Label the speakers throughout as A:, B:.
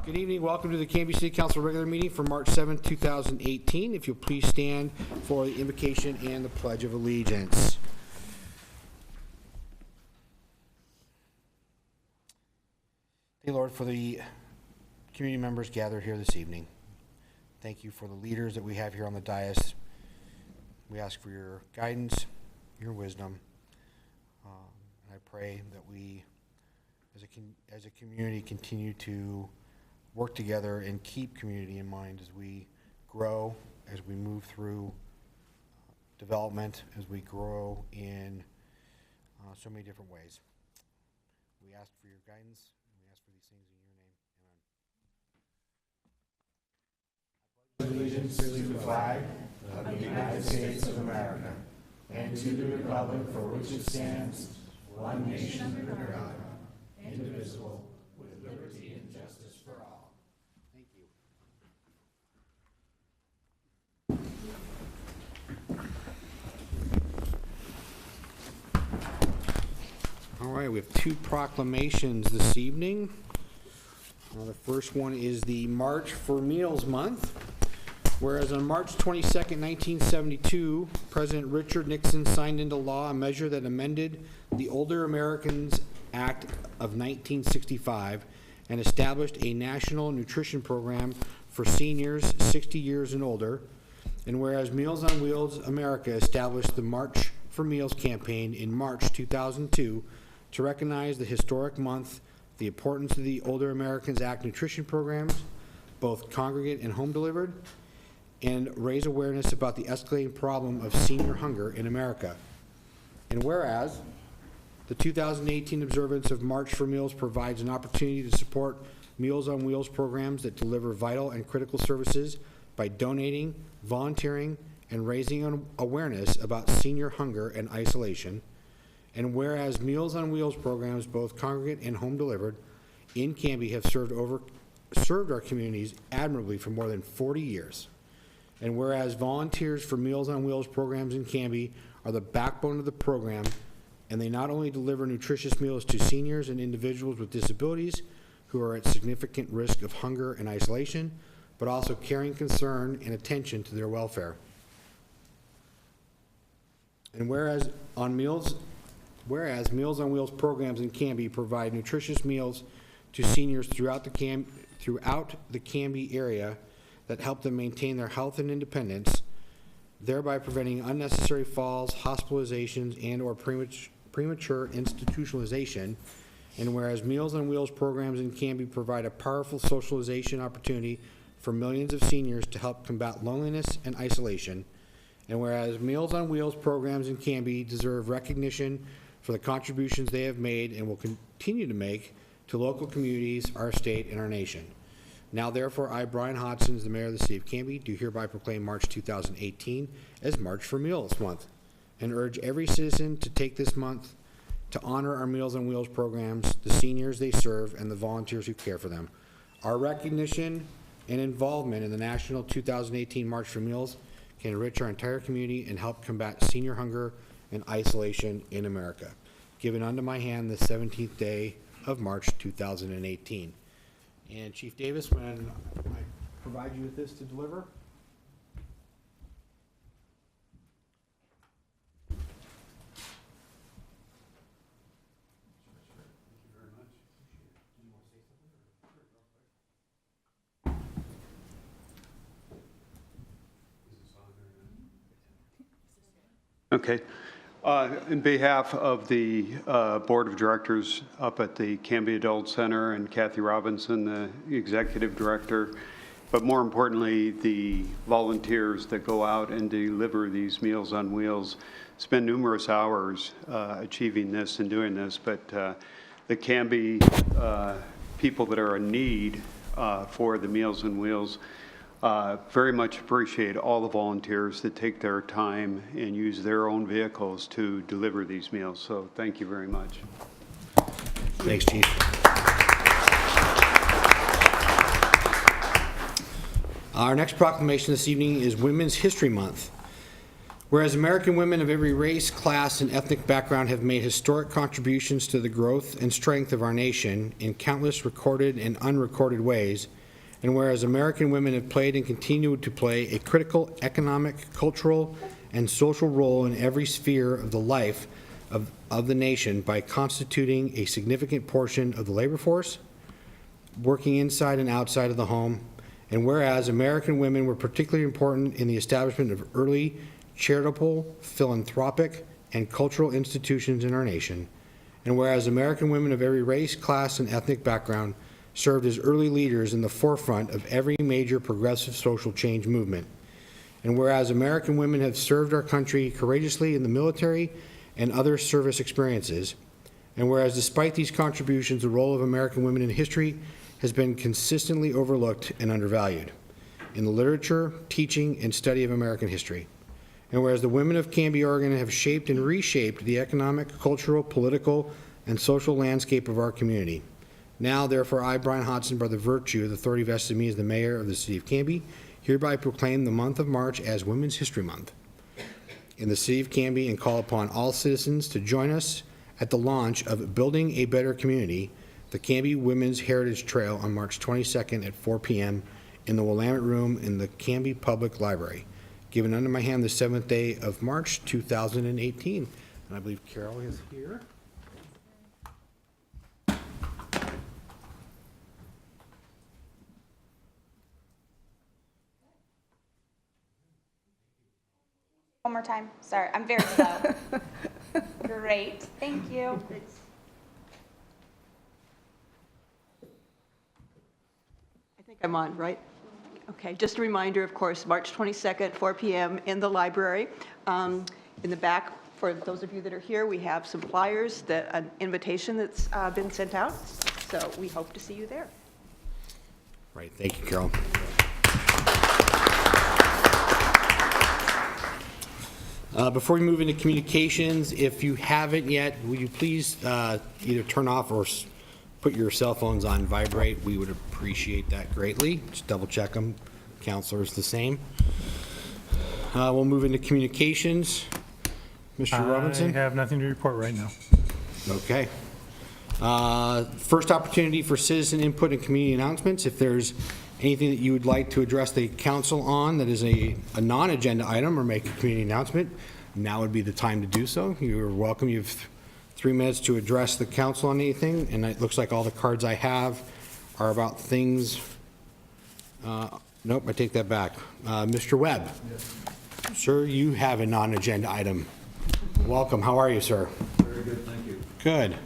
A: Good evening. Welcome to the Canby City Council regular meeting for March 7th, 2018. If you'll please stand for the invocation and the Pledge of Allegiance. Thank you, Lord, for the community members gathered here this evening. Thank you for the leaders that we have here on the dais. We ask for your guidance, your wisdom, and I pray that we, as a community, continue to work together and keep community in mind as we grow, as we move through development, as we grow in so many different ways. We ask for your guidance, and we ask for these things in your name. Amen.
B: Allegiance to the flag of the United States of America and to the republic for which it stands, one nation under God, indivisible, with liberty and justice for all.
A: Thank you. All right, we have two proclamations this evening. The first one is the March for Meals Month. Whereas on March 22nd, 1972, President Richard Nixon signed into law a measure that amended the Older Americans Act of 1965 and established a national nutrition program for seniors 60 years and older. And whereas Meals on Wheels America established the March for Meals campaign in March 2002 to recognize the historic month, the importance of the Older Americans Act nutrition programs, both congregate and home delivered, and raise awareness about the escalating problem of senior hunger in America. And whereas the 2018 observance of March for Meals provides an opportunity to support Meals on Wheels programs that deliver vital and critical services by donating, volunteering, and raising awareness about senior hunger and isolation. And whereas Meals on Wheels programs, both congregate and home delivered, in Canby have served our communities admirably for more than 40 years. And whereas volunteers for Meals on Wheels programs in Canby are the backbone of the program, and they not only deliver nutritious meals to seniors and individuals with disabilities who are at significant risk of hunger and isolation, but also caring concern and attention to their welfare. And whereas Meals on Wheels programs in Canby provide nutritious meals to seniors throughout the Canby area that help them maintain their health and independence, thereby preventing unnecessary falls, hospitalizations, and or premature institutionalization. And whereas Meals on Wheels programs in Canby provide a powerful socialization opportunity for millions of seniors to help combat loneliness and isolation. And whereas Meals on Wheels programs in Canby deserve recognition for the contributions they have made and will continue to make to local communities, our state, and our nation. Now, therefore, I, Brian Hodson, as the mayor of the city of Canby, do hereby proclaim March 2018 as March for Meals Month, and urge every citizen to take this month to honor our Meals on Wheels programs, the seniors they serve, and the volunteers who care for them. Our recognition and involvement in the National 2018 March for Meals can enrich our entire community and help combat senior hunger and isolation in America. Given unto my hand the 17th day of March 2018. And Chief Davis, when I provide you with this to deliver.
C: Okay. In behalf of the Board of Directors up at the Canby Adult Center and Kathy Robinson, the Executive Director, but more importantly, the volunteers that go out and deliver these Meals on Wheels, spend numerous hours achieving this and doing this, but the Canby people that are in need for the Meals on Wheels very much appreciate all the volunteers that take their time and use their own vehicles to deliver these meals. So thank you very much.
A: Thanks, Chief. Our next proclamation this evening is Women's History Month. Whereas American women of every race, class, and ethnic background have made historic contributions to the growth and strength of our nation in countless recorded and unrecorded ways, and whereas American women have played and continue to play a critical economic, cultural, and social role in every sphere of the life of the nation by constituting a significant portion of the labor force, working inside and outside of the home, and whereas American women were particularly important in the establishment of early charitable, philanthropic, and cultural institutions in our nation, and whereas American women of every race, class, and ethnic background served as early leaders in the forefront of every major progressive social change movement, and whereas American women have served our country courageously in the military and other service experiences, and whereas despite these contributions, the role of American women in history has been consistently overlooked and undervalued in the literature, teaching, and study of American history. And whereas the women of Canby, Oregon have shaped and reshaped the economic, cultural, political, and social landscape of our community. Now, therefore, I, Brian Hodson, by the virtue of the authority vested in me as the mayor of the city of Canby, hereby proclaim the month of March as Women's History Month in the city of Canby and call upon all citizens to join us at the launch of Building a Better Community, the Canby Women's Heritage Trail on March 22nd at 4 p.m. in the Willamette Room in the Canby Public Library. Given under my hand the 7th day of March, 2018. And I believe Carol is here.
D: One more time. Sorry, I'm very slow. Great, thank you.
E: I think I'm on, right? Okay, just a reminder, of course, March 22nd, 4 p.m. in the library. In the back, for those of you that are here, we have some flyers, an invitation that's been sent out, so we hope to see you there.
A: Right, thank you, Carol. Before we move into communications, if you haven't yet, will you please either turn off or put your cell phones on vibrate? We would appreciate that greatly. Just double check them. Counselor's the same. We'll move into communications. Mr. Robinson?
F: I have nothing to report right now.
A: Okay. First opportunity for citizen input and community announcements. If there's anything that you would like to address the council on that is a non-agenda item or make a community announcement, now would be the time to do so. You're welcome. You have 3 minutes to address the council on anything, and it looks like all the cards I have are about things. Nope, I take that back. Mr. Webb. Yes. Sir, you have a non-agenda item. Welcome. How are you, sir?
G: Very good, thank you.
A: Good.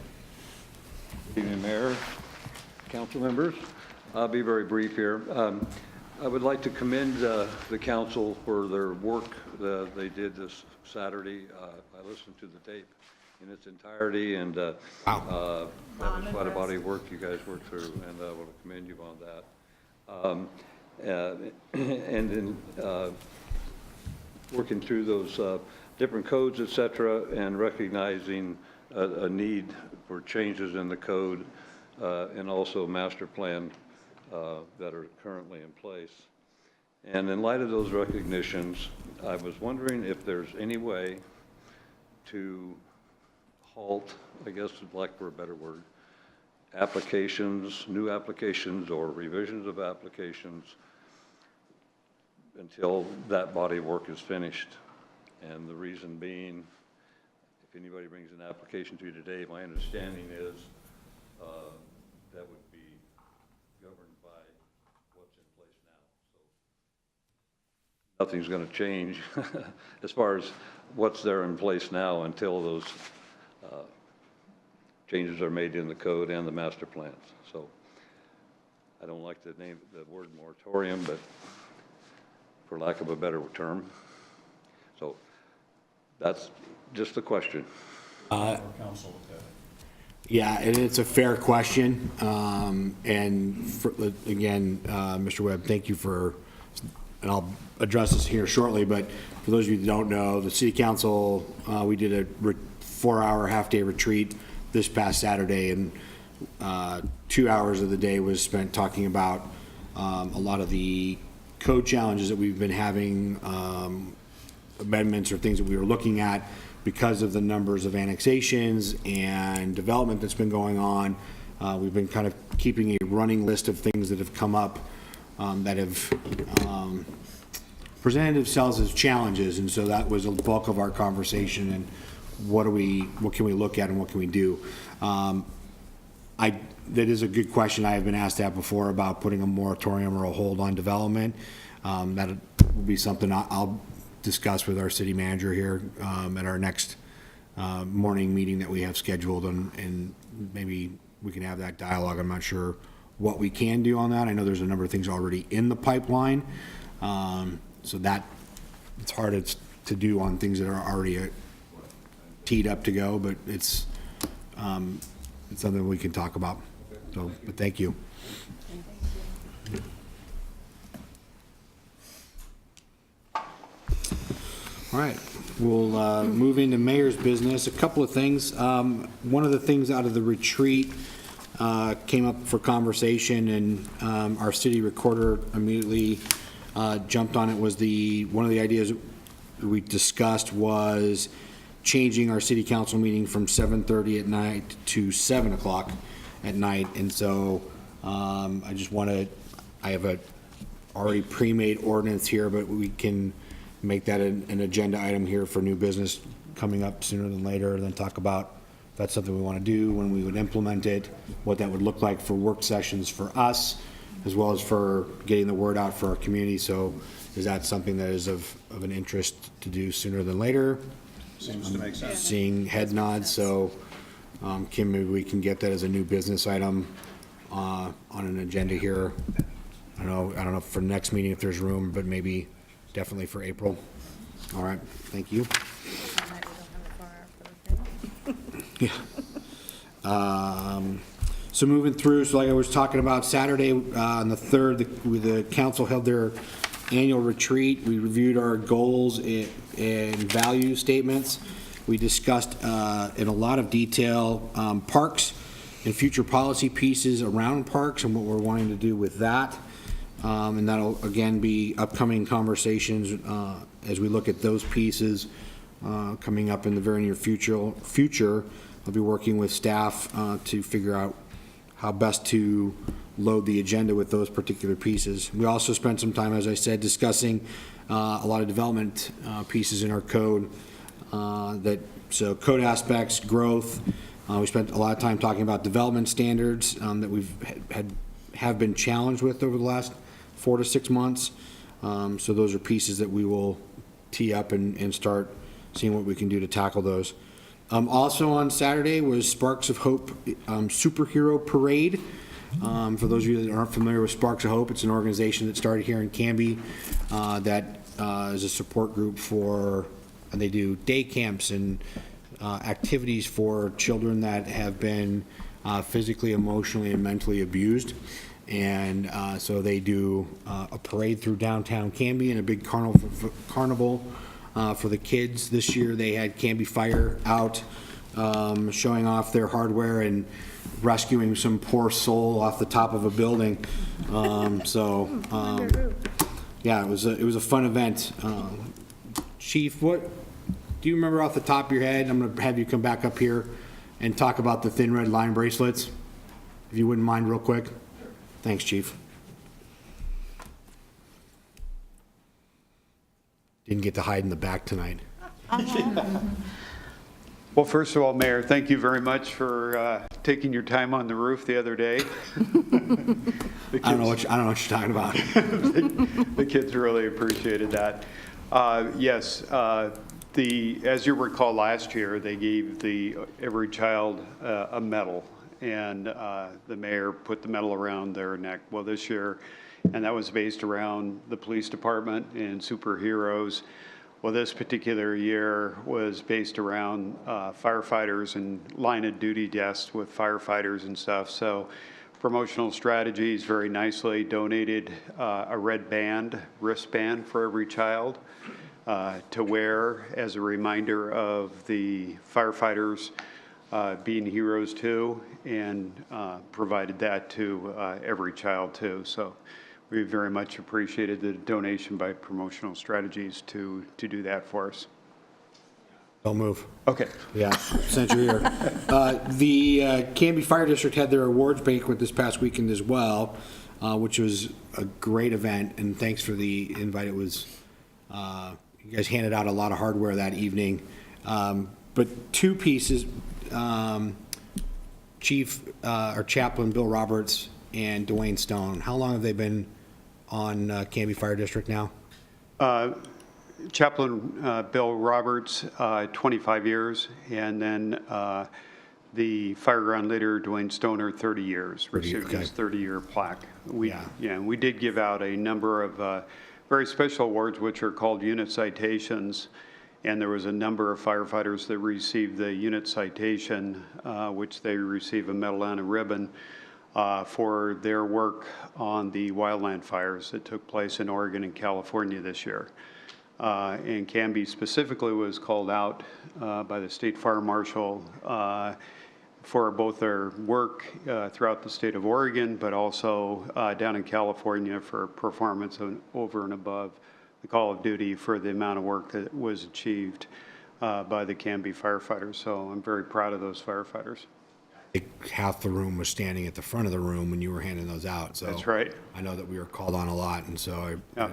G: Good evening, Mayor, council members. I'll be very brief here. I would like to commend the council for their work that they did this Saturday. I listened to the tape in its entirety, and that was quite a body of work you guys worked through, and I want to commend you on that. And in working through those different codes, et cetera, and recognizing a need for changes in the code and also master plan that are currently in place. And in light of those recognitions, I was wondering if there's any way to halt, I guess for lack of a better word, applications, new applications or revisions of applications until that body of work is finished. And the reason being, if anybody brings an application to you today, my understanding is that would be governed by what's in place now. So nothing's going to change as far as what's there in place now until those changes are made in the code and the master plans. So I don't like to name the word moratorium, but for lack of a better term. So that's just the question.
A: Yeah, and it's a fair question. Again, Mr. Webb, thank you for, and I'll address this here shortly, but for those of you that don't know, the City Council, we did a 4-hour half-day retreat this past Saturday, and 2 hours of the day was spent talking about a lot of the code challenges that we've been having amendments or things that we were looking at because of the numbers of annexations and development that's been going on. We've been kind of keeping a running list of things that have come up that have presented themselves as challenges, and so that was the bulk of our conversation. And what can we look at and what can we do? That is a good question. I have been asked that before about putting a moratorium or a hold on development. That will be something I'll discuss with our city manager here at our next morning meeting that we have scheduled, and maybe we can have that dialogue. I'm not sure what we can do on that. I know there's a number of things already in the pipeline, so that it's hard to do on things that are already teed up to go, but it's something we can talk about. So, but thank you. All right, we'll move into mayor's business. A couple of things. One of the things out of the retreat came up for conversation, and our city recorder immediately jumped on it. Was one of the ideas we discussed was changing our city council meeting from 7:30 at night to 7 o'clock at night. And so I have a already pre-made ordinance here, but we can make that an agenda item here for new business coming up sooner than later, and then talk about if that's something we want to do, when we would implement it, what that would look like for work sessions for us, as well as for getting the word out for our community. So is that something that is of an interest to do sooner than later?
C: Seems to make sense.
A: Seeing head nods, so Kim, maybe we can get that as a new business item on an agenda here. I don't know for next meeting if there's room, but maybe definitely for April. All right, thank you. Yeah. So moving through, so like I was talking about Saturday on the 3rd, the council held their annual retreat. We reviewed our goals and value statements. We discussed in a lot of detail parks and future policy pieces around parks and what we're wanting to do with that. And that'll again be upcoming conversations as we look at those pieces coming up in the very near future. I'll be working with staff to figure out how best to load the agenda with those particular pieces. We also spent some time, as I said, discussing a lot of development pieces in our code. So code aspects, growth. We spent a lot of time talking about development standards that we've have been challenged with over the last 4 to 6 months. So those are pieces that we will tee up and start seeing what we can do to tackle those. Also on Saturday was Sparks of Hope Superhero Parade. For those of you that aren't familiar with Sparks of Hope, it's an organization that started here in Canby that is a support group and they do day camps and activities for children that have been physically, emotionally, and mentally abused. And so they do a parade through downtown Canby and a big carnival for the kids. This year they had Canby Fire out showing off their hardware and rescuing some poor soul off the top of a building. Yeah, it was a fun event. Chief, what do you remember off the top of your head? I'm going to have you come back up here and talk about the thin red line bracelets, if you wouldn't mind real quick. Thanks, Chief. Didn't get to hide in the back tonight.
C: Well, first of all, Mayor, thank you very much for taking your time on the roof the other day.
A: I don't know what you're talking about.
C: The kids really appreciated that. Yes, as you recall, last year they gave every child a medal, and the mayor put the medal around their neck. Well, this year, and that was based around the police department and superheroes. Well, this particular year was based around firefighters and line of duty deaths with firefighters and stuff. So promotional strategies very nicely donated a red wristband for every child to wear as a reminder of the firefighters being heroes too, and provided that to every child too. So we very much appreciated the donation by Promotional Strategies to do that for us.
A: Don't move.
C: Okay.
A: Yeah, since you're here. The Canby Fire District had their awards banquet this past weekend as well, which was a great event, and thanks for the invite. It was, you guys handed out a lot of hardware that evening. But two pieces, Chief or Chaplain Bill Roberts and Dwayne Stone, how long have they been on Canby Fire District now?
C: Chaplain Bill Roberts, 25 years, and then the fireground leader, Dwayne Stoner, 30 years, received his 30-year plaque. We did give out a number of very special awards, which are called unit citations, and there was a number of firefighters that received the unit citation, which they receive a medal and a ribbon for their work on the wildland fires that took place in Oregon and California this year. And Canby specifically was called out by the state fire marshal for both their work throughout the state of Oregon, but also down in California for performance over and above the call of duty for the amount of work that was achieved by the Canby firefighters. So I'm very proud of those firefighters.
A: Half the room was standing at the front of the room when you were handing those out. So
C: That's right.
A: I know that we were called on a lot, and so I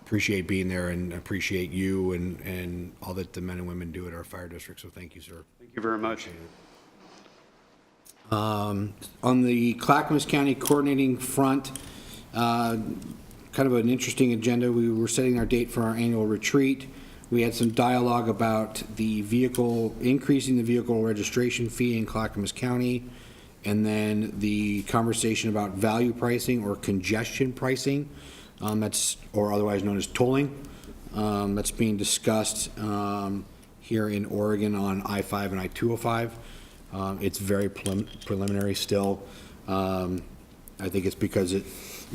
A: appreciate being there and appreciate you and all that the men and women do at our fire district. So thank you, sir.
C: Thank you very much.
A: On the Clackamas County coordinating front, kind of an interesting agenda. We were setting our date for our annual retreat. We had some dialogue about increasing the vehicle registration fee in Clackamas County, and then the conversation about value pricing or congestion pricing, or otherwise known as tolling. That's being discussed here in Oregon on I-5 and I-205. It's very preliminary still. I think it's because it's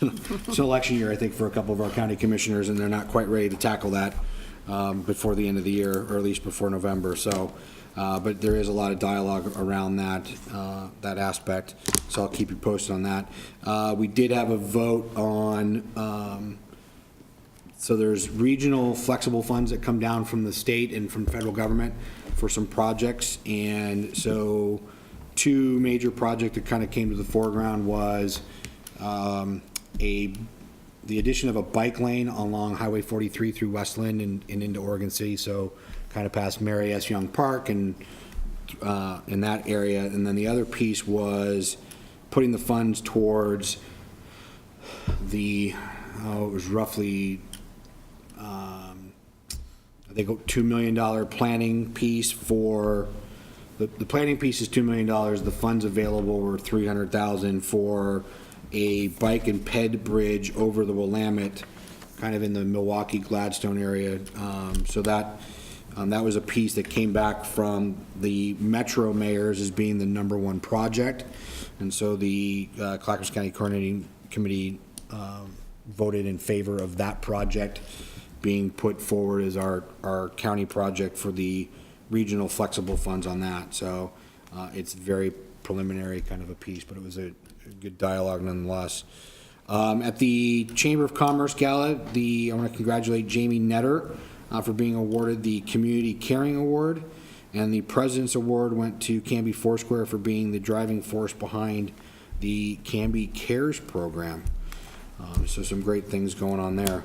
A: an election year, I think, for a couple of our county commissioners, and they're not quite ready to tackle that before the end of the year, or at least before November. So, but there is a lot of dialogue around that aspect. So I'll keep you posted on that. We did have a vote on. So there's regional flexible funds that come down from the state and from federal government for some projects, and so two major projects that kind of came to the foreground was the addition of a bike lane along Highway 43 through Westland and into Oregon City, so kind of past Mary S. Young Park and in that area. And then the other piece was putting the funds towards it was roughly I think a $2 million planning piece for the planning piece is $2 million. The funds available were $300,000 for a bike and ped bridge over the Willamette, kind of in the Milwaukee Gladstone area. So that was a piece that came back from the Metro mayors as being the #1 project, and so the Clackamas County Coordinating Committee voted in favor of that project being put forward as our county project for the regional flexible funds on that. So it's very preliminary kind of a piece, but it was a good dialogue nonetheless. At the Chamber of Commerce Gala, I want to congratulate Jamie Netter for being awarded the Community Caring Award, and the President's Award went to Canby Foursquare for being the driving force behind the Canby Cares program. So some great things going on there.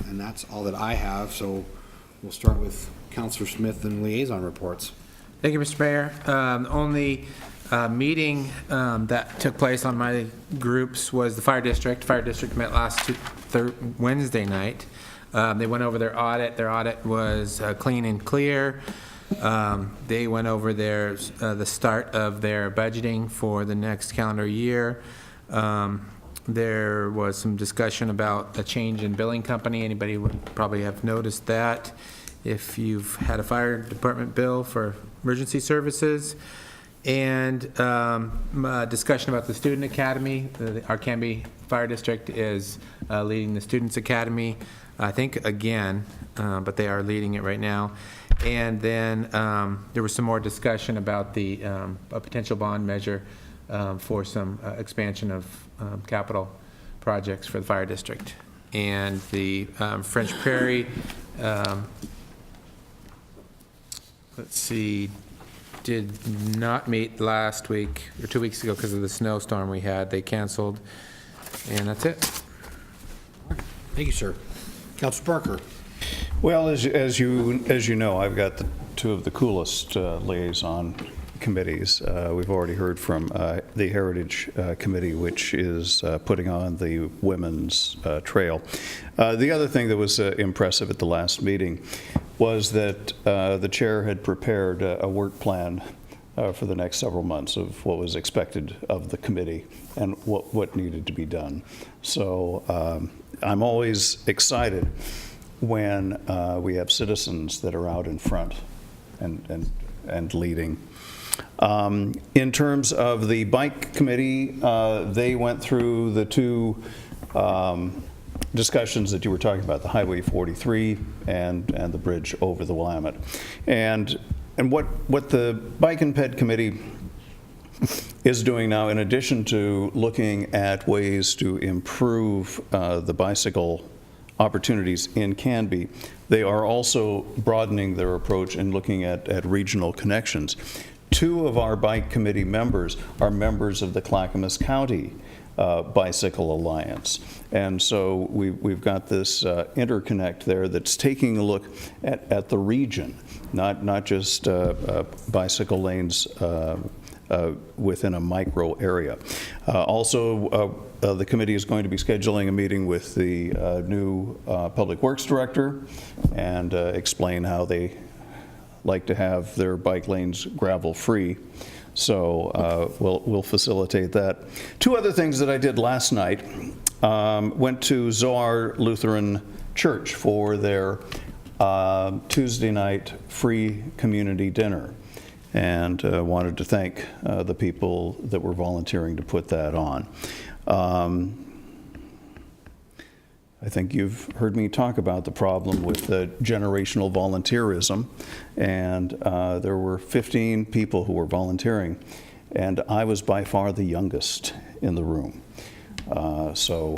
A: And that's all that I have, so we'll start with Councilor Smith and liaison reports.
F: Thank you, Mr. Mayor. The only meeting that took place on my groups was the fire district. Fire district met last Wednesday night. They went over their audit. Their audit was clean and clear. They went over the start of their budgeting for the next calendar year. There was some discussion about a change in billing company. Anybody would probably have noticed that if you've had a fire department bill for emergency services. And discussion about the student academy. Our Canby Fire District is leading the Students Academy, I think again, but they are leading it right now. And then there was some more discussion about a potential bond measure for some expansion of capital projects for the fire district. And the French Prairie, let's see, did not meet last week, or 2 weeks ago, because of the snowstorm we had. They canceled, and that's it.
A: Thank you, sir. Councilor Parker.
H: Well, as you know, I've got two of the coolest liaison committees. We've already heard from the Heritage Committee, which is putting on the Women's Trail. The other thing that was impressive at the last meeting was that the chair had prepared a work plan for the next several months of what was expected of the committee and what needed to be done. So I'm always excited when we have citizens that are out in front and leading. In terms of the bike committee, they went through the two discussions that you were talking about, the Highway 43 and the bridge over the Willamette. And what the Bike and Ped Committee is doing now, in addition to looking at ways to improve the bicycle opportunities in Canby, they are also broadening their approach and looking at regional connections. Two of our bike committee members are members of the Clackamas County Bicycle Alliance. And so we've got this interconnect there that's taking a look at the region, not just bicycle lanes within a micro area. Also, the committee is going to be scheduling a meeting with the new Public Works Director and explain how they like to have their bike lanes gravel-free. So we'll facilitate that. Two other things that I did last night. Went to Zoar Lutheran Church for their Tuesday night free community dinner, and wanted to thank the people that were volunteering to put that on. I think you've heard me talk about the problem with the generational volunteerism, and there were 15 people who were volunteering, and I was by far the youngest in the room. So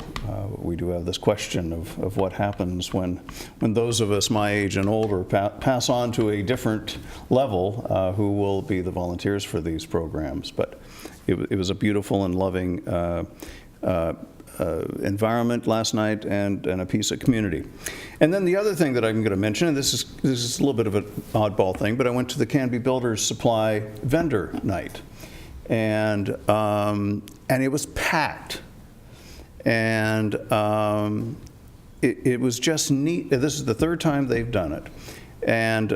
H: we do have this question of what happens when those of us my age and older pass on to a different level, who will be the volunteers for these programs. But it was a beautiful and loving environment last night, and a piece of community. And then the other thing that I'm going to mention, and this is a little bit of an oddball thing, but I went to the Canby Builders Supply vendor night, and it was packed, and it was just neat. This is the third time they've done it. And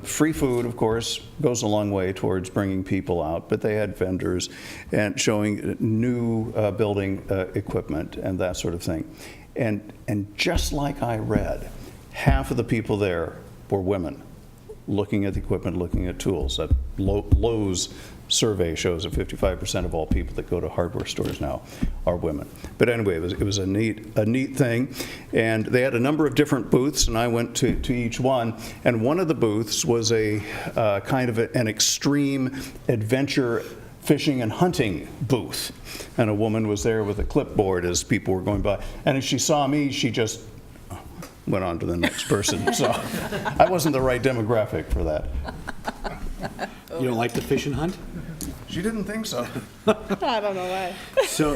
H: free food, of course, goes a long way towards bringing people out, but they had vendors and showing new building equipment and that sort of thing. And just like I read, half of the people there were women, looking at the equipment, looking at tools. That Lowe's survey shows that 55% of all people that go to hardware stores now are women. But anyway, it was a neat thing, and they had a number of different booths, and I went to each one. And one of the booths was a kind of an extreme adventure fishing and hunting booth, and a woman was there with a clipboard as people were going by. And as she saw me, she just went on to the next person. So I wasn't the right demographic for that.
A: You don't like to fish and hunt?
H: She didn't think so.
E: I don't know why.
A: So,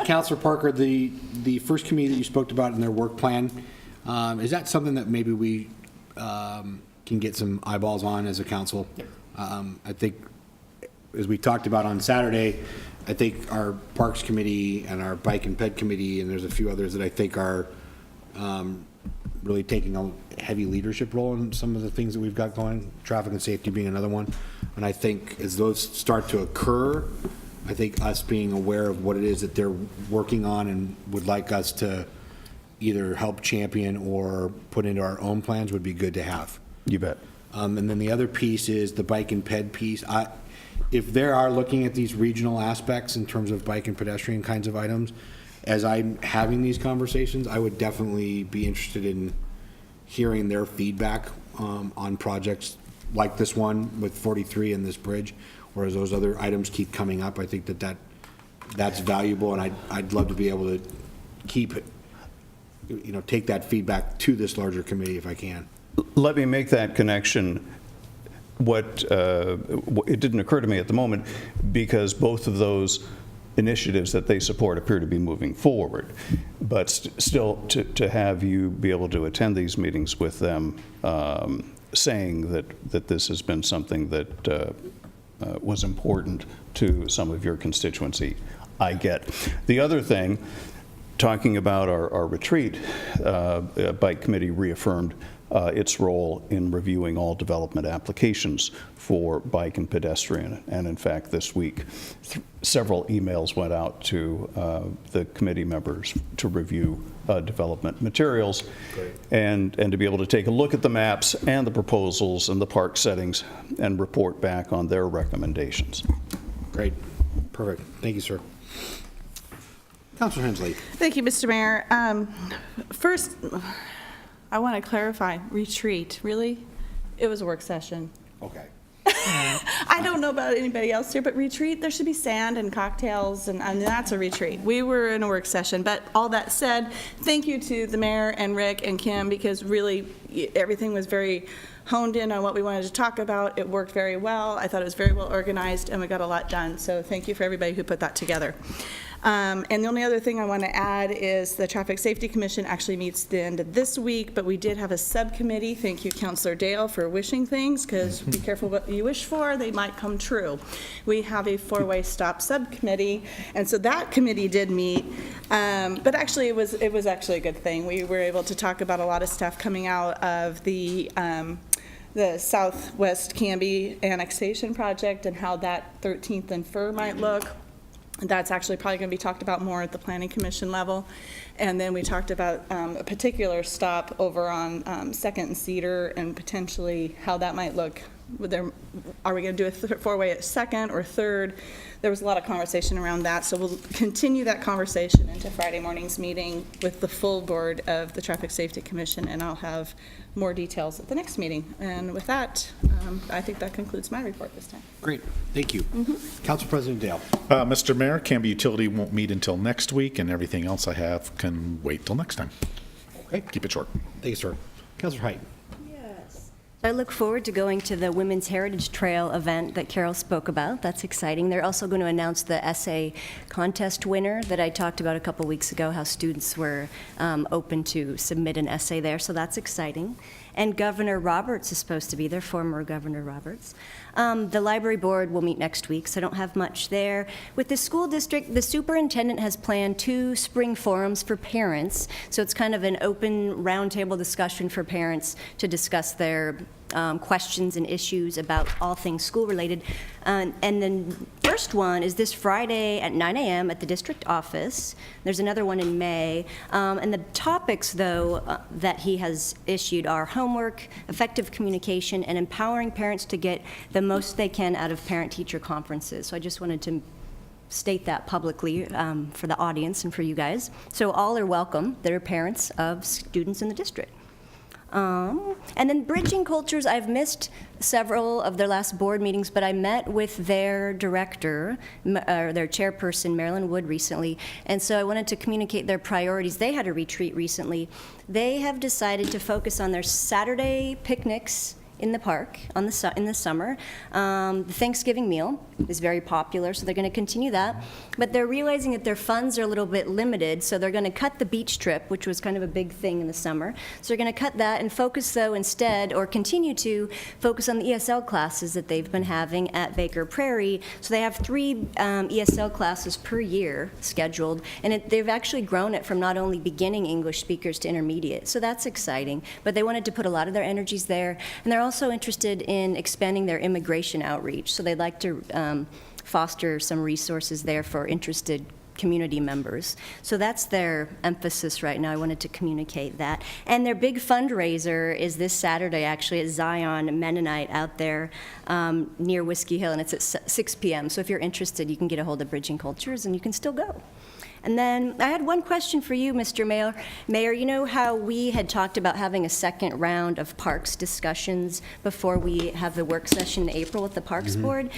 A: Councilor Parker, the first committee that you spoke about in their work plan, is that something that maybe we can get some eyeballs on as a council? I think, as we talked about on Saturday, I think our Parks Committee and our Bike and Ped Committee, and there's a few others that I think are really taking a heavy leadership role in some of the things that we've got going, traffic and safety being another one. And I think as those start to occur, I think us being aware of what it is that they're working on and would like us to either help champion or put into our own plans would be good to have.
H: You bet.
A: And then the other piece is the bike and ped piece. If they are looking at these regional aspects in terms of bike and pedestrian kinds of items, as I'm having these conversations, I would definitely be interested in hearing their feedback on projects like this one with 43 and this bridge, or as those other items keep coming up, I think that's valuable, and I'd love to be able to keep it, take that feedback to this larger committee if I can.
H: Let me make that connection. It didn't occur to me at the moment, because both of those initiatives that they support appear to be moving forward. But still, to have you be able to attend these meetings with them, saying that this has been something that was important to some of your constituency, I get. The other thing, talking about our retreat, Bike Committee reaffirmed its role in reviewing all development applications for bike and pedestrian. And in fact, this week, several emails went out to the committee members to review development materials.
A: Great.
H: And to be able to take a look at the maps and the proposals and the park settings and report back on their recommendations.
A: Great. Perfect. Thank you, sir. Councilor Hensley.
I: Thank you, Mr. Mayor. First, I want to clarify, retreat, really? It was a work session.
A: Okay.
I: I don't know about anybody else here, but retreat, there should be sand and cocktails, and that's a retreat. We were in a work session, but all that said, thank you to the mayor and Rick and Kim, because really everything was very honed in on what we wanted to talk about. It worked very well. I thought it was very well organized, and we got a lot done. So thank you for everybody who put that together. And the only other thing I want to add is the Traffic Safety Commission actually meets the end of this week, but we did have a subcommittee. Thank you, Councilor Dale, for wishing things, because be careful what you wish for, they might come true. We have a four-way stop subcommittee, and so that committee did meet, but actually it was actually a good thing. We were able to talk about a lot of stuff coming out of the Southwest Canby annexation project and how that 13th and Fur might look. That's actually probably going to be talked about more at the Planning Commission level. And then we talked about a particular stop over on 2nd and Cedar and potentially how that might look. Are we going to do a four-way at 2nd or 3rd? There was a lot of conversation around that, so we'll continue that conversation into Friday morning's meeting with the full board of the Traffic Safety Commission, and I'll have more details at the next meeting. And with that, I think that concludes my report this time.
A: Great. Thank you. Council President Dale.
B: Mr. Mayor, Canby Utility won't meet until next week, and everything else I have can wait till next time.
A: Okay.
B: Keep it short.
A: Thank you, sir. Councilor Height.
J: I look forward to going to the Women's Heritage Trail event that Carol spoke about. That's exciting. They're also going to announce the essay contest winner that I talked about a couple weeks ago, how students were open to submit an essay there, so that's exciting. And Governor Roberts is supposed to be there, former Governor Roberts. The library board will meet next week, so I don't have much there. With the school district, the superintendent has planned 2 spring forums for parents, so it's kind of an open roundtable discussion for parents to discuss their questions and issues about all things school-related. And then first one is this Friday at 9 a.m. at the district office. There's another one in May. And the topics, though, that he has issued are homework, effective communication, and empowering parents to get the most they can out of parent-teacher conferences. So I just wanted to state that publicly for the audience and for you guys. So all are welcome that are parents of students in the district. And then Bridging Cultures, I've missed several of their last board meetings, but I met with their director, their chairperson, Marilyn Wood, recently, and so I wanted to communicate their priorities. They had a retreat recently. They have decided to focus on their Saturday picnics in the park in the summer. The Thanksgiving meal is very popular, so they're going to continue that. But they're realizing that their funds are a little bit limited, so they're going to cut the beach trip, which was kind of a big thing in the summer. So they're going to cut that and focus, though, instead, or continue to focus on the ESL classes that they've been having at Baker Prairie. So they have 3 ESL classes per year scheduled, and they've actually grown it from not only beginning English speakers to intermediate. So that's exciting. But they wanted to put a lot of their energies there, and they're also interested in expanding their immigration outreach. So they'd like to foster some resources there for interested community members. So that's their emphasis right now. I wanted to communicate that. And their big fundraiser is this Saturday, actually, at Zion Mennonite out there near Whiskey Hill, and it's at 6 p.m. So if you're interested, you can get a hold of Bridging Cultures, and you can still go. And then I had one question for you, Mr. Mayor. You know how we had talked about having a second round of parks discussions before we have the work session in April with the Parks Board?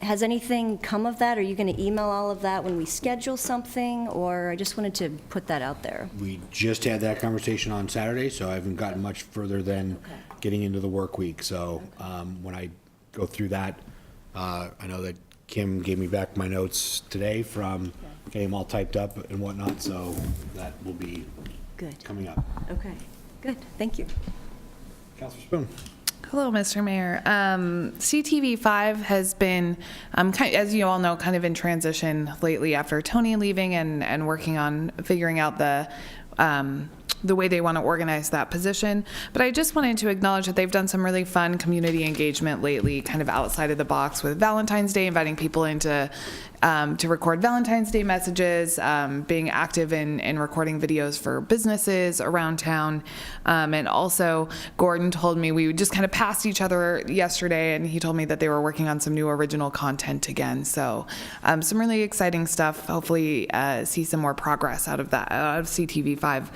J: Has anything come of that? Are you going to email all of that when we schedule something? Or I just wanted to put that out there.
A: We just had that conversation on Saturday, so I haven't gotten much further than getting into the work week. So when I go through that, I know that Kim gave me back my notes today from getting them all typed up and whatnot, so that will be
J: Good.
A: coming up.
J: Okay, good, thank you.
A: Councilor Spoon.
K: Hello, Mr. Mayor. CTV5 has been, as you all know, kind of in transition lately after Tony leaving and working on figuring out the way they want to organize that position. But I just wanted to acknowledge that they've done some really fun community engagement lately, kind of outside of the box with Valentine's Day, inviting people into to record Valentine's Day messages, being active in recording videos for businesses around town. And also, Gordon told me, we just kind of passed each other yesterday, and he told me that they were working on some new original content again. So some really exciting stuff. Hopefully see some more progress out of that, out of CTV5.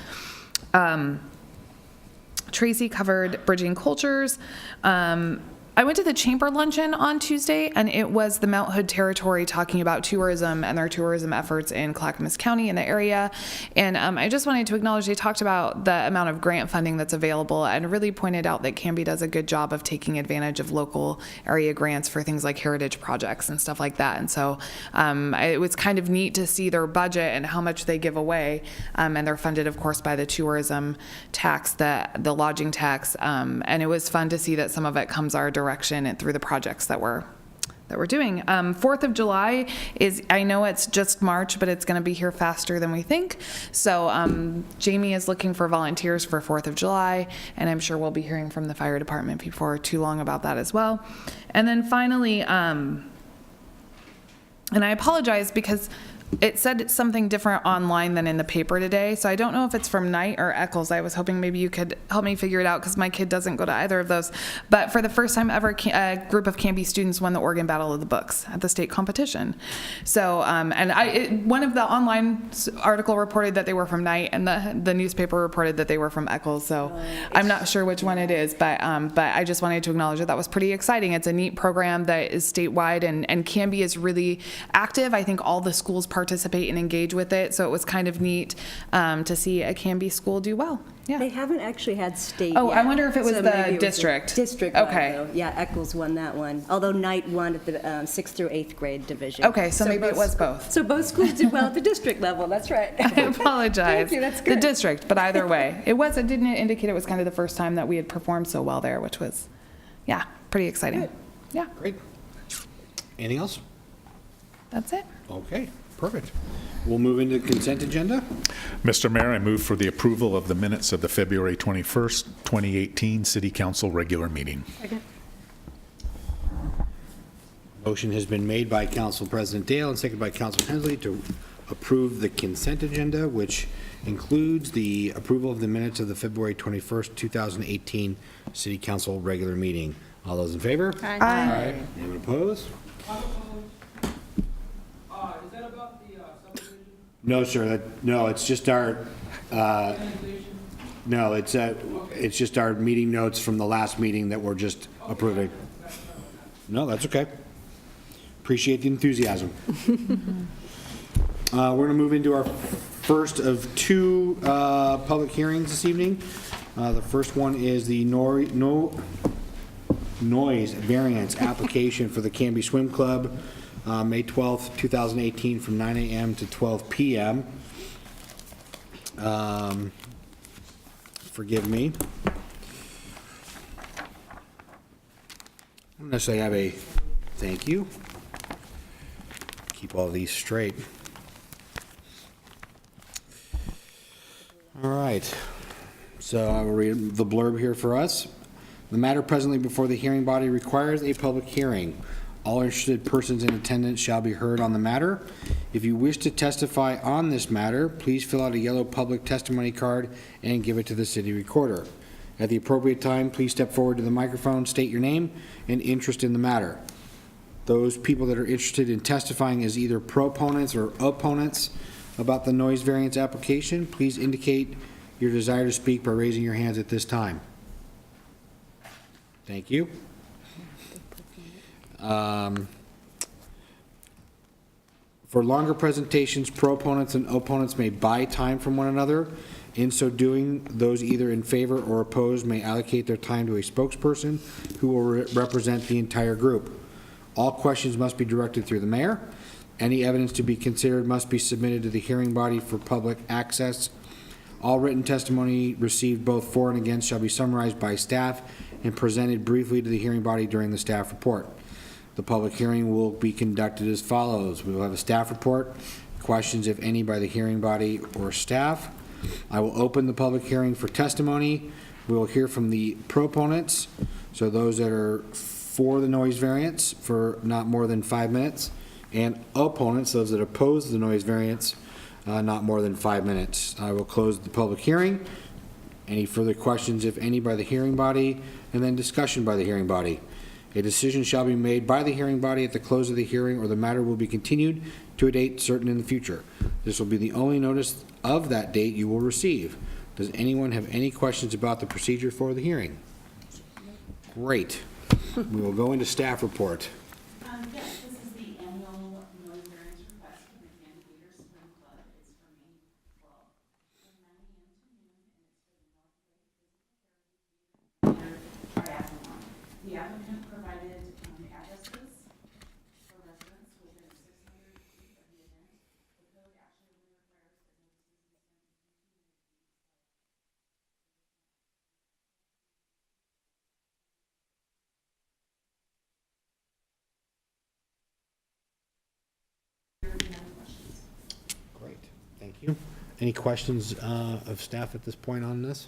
K: Tracy covered Bridging Cultures. I went to the chamber luncheon on Tuesday, and it was the Mount Hood territory talking about tourism and their tourism efforts in Clackamas County in the area. And I just wanted to acknowledge they talked about the amount of grant funding that's available and really pointed out that Canby does a good job of taking advantage of local area grants for things like heritage projects and stuff like that. And so it was kind of neat to see their budget and how much they give away. And they're funded, of course, by the tourism tax, the lodging tax. And it was fun to see that some of it comes our direction and through the projects that we're doing. 4th of July is, I know it's just March, but it's going to be here faster than we think. So Jamie is looking for volunteers for 4th of July, and I'm sure we'll be hearing from the fire department before too long about that as well. And then finally, and I apologize because it said something different online than in the paper today, so I don't know if it's from Knight or Eccles. I was hoping maybe you could help me figure it out because my kid doesn't go to either of those. But for the first time ever, a group of Canby students won the Oregon Battle of the Books at the state competition. So, one of the online article reported that they were from Knight, and the newspaper reported that they were from Eccles. So I'm not sure which one it is, but I just wanted to acknowledge that was pretty exciting. It's a neat program that is statewide, and Canby is really active. I think all the schools participate and engage with it, so it was kind of neat to see a Canby school do well. Yeah.
J: They haven't actually had state
K: Oh,
J: yet,
K: I wonder if it was
J: so
K: the
J: maybe
K: district.
J: District one,
K: Okay.
J: though. Yeah, Eccles won that one, although Knight won at the 6th through 8th grade division.
K: Okay, so maybe it was both.
J: So both schools did well at the district level, that's right.
K: I apologize.
J: Thank you, that's good.
K: The district, but either way, it didn't indicate it was kind of the first time that we had performed so well there, which was, yeah, pretty exciting.
J: Good.
K: Yeah,
A: Great. Anything else?
K: that's it.
A: Okay, perfect. We'll move into the consent agenda.
B: Mr. Mayor, I move for the approval of the minutes of the February 21st, 2018 City Council regular meeting.
A: Motion has been made by Council President Dale and seconded by Council Hensley to approve the consent agenda, which includes the approval of the minutes of the February 21st, 2018 City Council regular meeting. All those in favor?
K: Aye.
A: Anyone opposed? No, sir. No, it's just our, no, it's just our meeting notes from the last meeting that we're just approving. No, that's okay. Appreciate the enthusiasm. We're going to move into our first of two public hearings this evening. The first one is the noise variance application for the Canby Swim Club, May 12th, 2018, from 9 a.m. to 12 p.m. Forgive me. I don't necessarily have a thank you. Keep all these straight. All right. So I will read the blurb here for us. The matter presently before the hearing body requires a public hearing. All interested persons in attendance shall be heard on the matter. If you wish to testify on this matter, please fill out a yellow public testimony card and give it to the city recorder. At the appropriate time, please step forward to the microphone, state your name and interest in the matter. Those people that are interested in testifying as either proponents or opponents about the noise variance application, please indicate your desire to speak by raising your hands at this time. Thank you. For longer presentations, proponents and opponents may buy time from one another. In so doing, those either in favor or opposed may allocate their time to a spokesperson who will represent the entire group. All questions must be directed through the mayor. Any evidence to be considered must be submitted to the hearing body for public access. All written testimony received both for and against shall be summarized by staff and presented briefly to the hearing body during the staff report. The public hearing will be conducted as follows. We will have a staff report, questions, if any, by the hearing body or staff. I will open the public hearing for testimony. We will hear from the proponents, so those that are for the noise variance for not more than 5 minutes, and opponents, those that oppose the noise variance, not more than 5 minutes. I will close the public hearing. Any further questions, if any, by the hearing body, and then discussion by the hearing body. A decision shall be made by the hearing body at the close of the hearing, or the matter will be continued to a date certain in the future. This will be the only notice of that date you will receive. Does anyone have any questions about the procedure for the hearing? Great. We will go into staff report.
L: Yes, this is the annual noise variance request for the Candy Gator Swim Club. It's for May 12th, from 9 a.m. to noon, and it's for the North Lake Physical Therapy Triathlon. The applicant provided addresses for residents within 600 feet of the event. The code actually only requires that notices be sent
A: Great, thank you. Any questions of staff at this point on this?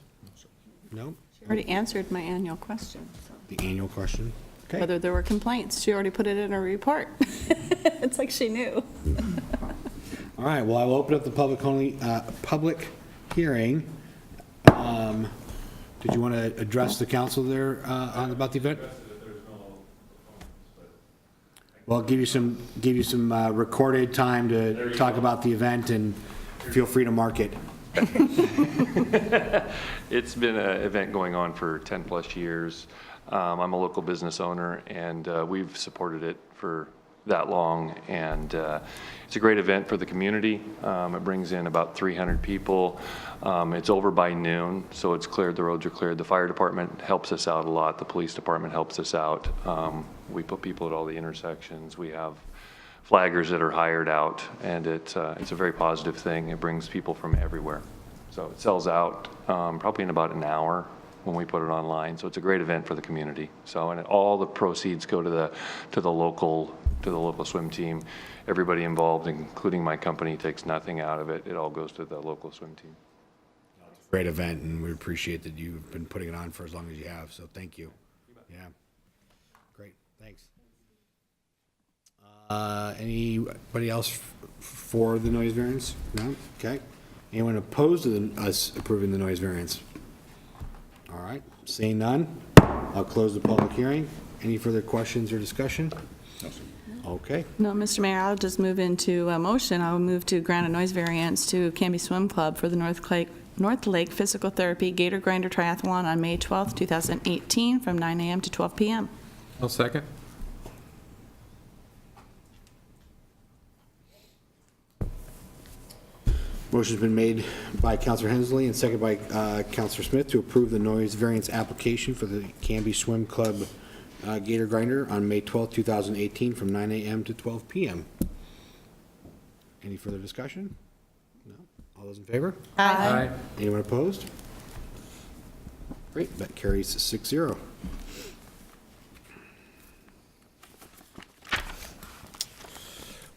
A: No?
E: She already answered my annual question, so.
A: The annual question? Okay.
I: Whether there were complaints. She already put it in her report. It's like she knew.
A: All right, well, I will open up the public hearing. Did you want to address the council there about the event? Well, I'll give you some recorded time to talk about the event, and feel free to mark it.
M: It's been an event going on for 10-plus years. I'm a local business owner, and we've supported it for that long, and it's a great event for the community. It brings in about 300 people. It's over by noon, so it's cleared, the roads are cleared. The fire department helps us out a lot. The police department helps us out. We put people at all the intersections. We have flaggers that are hired out, and it's a very positive thing. It brings people from everywhere. So it sells out probably in about an hour when we put it online. So it's a great event for the community. So, and all the proceeds go to the local swim team. Everybody involved, including my company, takes nothing out of it. It all goes to the local swim team.
A: Great event, and we appreciate that you've been putting it on for as long as you have, so thank you. Yeah. Great, thanks. Anybody else for the noise variance? No? Okay. Anyone opposed to us approving the noise variance? All right, seeing none, I'll close the public hearing. Any further questions or discussion? Okay.
I: No, Mr. Mayor, I'll just move into a motion. I'll move to grant a noise variance to Canby Swim Club for the North Lake Physical Therapy Gator Grinder Triathlon on May 12th, 2018, from 9 a.m. to 12 p.m.
F: I'll second.
A: Motion's been made by Councilor Hensley and seconded by Councilor Smith to approve the noise variance application for the Canby Swim Club Gator Grinder on May 12, 2018, from 9 a.m. to 12 p.m. Any further discussion? No? All those in favor?
F: Aye.
A: Anyone opposed? Great, that carries 6-0.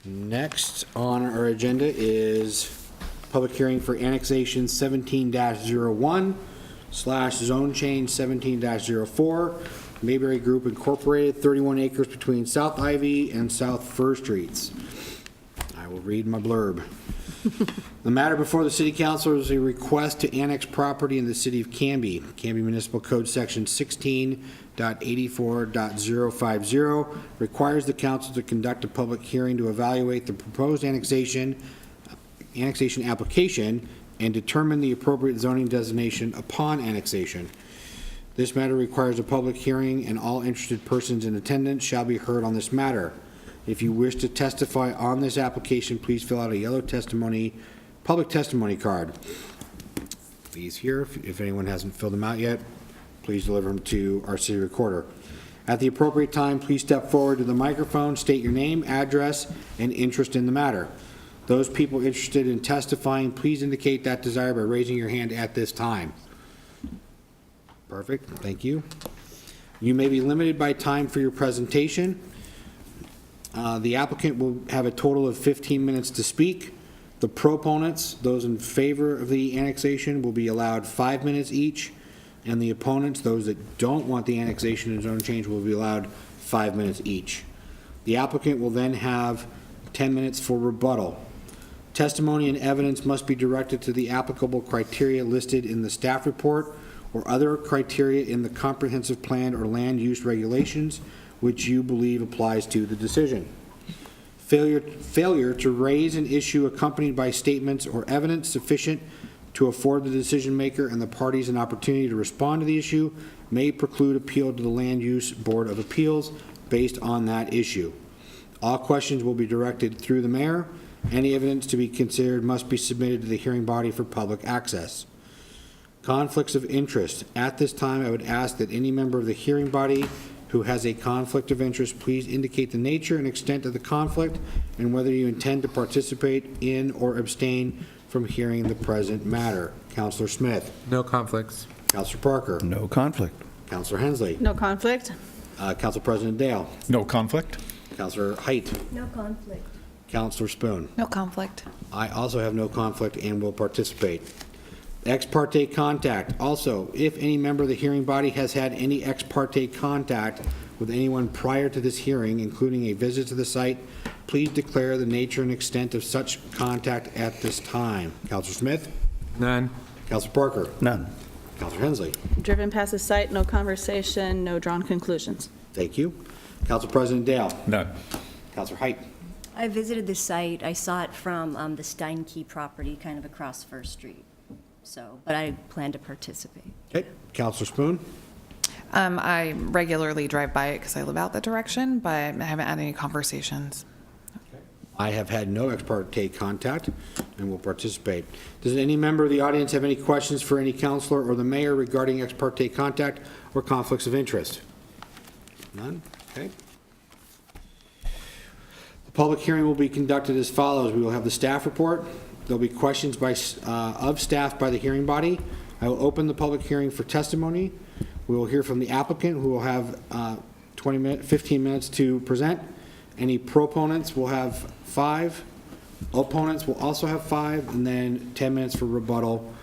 A: Next on our agenda is public hearing for annexation 17-01 / zone change 17-04, Mayberry Group Incorporated, 31 acres between South Ivy and South Fir Streets. I will read my blurb. The matter before the City Council is a request to annex property in the City of Canby. Canby Municipal Code Section 16.84.050 requires the council to conduct a public hearing to evaluate the proposed annexation application and determine the appropriate zoning designation upon annexation. This matter requires a public hearing, and all interested persons in attendance shall be heard on this matter. If you wish to testify on this application, please fill out a yellow public testimony card. These here, if anyone hasn't filled them out yet, please deliver them to our city recorder. At the appropriate time, please step forward to the microphone, state your name, address, and interest in the matter. Those people interested in testifying, please indicate that desire by raising your hand at this time. Perfect, thank you. You may be limited by time for your presentation. The applicant will have a total of 15 minutes to speak. The proponents, those in favor of the annexation, will be allowed 5 minutes each, and the opponents, those that don't want the annexation and zone change, will be allowed 5 minutes each. The applicant will then have 10 minutes for rebuttal. Testimony and evidence must be directed to the applicable criteria listed in the staff report or other criteria in the comprehensive plan or land use regulations which you believe applies to the decision. Failure to raise an issue accompanied by statements or evidence sufficient to afford the decision maker and the parties an opportunity to respond to the issue may preclude appeal to the Land Use Board of Appeals based on that issue. All questions will be directed through the mayor. Any evidence to be considered must be submitted to the hearing body for public access. Conflicts of interest. At this time, I would ask that any member of the hearing body who has a conflict of interest, please indicate the nature and extent of the conflict and whether you intend to participate in or abstain from hearing the present matter. Councilor Smith.
F: No conflicts.
A: Councilor Parker.
H: No conflict.
A: Councilor Hensley.
I: No conflict?
A: Council President Dale.
B: No conflict.
A: Councilor Height.
J: No conflict.
A: Councilor Spoon.
K: No conflict.
A: I also have no conflict and will participate. Ex parte contact. Also, if any member of the hearing body has had any ex parte contact with anyone prior to this hearing, including a visit to the site, please declare the nature and extent of such contact at this time. Councilor Smith?
F: None.
A: Councilor Parker?
H: None.
A: Councilor Hensley?
I: Driven past the site, no conversation, no drawn conclusions.
A: Thank you. Council President Dale?
B: None.
A: Councilor Height?
J: I visited the site. I saw it from the Steinke property, kind of across First Street. So, but I plan to participate.
A: Okay. Councilor Spoon?
K: I regularly drive by it because I live out that direction, but I haven't had any conversations.
A: I have had no ex parte contact and will participate. Does any member of the audience have any questions for any counselor or the mayor regarding ex parte contact or conflicts of interest? None? Okay. The public hearing will be conducted as follows. We will have the staff report. There'll be questions of staff by the hearing body. I will open the public hearing for testimony. We will hear from the applicant, who will have 15 minutes to present. Any proponents will have 5. Opponents will also have 5, and then 10 minutes for rebuttal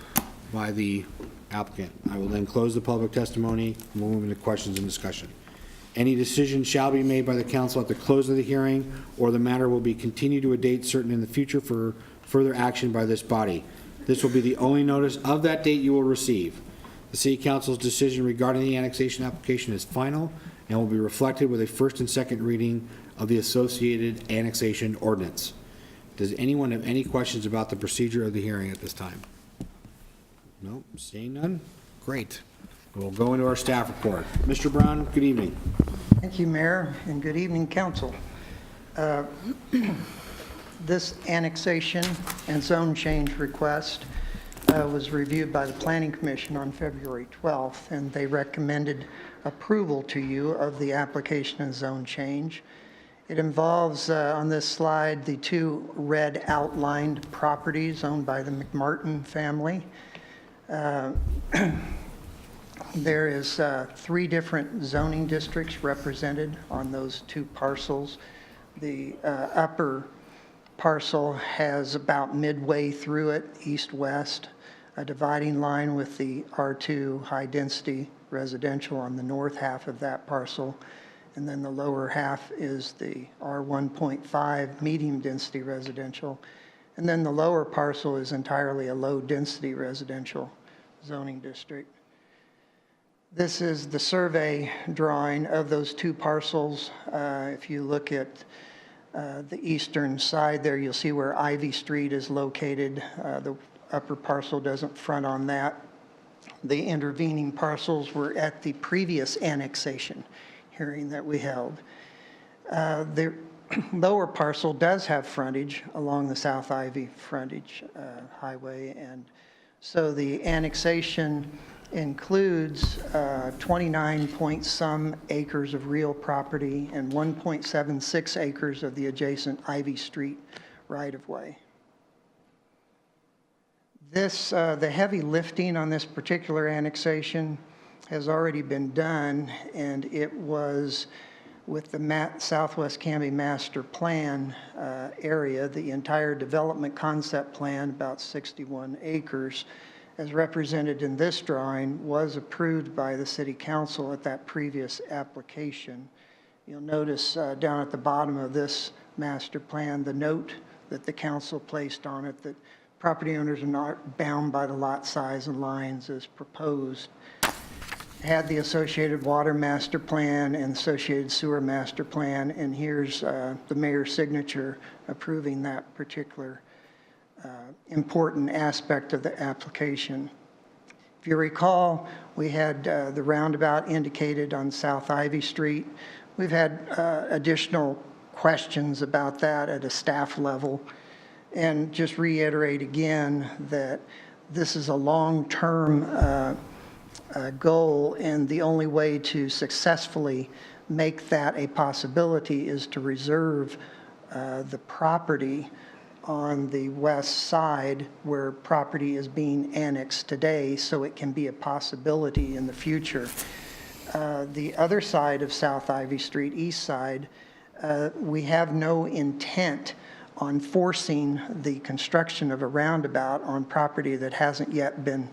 A: by the applicant. I will then close the public testimony, and we'll move into questions and discussion. Any decision shall be made by the council at the close of the hearing, or the matter will be continued to a date certain in the future for further action by this body. This will be the only notice of that date you will receive. The City Council's decision regarding the annexation application is final and will be reflected with a first and second reading of the associated annexation ordinance. Does anyone have any questions about the procedure of the hearing at this time? No, seeing none? Great. We'll go into our staff report. Mr. Brown, good evening.
N: Thank you, Mayor, and good evening, Council. This annexation and zone change request was reviewed by the Planning Commission on February 12th, and they recommended approval to you of the application and zone change. It involves, on this slide, the 2 red outlined properties owned by the McMartin family. There is 3 different zoning districts represented on those 2 parcels. The upper parcel has about midway through it, east-west, a dividing line with the R2 high-density residential on the north half of that parcel, and then the lower half is the R1.5 medium-density residential, and then the lower parcel is entirely a low-density residential zoning district. This is the survey drawing of those 2 parcels. If you look at the eastern side there, you'll see where Ivy Street is located. The upper parcel doesn't front on that. The intervening parcels were at the previous annexation hearing that we held. lower parcel does have frontage along the South Ivy frontage highway, and so the annexation includes 29 point some acres of real property and 1.76 acres of the adjacent Ivy Street right-of-way. This, the heavy lifting on this particular annexation has already been done, and it was with the Southwest Canby Master Plan area, the entire development concept plan, about 61 acres, as represented in this drawing, was approved by the City Council at that previous application. You'll notice down at the bottom of this master plan, the note that the council placed on it that property owners are not bound by the lot size and lines as proposed. Had the associated water master plan and associated sewer master plan, and here's the mayor's signature approving that particular important aspect of the application. If you recall, we had the roundabout indicated on South Ivy Street. We've had additional questions about that at a staff level, and just reiterate again that this is a long-term goal, and the only way to successfully make that a possibility is to reserve the property on the west side where property is being annexed today, so it can be a possibility in the future. The other side of South Ivy Street, east side, we have no intent on forcing the construction of a roundabout on property that hasn't yet been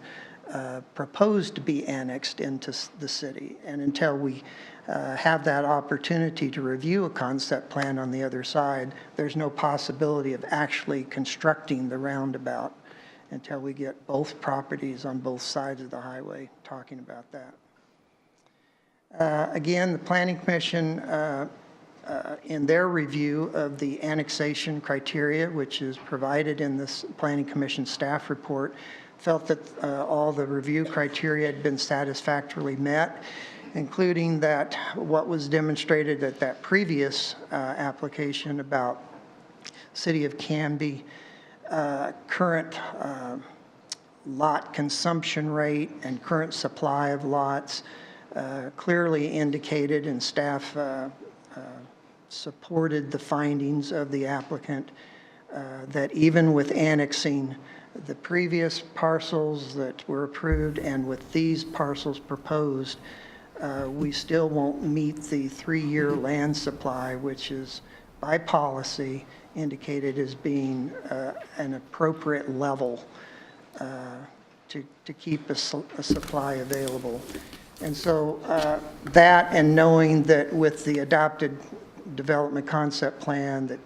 N: proposed to be annexed into the city. And until we have that opportunity to review a concept plan on the other side, there's no possibility of actually constructing the roundabout until we get both properties on both sides of the highway talking about that. Again, the Planning Commission, in their review of the annexation criteria, which is provided in this Planning Commission staff report, felt that all the review criteria had been satisfactorily met, including that what was demonstrated at that previous application about City of Canby current lot consumption rate and current supply of lots clearly indicated, and staff supported the findings of the applicant, that even with annexing the previous parcels that were approved and with these parcels proposed, we still won't meet the 3-year land supply, which is by policy indicated as being an appropriate level to keep a supply available. And so that, and knowing that with the adopted development concept plan that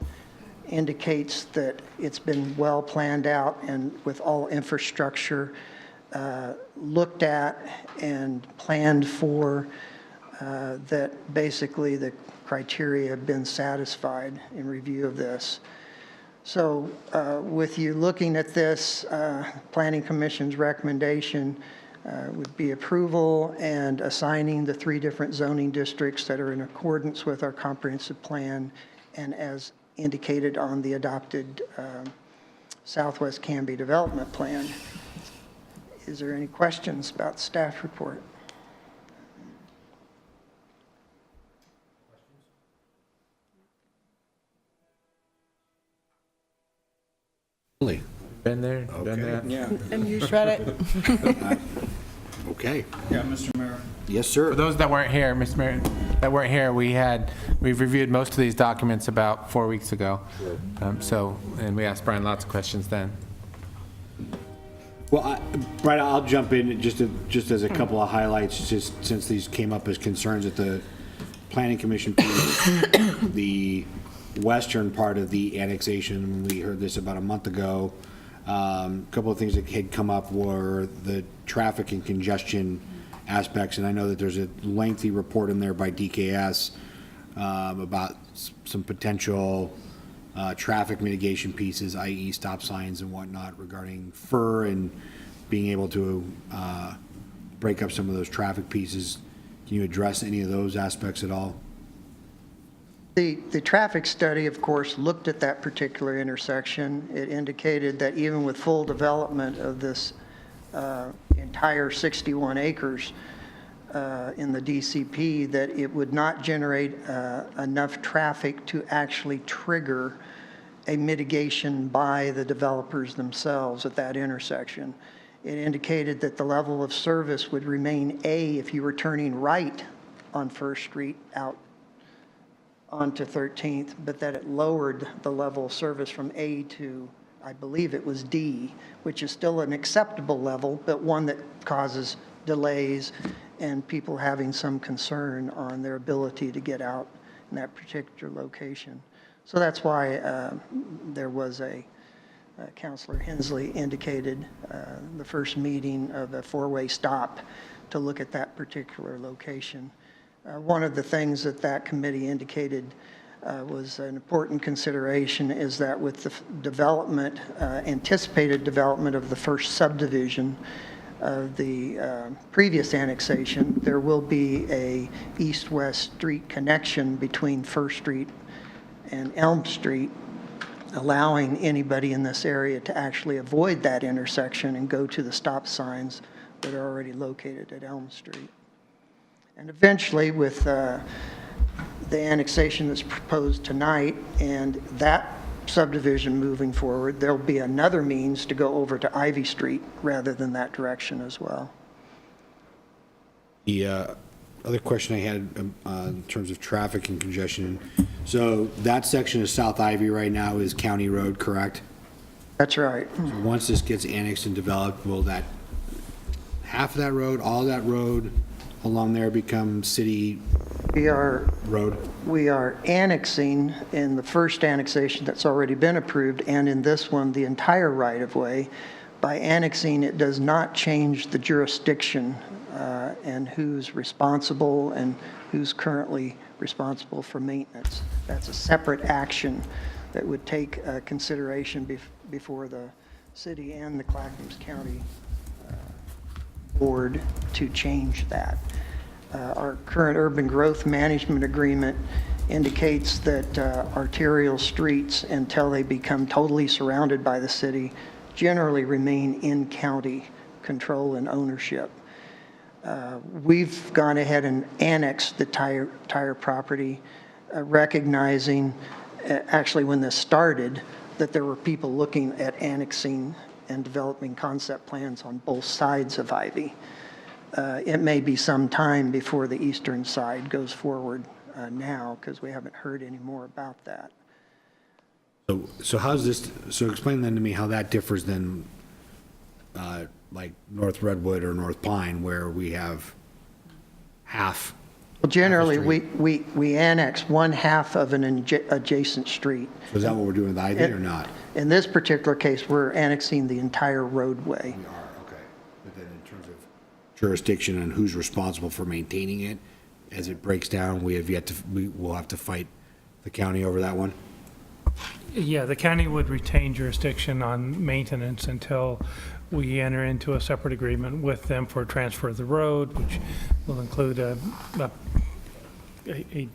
N: indicates that it's been well planned out and with all infrastructure looked at and planned for, that basically the criteria have been satisfied in review of this. So with you looking at this, Planning Commission's recommendation would be approval and assigning the 3 different zoning districts that are in accordance with our comprehensive plan and as indicated on the adopted Southwest Canby Development Plan. Is there any questions about the staff report?
F: Been there, done that.
H: Yeah.
I: And you shred it.
A: Okay.
H: Yeah, Mr. Mayor.
A: Yes, sir.
F: For those that weren't here, Mr. Mayor, that weren't here, we've reviewed most of these documents about 4 weeks ago. And we asked Brian lots of questions then.
A: Well, Brian, I'll jump in just as a couple of highlights, just since these came up as concerns at the Planning Commission piece. The western part of the annexation, we heard this about a month ago. A couple of things that had come up were the traffic and congestion aspects, and I know that there's a lengthy report in there by DKS about some potential traffic mitigation pieces, i.e. stop signs and whatnot regarding FER and being able to break up some of those traffic pieces. Can you address any of those aspects at all?
N: The traffic study, of course, looked at that particular intersection. It indicated that even with full development of this entire 61 acres in the DCP, that it would not generate enough traffic to actually trigger a mitigation by the developers themselves at that intersection. It indicated that the level of service would remain A if you were turning right on First Street out onto 13th, but that it lowered the level of service from A to, I believe it was D, which is still an acceptable level, but one that causes delays and people having some concern on their ability to get out in that particular location. So that's why there was Councilor Hensley indicated the first meeting of a four-way stop to look at that particular location. One of the things that committee indicated was an important consideration is that with the development, anticipated development of the first subdivision of the previous annexation, there will be a east-west street connection between First Street and Elm Street, allowing anybody in this area to actually avoid that intersection and go to the stop signs that are already located at Elm Street. And eventually, with the annexation that's proposed tonight and that subdivision moving forward, there'll be another means to go over to Ivy Street rather than that direction as well.
A: The other question I had in terms of traffic and congestion, so that section of South Ivy right now is county road, correct?
N: That's right.
A: So once this gets annexed and developed, will that, half of that road, all of that road along there become city road?
N: We are annexing in the first annexation that's already been approved, and in this one, the entire right-of-way. By annexing, it does not change the jurisdiction and who's responsible and who's currently responsible for maintenance. That's a separate action that would take consideration before the city and the Clackamas County board to change that. Our current urban growth management agreement indicates that arterial streets, until they become totally surrounded by the city, generally remain in county control and ownership. We've gone ahead and annexed the tire property, recognizing, actually when this started, that there were people looking at annexing and developing concept plans on both sides of Ivy. It may be some time before the eastern side goes forward now, because we haven't heard any more about that.
A: So how's this, so explain then to me how that differs than like North Redwood or North Pine, where we have half.
N: Well, generally, we annex one half of an adjacent street.
A: So is that what we're doing with Ivy or not?
N: In this particular case, we're annexing the entire roadway.
A: We are, okay. But then in terms of jurisdiction and who's responsible for maintaining it, as it breaks down, we will have to fight the county over that one?
O: Yeah, the county would retain jurisdiction on maintenance until we enter into a separate agreement with them for transfer of the road, which will include a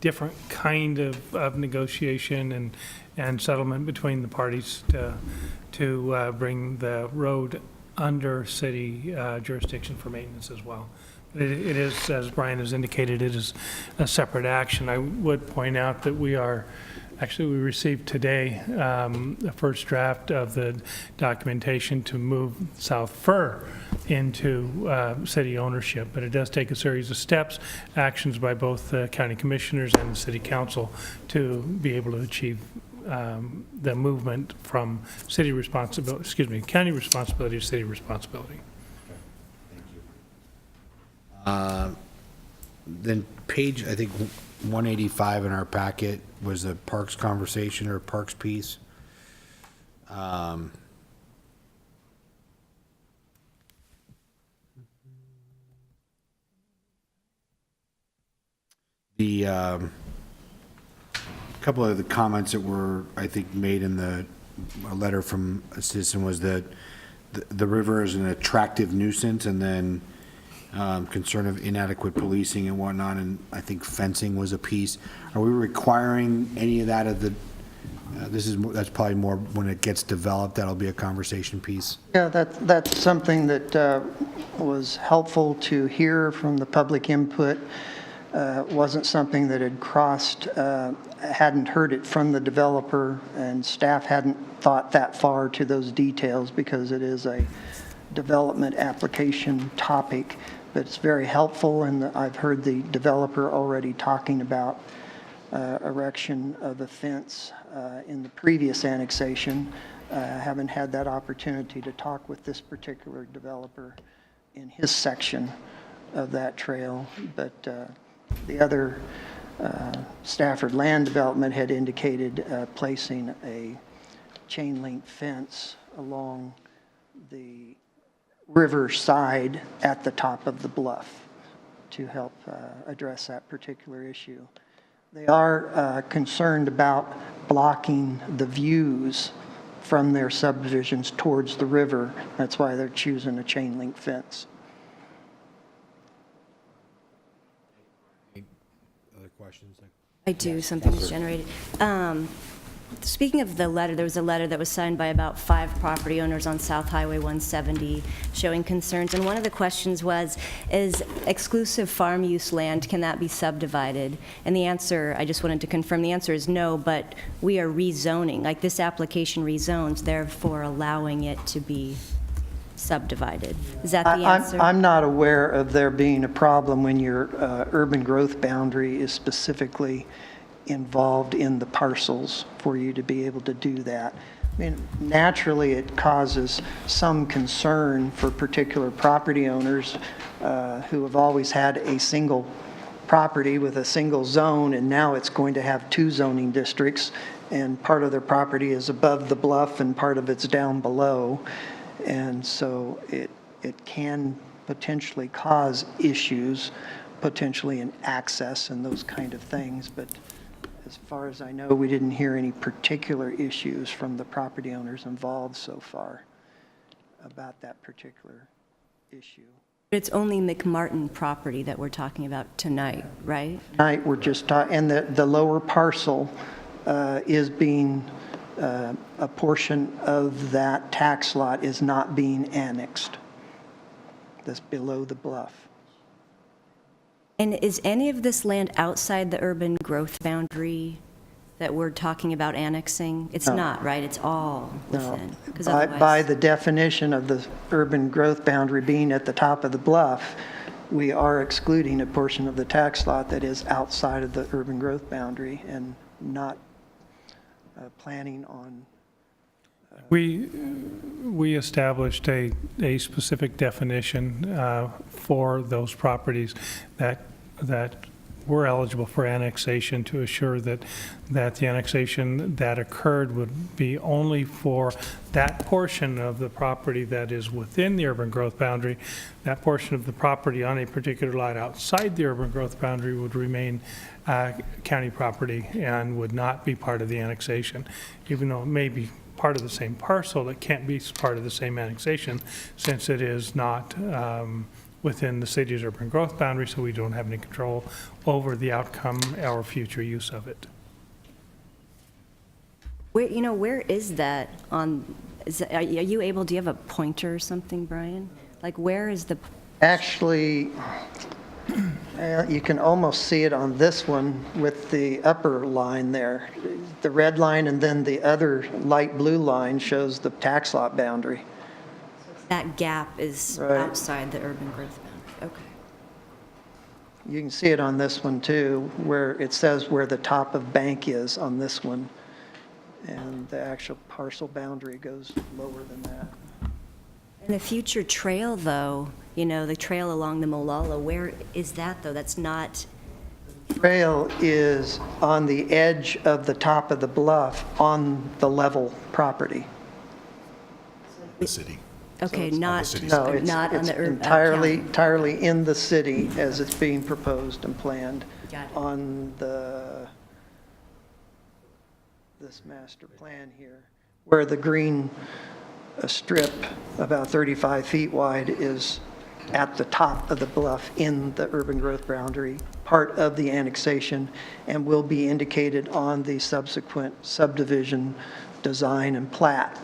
O: different kind of negotiation and settlement between the parties to bring the road under city jurisdiction for maintenance as well. It is, as Brian has indicated, it is a separate action. I would point out that we received today the first draft of the documentation to move South Fir into city ownership, but it does take a series of steps, actions by both the county commissioners and the city council to be able to achieve the movement from county responsibility to city responsibility.
A: Then page, I think, 185 in our packet was the parks conversation or parks piece. The couple of the comments that were, I think, made in a letter from a citizen was that the river is an attractive nuisance, and then concern of inadequate policing and whatnot, and I think fencing was a piece. Are we requiring any of that of the, that's probably more when it gets developed, that'll be a conversation piece?
N: Yeah, that's something that was helpful to hear from the public input. Wasn't something that had crossed, hadn't heard it from the developer, and staff hadn't thought that far to those details because it is a development application topic. But it's very helpful, and I've heard the developer already talking about erection of a fence in the previous annexation. Haven't had that opportunity to talk with this particular developer in his section of that trail, but the other Stafford Land Development had indicated placing a chain link fence along the river side at the top of the bluff to help address that particular issue. They are concerned about blocking the views from their subdivisions towards the river. That's why they're choosing a chain link fence.
A: Other questions?
J: I do, something was generated. Speaking of the letter, there was a letter that was signed by about 5 property owners on South Highway 170 showing concerns, and one of the questions was, is exclusive farm use land, can that be subdivided? And the answer, I just wanted to confirm, the answer is no, but we are rezoning, like this application rezones, therefore allowing it to be subdivided. Is that the answer?
N: I'm not aware of there being a problem when your urban growth boundary is specifically involved in the parcels for you to be able to do that. I mean, naturally, it causes some concern for particular property owners who have always had a single property with a single zone, and now it's going to have 2 zoning districts, and part of their property is above the bluff and part of it's down below. And so it can potentially cause issues, potentially in access and those kind of things, but as far as I know, we didn't hear any particular issues from the property owners involved so far about that particular issue.
J: It's only McMartin property that we're talking about tonight, right?
N: Tonight, we're just talking, and the lower parcel is being, a portion of that tax lot is not being annexed. That's below the bluff.
J: And is any of this land outside the urban growth boundary that we're talking about annexing? It's not, right? It's all within? 'Cause otherwise-
N: By the definition of the urban growth boundary being at the top of the bluff, we are excluding a portion of the tax lot that is outside of the urban growth boundary and not planning on.
O: We established a specific definition for those properties that were eligible for annexation to assure that the annexation that occurred would be only for that portion of the property that is within the urban growth boundary. That portion of the property on a particular lot outside the urban growth boundary would remain county property and would not be part of the annexation, even though it may be part of the same parcel. It can't be part of the same annexation since it is not within the city's urban growth boundary, so we don't have any control over the outcome or future use of it.
J: Where is that on, are you able, do you have a pointer or something, Brian? Like, where is the?
N: Actually, you can almost see it on this one with the upper line there. The red line and then the other light blue line shows the tax lot boundary.
J: That gap is
N: Right.
J: outside the urban growth boundary, okay.
N: You can see it on this one too, where it says where the top of bank is on this one. And the actual parcel boundary goes lower than that.
J: And the future trail, though, the trail along the Molalla, where is that, though? That's not,
N: Trail is on the edge of the top of the bluff on the level property.
B: The city.
J: okay, not
N: No, it's
J: on the urban.
N: entirely in the city as it's being proposed and planned
J: Got it.
N: on this master plan here, where the green strip about 35 feet wide is at the top of the bluff in the urban growth boundary, part of the annexation, and will be indicated on the subsequent subdivision design and plat.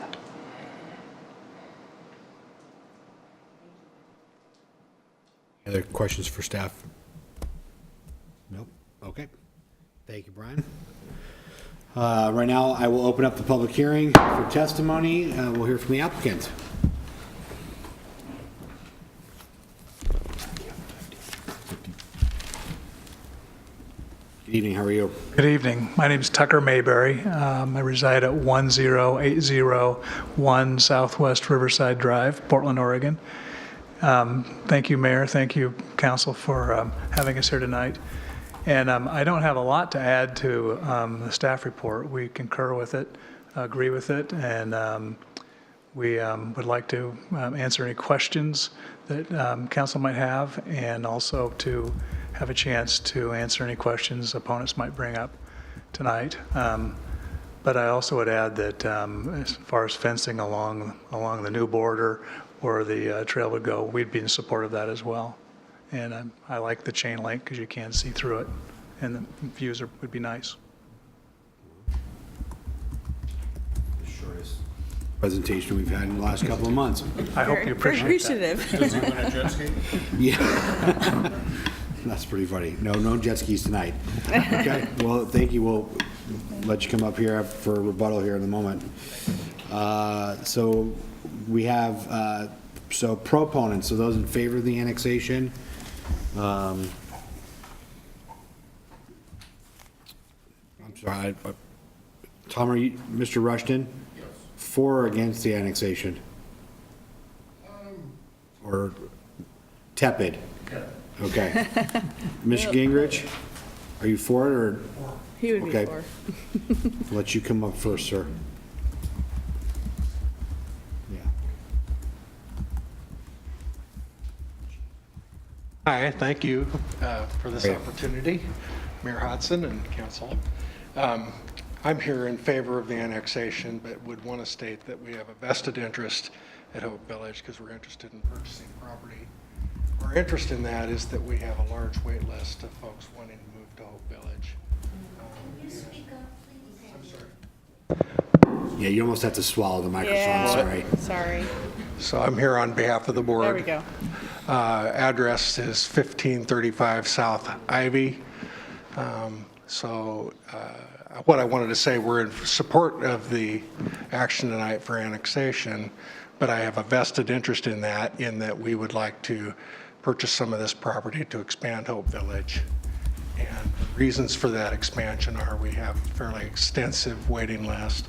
A: Other questions for staff? Nope. Okay. Thank you, Brian. Right now, I will open up the public hearing for testimony. We'll hear from the applicant. Good evening, how are you?
P: Good evening. My name is Tucker Mayberry. I reside at 10801 Southwest Riverside Drive, Portland, Oregon. Thank you, Mayor. Thank you, Council, for having us here tonight. And I don't have a lot to add to the staff report. We concur with it, agree with it, and we would like to answer any questions that Council might have, and also to have a chance to answer any questions opponents might bring up tonight. But I also would add that as far as fencing along the new border where the trail would go, we'd be in support of that as well. And I like the chain link because you can see through it, and the views would be nice.
A: The shortest presentation we've had in the last couple of months.
P: I hope you appreciate that.
I: Appreciative.
A: Yeah. That's pretty funny. No jet skis tonight. Okay, well, thank you. We'll let you come up here for a rebuttal here in a moment. So we have, so proponents, so those in favor of the annexation. I'm sorry, Tom, are you, Mr. Rushton? Yes. For or against the annexation? Or tepid? Okay. Mr. Gingrich, are you for it or?
I: He would be
A: Okay.
I: for.
A: I'll let you come up first, sir. Yeah.
Q: Hi, thank you for this
A: Great.
Q: opportunity, Mayor Hodson and council. I'm here in favor of the annexation, but would want to state that we have a vested interest at Hope Village because we're interested in purchasing property. Our interest in that is that we have a large wait list of folks wanting to move to Hope Village.
J: Can you speak up, please?
Q: I'm sorry.
A: Yeah, you almost have to swallow the microphone,
I: Yeah.
A: sorry.
I: Sorry.
Q: So I'm here on behalf of the board.
I: There we go.
Q: Address is 1535 South Ivy. What I wanted to say, we're in support of the action tonight for annexation, but I have a vested interest in that we would like to purchase some of this property to expand Hope Village. And the reasons for that expansion are we have a fairly extensive waiting list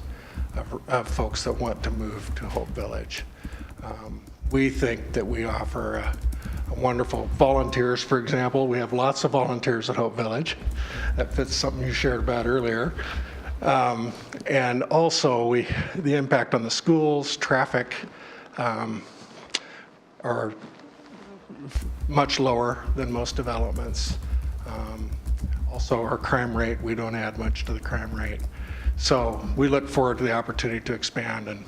Q: of folks that want to move to Hope Village. We think that we offer wonderful volunteers, for example. We have lots of volunteers at Hope Village. That fits something you shared about earlier. And also the impact on the schools, traffic are much lower than most developments. Also our crime rate, we don't add much to the crime rate. So we look forward to the opportunity to expand, and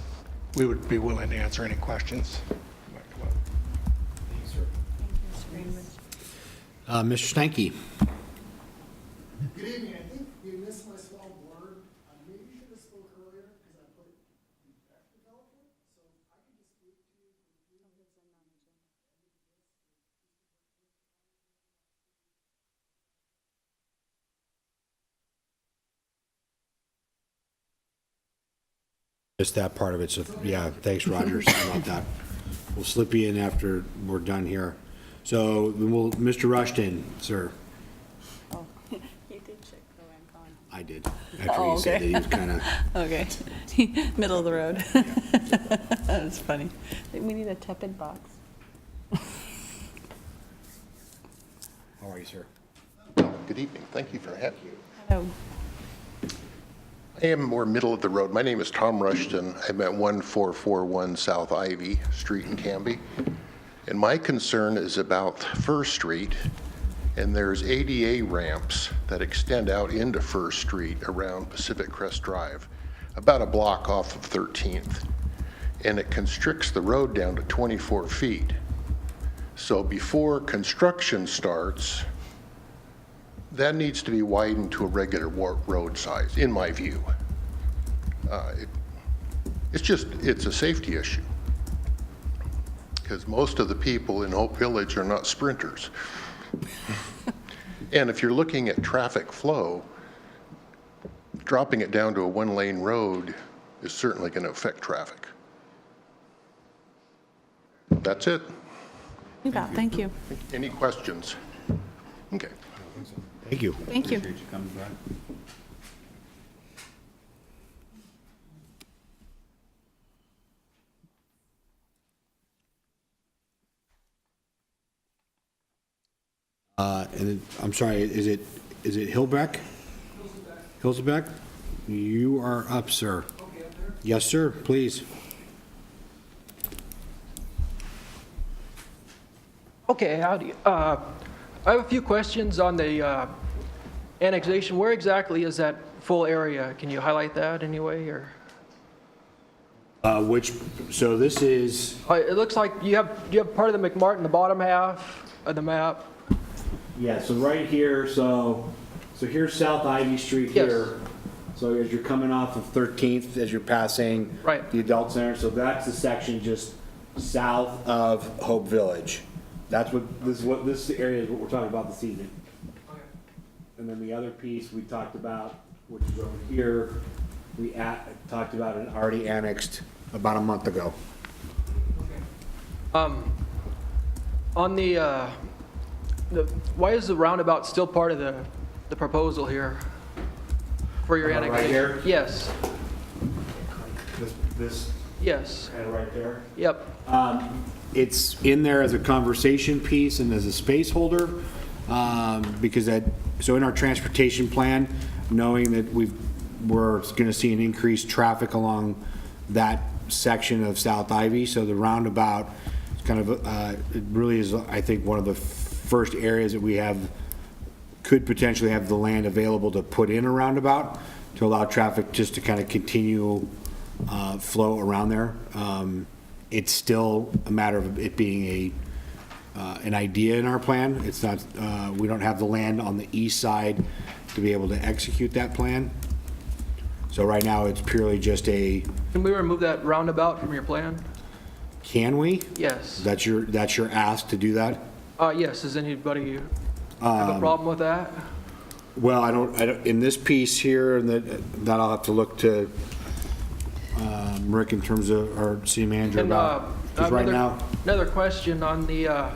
Q: we would be willing to answer any questions.
A: Mr. Stanky.
B: Good evening. I think you missed my small blurb. Maybe you should have spoke earlier because I put impact development. So I can just speak to you.
A: Just that part of it, so, yeah, thanks, Roger, sorry about that. We'll slip you in after we're done here. So, Mr. Rushton, sir.
I: Oh, you did check pro and con.
A: I did. After you said that he was kind of.
I: Okay. Middle of the road. That was funny. We need a tepid box.
A: How are you, sir?
R: Good evening. Thank you for having me.
I: Hello.
R: I am more middle of the road. My name is Tom Rushton. I'm at 1441 South Ivy Street in Canby. And my concern is about First Street, and there's ADA ramps that extend out into First Street around Pacific Crest Drive, about a block off of 13th. And it constricts the road down to 24 feet. So before construction starts, that needs to be widened to a regular road size, in my view. It's a safety issue. Because most of the people in Hope Village are not sprinters. And if you're looking at traffic flow, dropping it down to a one-lane road is certainly going to affect traffic. That's it.
I: You bet. Thank you.
R: Any questions? Okay.
A: Thank you.
I: Thank you.
A: I'm sorry, is it Hillbeck? Hilsebeck? You are up, sir. Yes, sir, please.
S: Okay, howdy. I have a few questions on the annexation. Where exactly is that full area? Can you highlight that anyway, or?
A: So this is,
S: It looks like you have part of the McMartin, the bottom half of the map.
A: yeah, so right here, so here's South Ivy Street
S: Yes.
A: here. So as you're coming off of 13th, as you're passing
S: Right.
A: the adult center, so that's the section just south of Hope Village. That's this area is what we're talking about this evening. And then the other piece we talked about, which is over here, we talked about and already annexed about a month ago.
S: On the why is the roundabout still part of the proposal here for your
A: Right
S: annexation?
A: here?
S: Yes.
A: This
S: Yes.
A: kind of right there.
S: Yep.
A: It's in there as a conversation piece and as a space holder, because so in our transportation plan, knowing that we're going to see an increased traffic along that section of South Ivy, so the roundabout is kind of, it really is, I think, one of the first areas that we could potentially have the land available to put in a roundabout to allow traffic just to kind of continue flow around there. It's still a matter of it being an idea in our plan. It's not, we don't have the land on the east side to be able to execute that plan. So right now, it's purely just
S: Can we remove that roundabout from your plan?
A: can we?
S: Yes.
A: That's your ask to do that?
S: Yes. Does anybody have a problem with that?
A: Well, I don't, in this piece here, that I'll have to look to Rick in terms of our city manager
S: And
A: about. 'Cause right now,
S: another question on the, I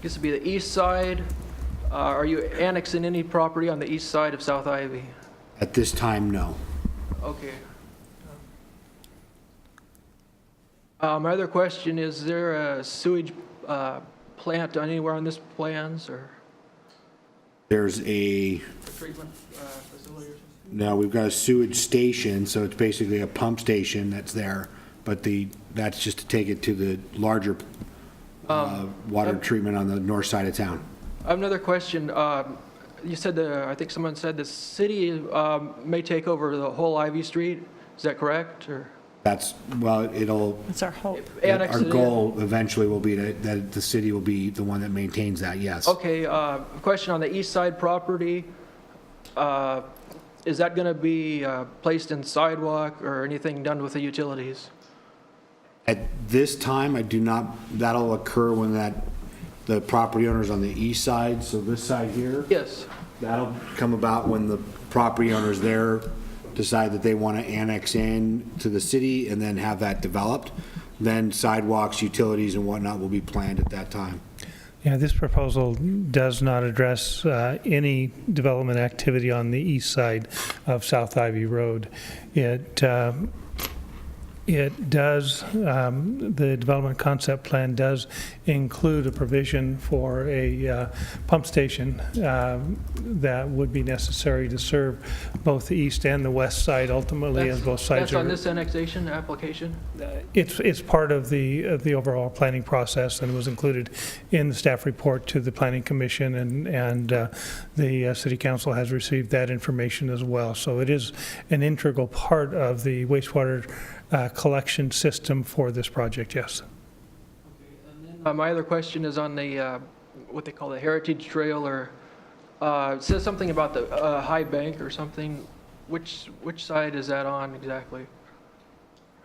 S: guess it'd be the east side. Are you annexing any property on the east side of South Ivy?
A: at this time, no.
S: Okay. My other question, is there a sewage plant anywhere on this plans, or
A: There's a,
S: treatment facility or something?
A: no, we've got a sewage station, so it's basically a pump station that's there, but that's just to take it to the larger water treatment on the north side of town.
S: I have another question. You said I think someone said the city may take over the whole Ivy Street. Is that correct, or?
A: That's, well,
I: It's our hope.
S: Annex
A: our
S: it in?
A: goal eventually will be that the city will be the one that maintains that, yes.
S: Okay, question on the east side property. Is that going to be placed in sidewalk or anything done with the utilities?
A: At this time, I do not, that'll occur when the property owner's on the east side, so this side here.
S: Yes.
A: That'll come about when the property owners there decide that they want to annex in to the city and then have that developed. Then sidewalks, utilities and whatnot will be planned at that time.
O: Yeah, this proposal does not address any development activity on the east side of South Ivy Road. It does, the development concept plan does include a provision for a pump station that would be necessary to serve both the east and the west side ultimately, as both sides
S: That's on
O: are.
S: this annexation application?
O: It's part of the overall planning process and was included in the staff report to the Planning Commission, and the City Council has received that information as well. So it is an integral part of the wastewater collection system for this project, yes.
S: Okay, and then My other question is on the, what they call the Heritage Trail, or it says something about the high bank or something. Which side is that on exactly?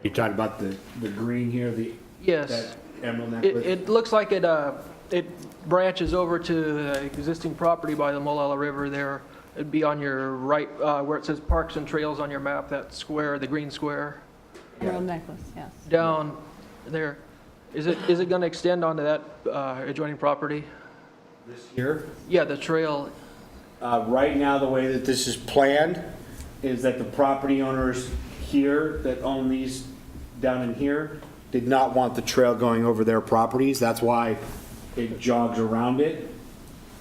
A: You talking about the green here,
S: Yes.
A: that emerald necklace?
S: It looks like it branches over to the existing property by the Molalla River there. It'd be on your right, where it says Parks and Trails on your map, that square, the green square.
I: Emerald necklace, yes.
S: Down there. Is it going to extend onto that adjoining property?
A: This here?
S: Yeah, the trail.
A: Right now, the way that this is planned is that the property owners here that own these down in here did not want the trail going over their properties. That's why it jogs around it.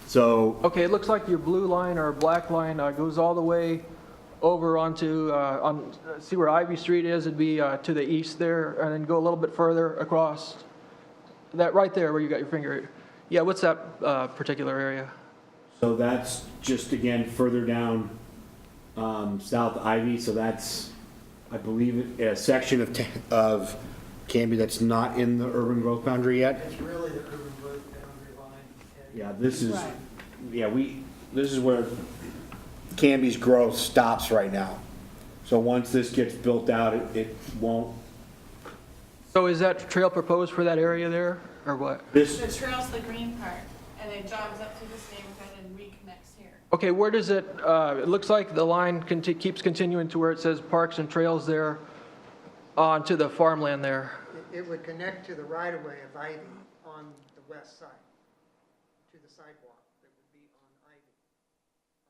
A: So,
S: Okay, it looks like your blue line or black line goes all the way over onto, see where Ivy Street is? It'd be to the east there, and then go a little bit further across. That right there where you got your finger. Yeah, what's that particular area?
A: so that's just again further down South Ivy. So that's, I believe, a section of Canby that's not in the urban growth boundary yet.
N: It's really the urban growth boundary line.
A: Yeah, this is,
I: Right.
A: this is where Canby's growth stops right now. So once this gets built out, it won't,
S: So is that trail proposed for that area there, or what?
A: this,
I: The trail's the green part, and it jogs up through this neighborhood and reconnects here.
S: Okay, where does it, it looks like the line keeps continuing to where it says Parks and Trails there, onto the farmland there.
N: It would connect to the right-of-way of Ivy on the west side, to the sidewalk that would be on Ivy,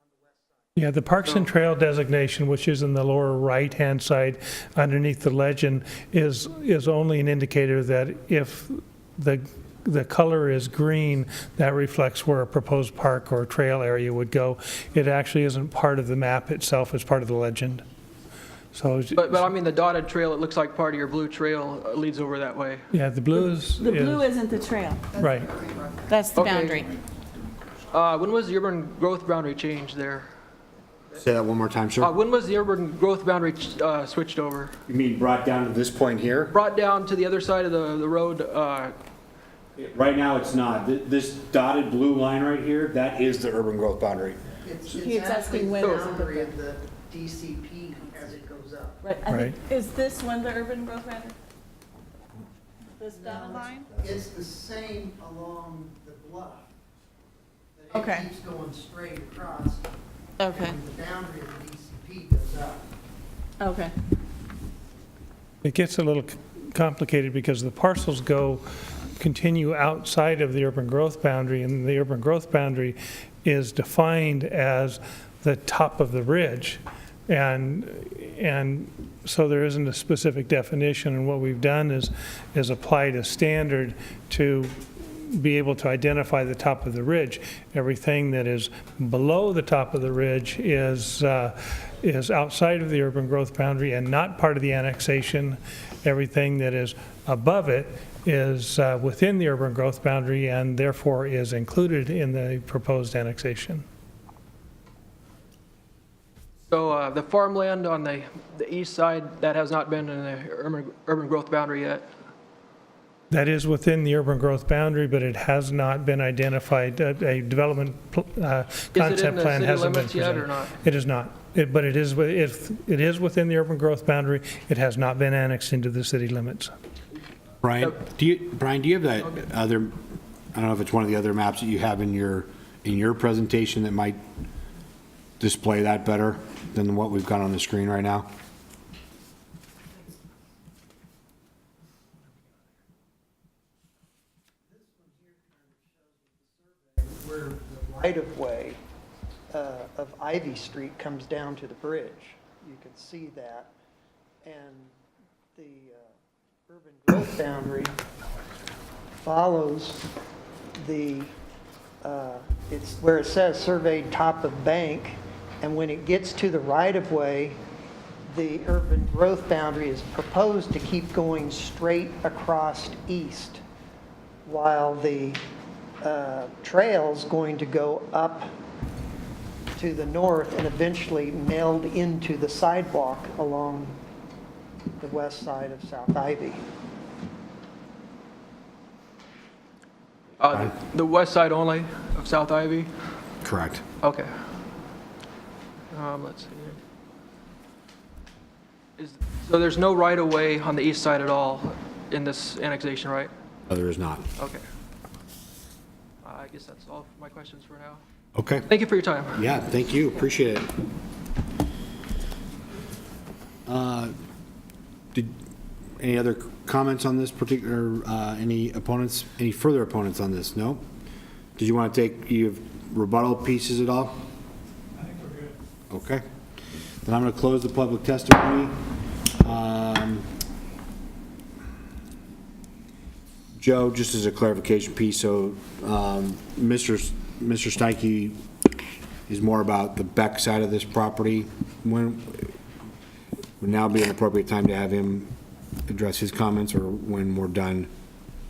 N: on the west side.
O: Yeah, the Parks and Trail designation, which is in the lower right-hand side underneath the legend, is only an indicator that if the color is green, that reflects where a proposed park or trail area would go. It actually isn't part of the map itself, it's part of the legend. So,
S: But I mean, the dotted trail, it looks like part of your blue trail leads over that way.
O: yeah, the blue is.
I: The blue isn't the trail.
O: Right.
I: That's the
S: Okay.
I: boundary.
S: When was the urban growth boundary changed there?
A: say that one more time, sir.
S: When was the urban growth boundary switched over?
A: You mean brought down to this point here?
S: Brought down to the other side of the road?
A: Right now, it's not. This dotted blue line right here, that is the urban growth boundary.
N: It's
I: He's
N: actually
I: asking when
N: the
I: is it
N: boundary of the DCP as it goes up.
I: Right,
O: Right.
I: Is this one the urban growth boundary? This dotted line?
N: It's the same along the bluff. But
I: Okay.
N: it keeps going straight across.
I: Okay,
N: And the boundary of the DCP goes up.
I: okay.
O: It gets a little complicated because the parcels continue outside of the urban growth boundary, and the urban growth boundary is defined as the top of the ridge. And so there isn't a specific definition, and what we've done is applied a standard to be able to identify the top of the ridge. Everything that is below the top of the ridge is outside of the urban growth boundary and not part of the annexation. Everything that is above it is within the urban growth boundary and therefore is included in the proposed annexation.
S: So the farmland on the east side, that has not been in the urban growth boundary yet?
O: That is within the urban growth boundary, but it has not been identified. A development concept plan hasn't been
S: limits yet or
O: presented.
S: not?
O: It is not. But it is, if it is within the urban growth boundary, it has not been annexed into the city limits.
A: Brian, do you have that other, I don't know if it's one of the other maps that you have in your presentation that might display that better than what we've got on the screen right now?
N: Where the right-of-way of Ivy Street comes down to the bridge. You can see that. And the urban growth boundary follows the, it's where it says surveyed top of bank, and when it gets to the right-of-way, the urban growth boundary is proposed to keep going straight across east, while the trail's going to go up to the north and eventually meld into the sidewalk along the west side of South Ivy.
S: The west side only of South Ivy?
A: Correct.
S: Okay. Let's see. So there's no right-of-way on the east side at all in this annexation, right?
A: No, there is not.
S: Okay. I guess that's all my questions for now.
A: Okay.
S: Thank you for your time.
A: Yeah, thank you, appreciate it. Did, any other comments on this particular, any opponents, any further opponents on this? No? Did you want to take, you have rebuttal pieces at all?
P: I think we're good.
A: Okay. Then I'm going to close the public testimony. Joe, just as a clarification piece, so Mr. Steike is more about the back side of this property. When would now be an appropriate time to have him address his comments, or when we're done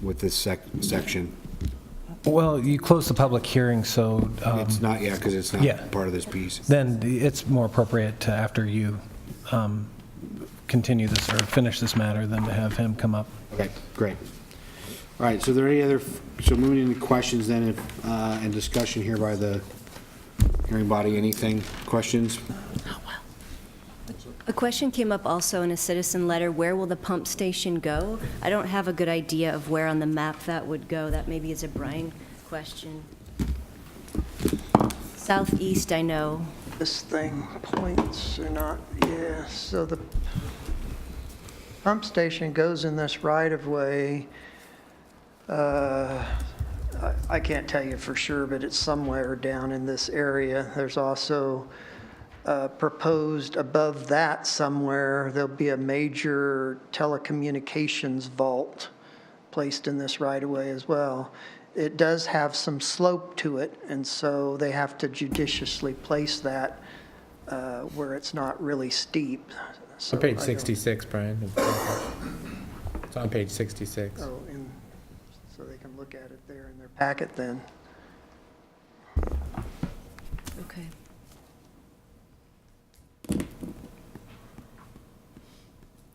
A: with this section?
T: Well, you closed the public hearing, so...
A: it's not yet, because it's not part of this piece.
T: Then it's more appropriate to, after you continue this or finish this matter, than to have him come up.
A: Okay, great. All right, so are there any other, so moving into questions then, and discussion here by the hearing body, anything, questions?
J: A question came up also in a citizen letter, where will the pump station go? I don't have a good idea of where on the map that would go. That maybe is a Brian question. Southeast, I know.
N: This thing points or not, yeah, so the pump station goes in this right-of-way. I can't tell you for sure, but it's somewhere down in this area. There's also proposed above that somewhere, there'll be a major telecommunications vault placed in this right-of-way as well. It does have some slope to it, and so they have to judiciously place that where it's not really steep. So
F: On page 66, Brian. It's on page 66.
N: Oh, so they can look at it there in their packet then.
J: Okay.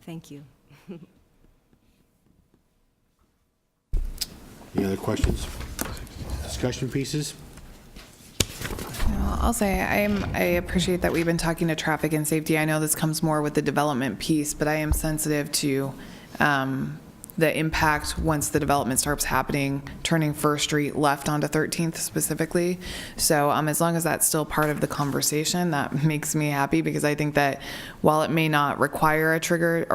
J: Thank you.
A: Any other questions? Discussion pieces?
K: I'll say I appreciate that we've been talking to traffic and safety. I know this comes more with the development piece, but I am sensitive to the impact once the development starts happening, turning First Street left onto 13th specifically. So as long as that's still part of the conversation, that makes me happy, because I think that while it may not require a trigger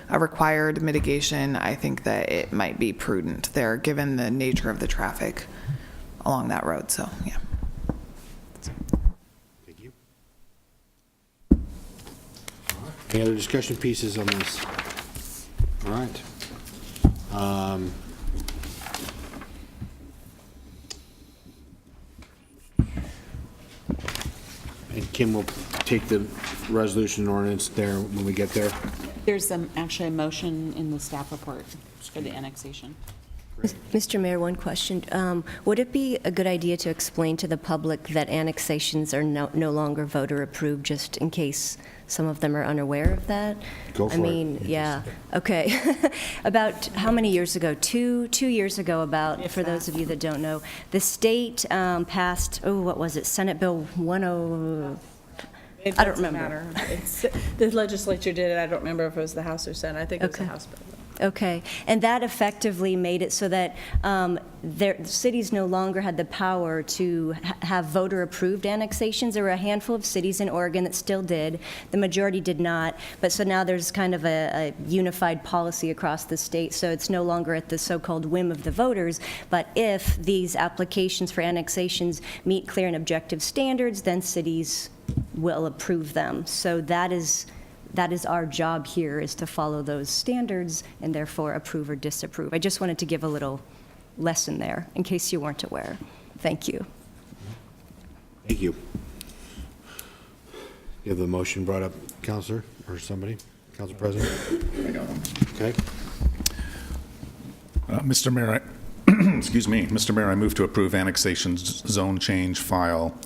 K: a required mitigation, I think that it might be prudent there given the nature of the traffic along that road. So, yeah.
A: Thank you. Any other discussion pieces on this? All right. And Kim will take the resolution ordinance there when we get there.
L: There's actually a motion in the staff report for the annexation.
J: Mr. Mayor, one question. Would it be a good idea to explain to the public that annexations are no longer voter approved, just in case some of them are unaware of that?
A: Go for it.
J: I mean, yeah, okay. About how many years ago? Two years ago, about, for those of you that don't know, the state passed, what was it, Senate Bill 10...
I: It
J: I don't
I: doesn't
J: remember.
I: matter. The legislature did it. I don't remember if it was the House or Senate. I think it was the House bill.
J: Okay, and that effectively made it so that cities no longer had the power to have voter-approved annexations. There were a handful of cities in Oregon that still did. The majority did not. But so now there's kind of a unified policy across the state, so it's no longer at the so-called whim of the voters. But if these applications for annexations meet clear and objective standards, then cities will approve them. So that is our job here, is to follow those standards and therefore approve or disapprove. I just wanted to give a little lesson there in case you weren't aware. Thank you.
A: Thank you. You have the motion brought up, Counselor, or somebody? Council President? Okay.
U: Mr. Mayor, excuse me, Mr. Mayor, I move to approve annexation zone change file,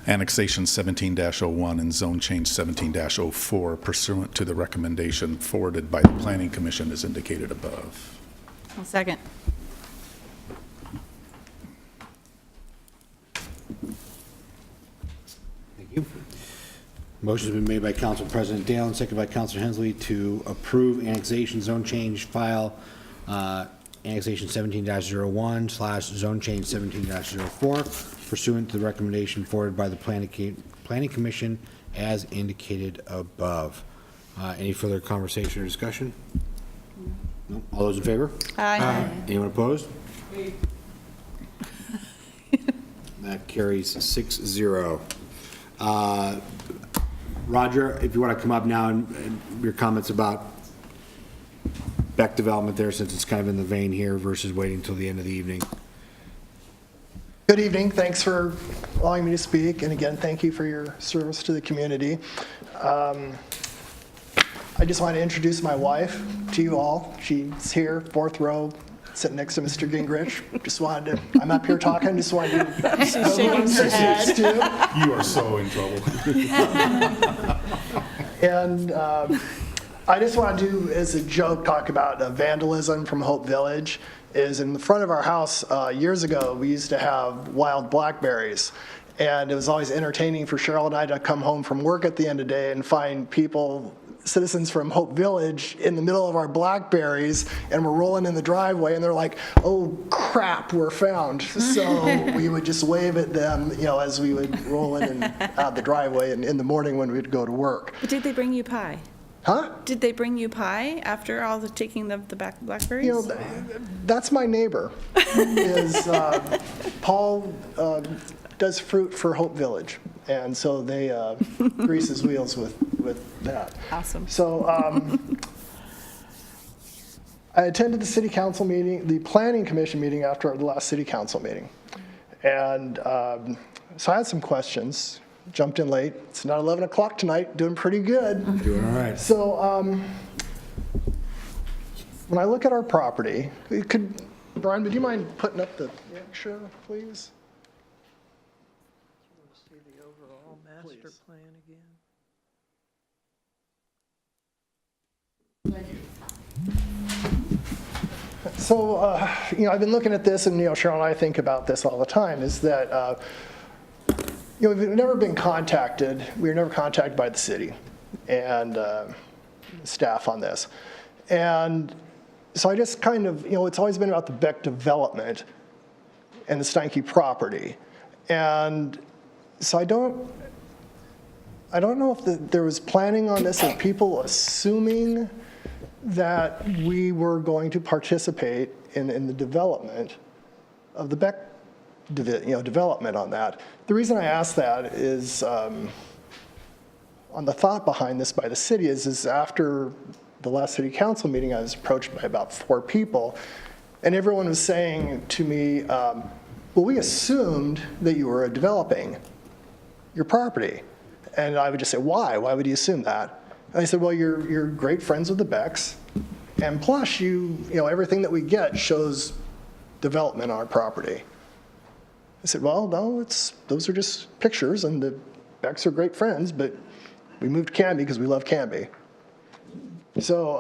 U: annexation 17-01 and zone change 17-04 pursuant to the recommendation forwarded by the Planning Commission as indicated above.
I: I'll second.
A: Motion's been made by Council President Dale and seconded by Councilor Hensley to approve annexation zone change file, annexation 17-01/zone change 17-04 pursuant to the recommendation forwarded by the Planning Commission as indicated above. Any further conversation or discussion? No? All those in favor?
I: Aye.
A: Anyone opposed? That carries 6-0. Roger, if you want to come up now and your comments about Beck development there, since it's kind of in the vein here versus waiting until the end of the evening.
D: Good evening. Thanks for allowing me to speak. And again, thank you for your service to the community. I just want to introduce my wife to you all. She's here, fourth row, sitting next to Mr. Gingrich. Just wanted to, I'm up here talking, just wanted to.
I: She's shaking her head.
U: You are so in trouble.
D: And I just want to do, as a joke, talk about vandalism from Hope Village. Is in the front of our house, years ago, we used to have wild blackberries. And it was always entertaining for Cheryl and I to come home from work at the end of the day and find people, citizens from Hope Village, in the middle of our blackberries, and we're rolling in the driveway, and they're like, "Oh crap, we're found." So we would just wave at them, as we would roll in and out the driveway, and in the morning when we'd go to work.
I: But did they bring you pie?
D: Huh?
I: Did they bring you pie after all the taking the blackberries?
D: That's my neighbor. Is Paul does fruit for Hope Village, and so they grease his wheels with that.
I: Awesome.
D: So I attended the city council meeting, the planning commission meeting after the last city council meeting, and so I had some questions. Jumped in late. It's not 11 o'clock tonight. Doing pretty good.
A: Doing all right.
D: So when I look at our property, Brian, would you mind putting up the picture, please?
N: See the overall master plan again?
D: Thank you. So, I've been looking at this, and, Cheryl and I think about this all the time, is that, we've never been contacted. We were never contacted by the city and staff on this. And so I just kind of, it's always been about the Beck development and the Steinke property. And so I don't know if there was planning on this, or people assuming that we were going to participate in the development of the Beck development on that. The reason I ask that is on the thought behind this by the city is after the last city council meeting, I was approached by about 4 people, and everyone was saying to me, well, we assumed that you were developing your property. And I would just say, why? Why would you assume that? And they said, well, you're great friends with the Becks, and plus everything that we get shows development on our property. I said, well, no, those are just pictures, and the Becks are great friends, but we moved to Canby because we love Canby. So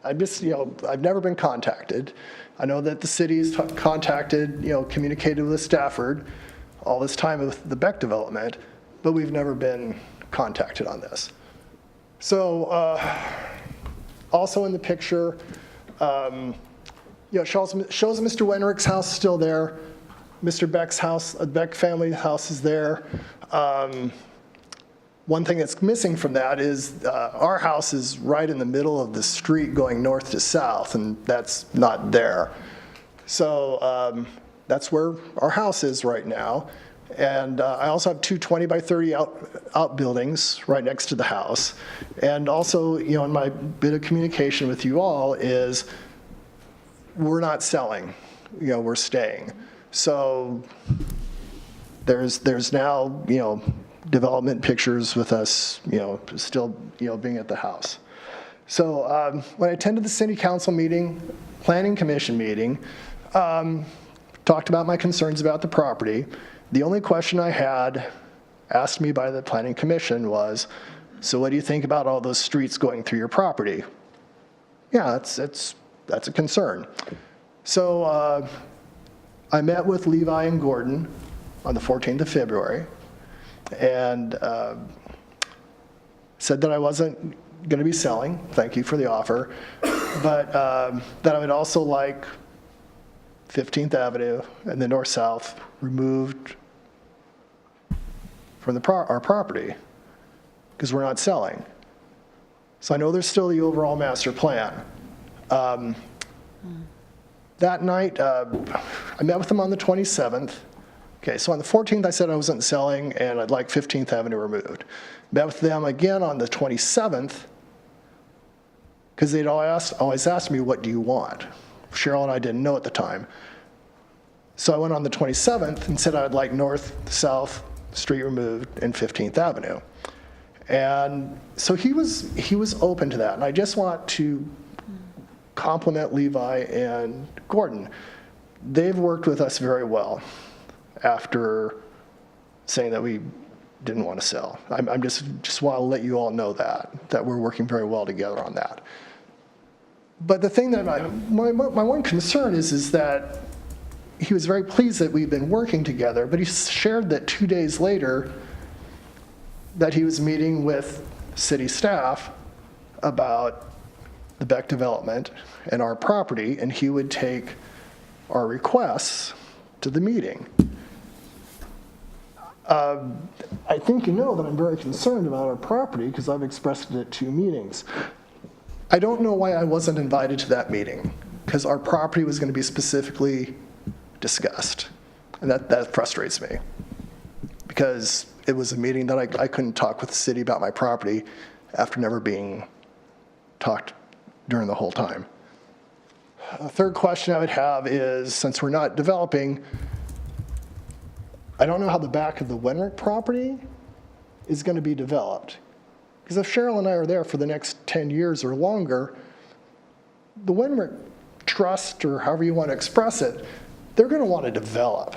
D: I've never been contacted. I know that the city's contacted, communicated with Stafford all this time with the Beck development, but we've never been contacted on this. So also in the picture, shows Mr. Wenrick's house still there. Mr. Beck's house, the Beck family house is there. One thing that's missing from that is our house is right in the middle of the street going north to south, and that's not there. So that's where our house is right now. And I also have 2 20 by 30 outbuildings right next to the house. And also, in my bit of communication with you all is we're not selling, we're staying. So there's now, development pictures with us, still, being at the house. So when I attended the city council meeting, planning commission meeting, talked about my concerns about the property. The only question I had asked me by the planning commission was, so what do you think about all those streets going through your property? Yeah, that's a concern. So I met with Levi and Gordon on the 14th of February, and said that I wasn't going to be selling, thank you for the offer, but that I would also like 15th Avenue and the north-south removed from our property, because we're not selling. So I know there's still the overall master plan. That night, I met with them on the 27th. Okay, so on the 14th, I said I wasn't selling and I'd like 15th Avenue removed. Met with them again on the 27th, because they'd always asked me, what do you want? Cheryl and I didn't know at the time. So I went on the 27th and said I'd like north, south, street removed, and 15th Avenue. And so he was open to that. And I just want to compliment Levi and Gordon. They've worked with us very well after saying that we didn't want to sell. I'm just want to let you all know that we're working very well together on that. But the thing that my one concern is that he was very pleased that we've been working together, but he shared that 2 days later that he was meeting with city staff about the Beck development and our property, and he would take our requests to the meeting. I think you know that I'm very concerned about our property because I've expressed it at 2 meetings. I don't know why I wasn't invited to that meeting, because our property was going to be specifically discussed. And that frustrates me, because it was a meeting that I couldn't talk with the city about my property after never being talked during the whole time. A third question I would have is, since we're not developing, I don't know how the back of the Wenrick property is going to be developed. Because if Cheryl and I are there for the next 10 years or longer, the Wenrick Trust, or however you want to express it, they're going to want to develop.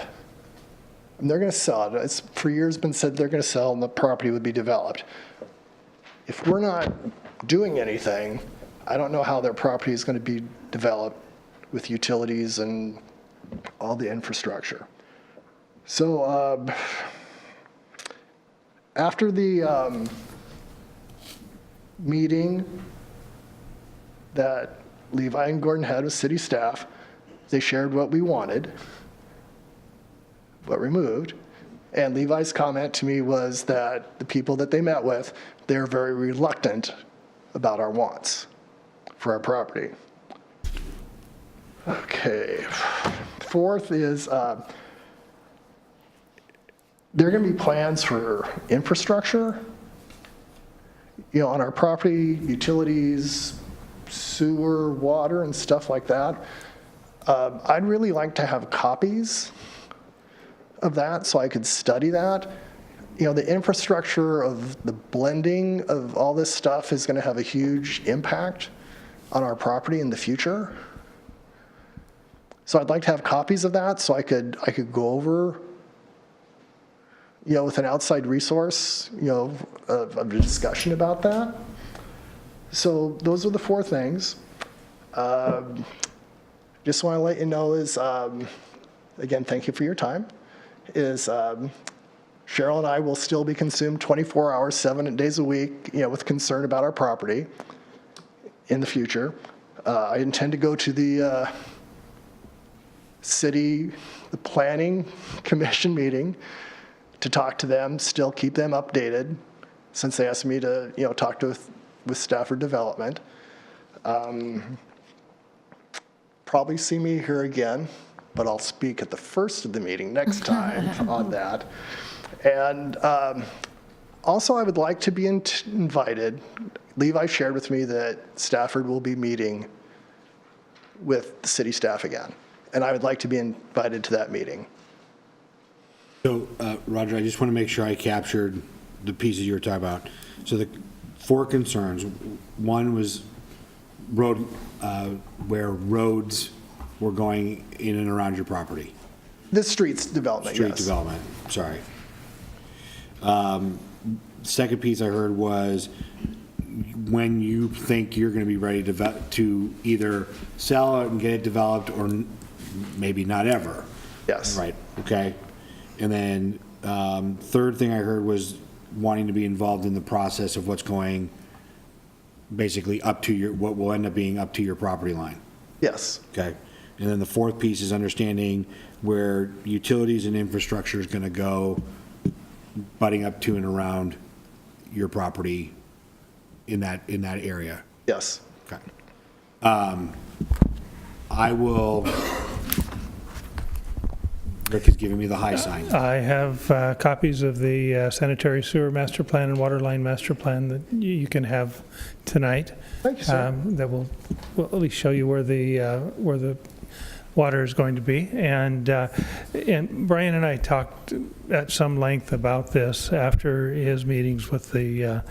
D: And they're going to sell it. It's for years been said they're going to sell and the property would be developed. If we're not doing anything, I don't know how their property is going to be developed with utilities and all the infrastructure. So after the meeting that Levi and Gordon had with city staff, they shared what we wanted, but removed. And Levi's comment to me was that the people that they met with, they're very reluctant about our wants for our property. Okay. Fourth is there are going to be plans for infrastructure, on our property, utilities, sewer, water, and stuff like that. I'd really like to have copies of that so I could study that. The infrastructure of the blending of all this stuff is going to have a huge impact on our property in the future. So I'd like to have copies of that so I could go over, with an outside resource, of a discussion about that. So those are the 4 things. Just want to let you know is, again, thank you for your time, is Cheryl and I will still be consumed 24 hours, 7 days a week, with concern about our property in the future. I intend to go to the the planning commission meeting to talk to them, still keep them updated, since they asked me to, talk with Stafford Development. Probably see me here again, but I'll speak at the first of the meeting next time on that. And also, I would like to be invited. Levi shared with me that Stafford will be meeting with the city staff again, and I would like to be invited to that meeting.
A: So, Roger, I just want to make sure I captured the pieces you were talking about. So the 4 concerns, one was road, where roads were going in and around your property.
D: The streets development,
A: Street
D: yes.
A: development, sorry. Second piece I heard was when you think you're going to be ready to either sell it and get it developed, or maybe not ever.
D: Yes.
A: Right, okay. And then third thing I heard was wanting to be involved in the process of what's going basically up to your, what will end up being up to your property line.
D: Yes.
A: Okay. And then the fourth piece is understanding where utilities and infrastructure is going to go butting up to and around your property in that area.
D: Yes.
A: Okay. I will, Rick is giving me the high sign.
O: I have copies of the sanitary sewer master plan and water line master plan that you can have tonight.
D: Thank you, sir.
O: That will at least show you where the water is going to be. And Brian and I talked at some length about this after his meetings with the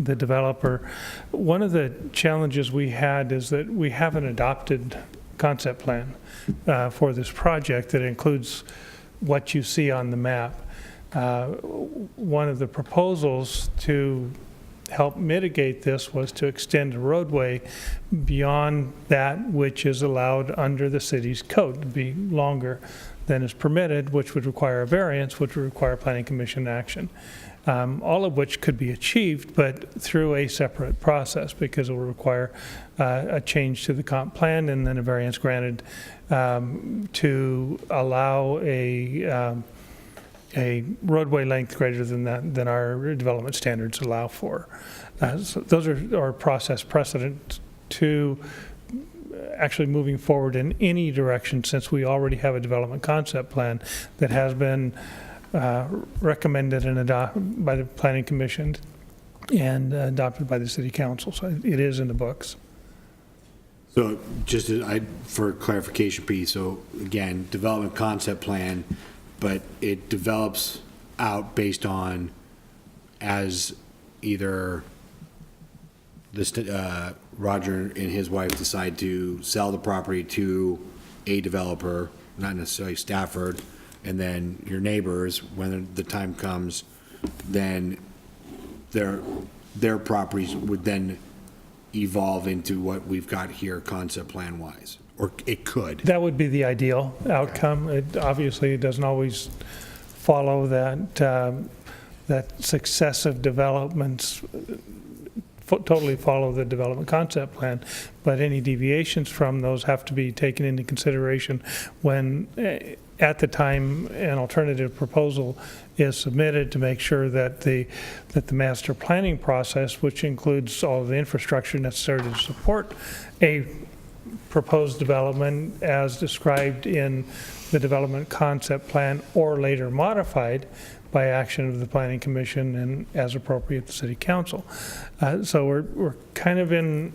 O: developer. One of the challenges we had is that we have an adopted concept plan for this project that includes what you see on the map. One of the proposals to help mitigate this was to extend a roadway beyond that which is allowed under the city's code, to be longer than is permitted, which would require a variance, which would require planning commission action. All of which could be achieved, but through a separate process, because it will require a change to the comp plan and then a variance granted to allow a roadway length greater than that, than our development standards allow for. So those are our process precedent to actually moving forward in any direction, since we already have a development concept plan that has been recommended and adopted by the Planning Commission and adopted by the City Council. So it is in the books.
A: So just for clarification piece, so again, development concept plan, but it develops out based on as either Roger and his wife decide to sell the property to a developer, not necessarily Stafford, and then your neighbors, when the time comes, then their properties would then evolve into what we've got here concept plan wise, or it could.
O: That would be the ideal outcome. It doesn't always follow that successive developments totally follow the development concept plan, but any deviations from those have to be taken into consideration when, at the time an alternative proposal is submitted, to make sure that the master planning process, which includes all of the infrastructure necessary to support a proposed development as described in the development concept plan or later modified by action of the Planning Commission and as appropriate the City Council. So we're kind of in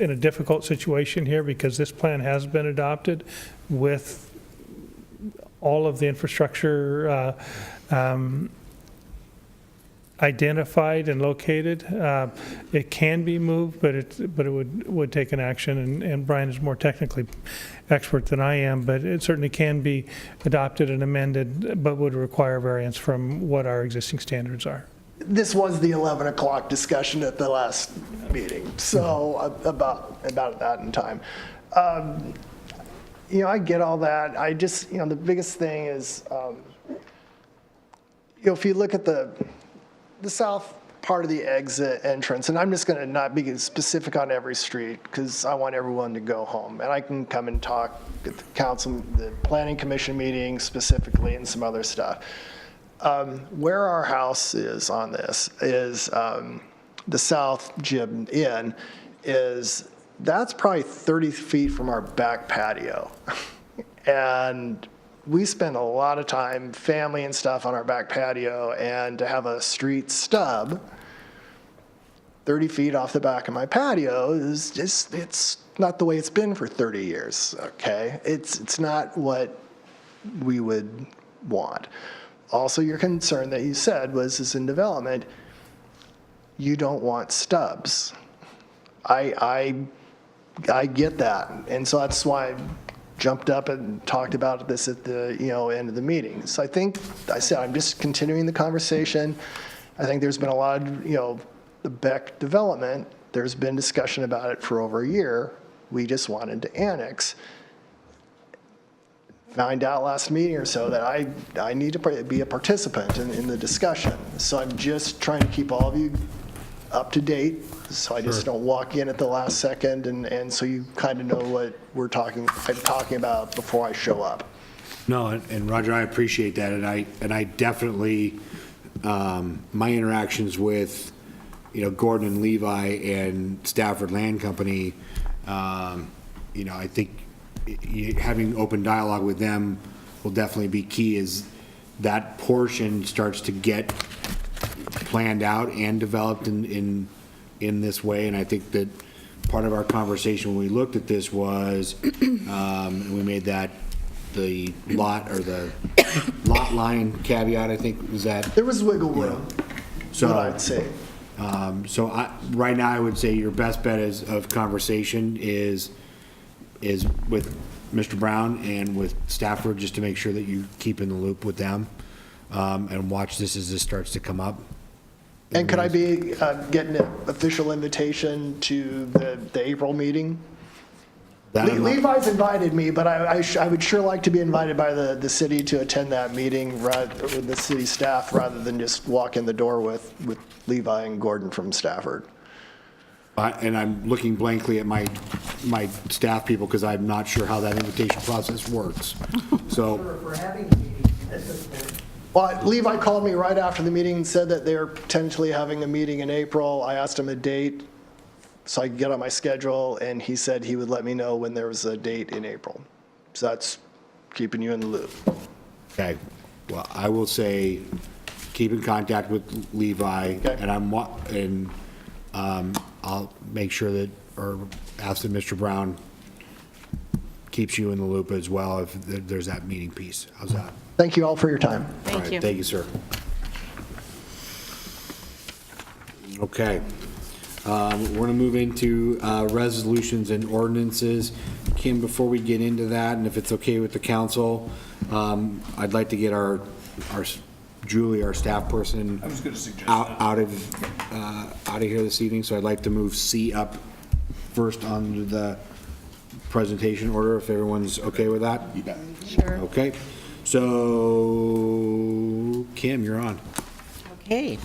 O: a difficult situation here, because this plan has been adopted with all of the infrastructure identified and located. It can be moved, but it would take an action, and Brian is more technically expert than I am, but it certainly can be adopted and amended, but would require variance from what our existing standards are.
D: This was the 11 o'clock discussion at the last meeting, so about that in time. I get all that. I just, the biggest thing is, if you look at the south part of the exit entrance, and I'm just going to not be specific on every street because I want everyone to go home, and I can come and talk at the council, the Planning Commission meeting specifically, and some other stuff. Where our house is on this is the South Gym Inn. That's probably 30 feet from our back patio, and we spend a lot of time, family and stuff, on our back patio, and to have a street stub 30 feet off the back of my patio is just, it's not the way it's been for 30 years, okay? It's not what we would want. Also, your concern that you said is in development, you don't want stubs. I get that, and so that's why I jumped up and talked about this at the end of the meeting. So I said I'm just continuing the conversation. I think there's been a lot of the Beck development. There's been discussion about it for over a year. We just wanted to annex. found out last meeting or so that I need to be a participant in the discussion. So I'm just trying to keep all of you up to date, so I just don't walk in at the last second, and so you kind of know what I'm talking about before I show up.
A: No, and Roger, I appreciate that, and I definitely, my interactions with, Gordon and Levi and Stafford Land Company, I think having open dialogue with them will definitely be key as that portion starts to get planned out and developed in this way. And I think that part of our conversation when we looked at this was, and we made that the lot line caveat, I think, was that.
D: There was wiggle room,
A: So
D: what I'd say.
A: Right now, I would say your best bet of conversation is with Mr. Brown and with Stafford, just to make sure that you keep in the loop with them, and watch this as this starts to come up.
D: And could I be getting an official invitation to the April meeting? Levi's invited me, but I would sure like to be invited by the city to attend that meeting with the city staff, rather than just walk in the door with Levi and Gordon from Stafford.
A: And I'm looking blankly at my staff people because I'm not sure how that invitation process works. So.
D: Well, Levi called me right after the meeting and said that they're potentially having a meeting in April. I asked him a date so I could get on my schedule, and he said he would let me know when there was a date in April. So that's keeping you in the loop.
A: Okay. Well, I will say, keep in contact with Levi, and I'll make sure that, or ask that Mr. Brown keeps you in the loop as well if there's that meeting piece. How's that?
D: Thank you all for your time.
I: Thank you.
A: Thank you, sir. Okay. We're going to move into resolutions and ordinances. Kim, before we get into that, and if it's okay with the council, I'd like to get our Julie, our staff person,
H: I was going to suggest
A: out of here this evening. So I'd like to move C up first on the presentation order, if everyone's okay with that.
H: You bet.
I: Sure.
A: Okay. So, Kim, you're on.
G: Okay.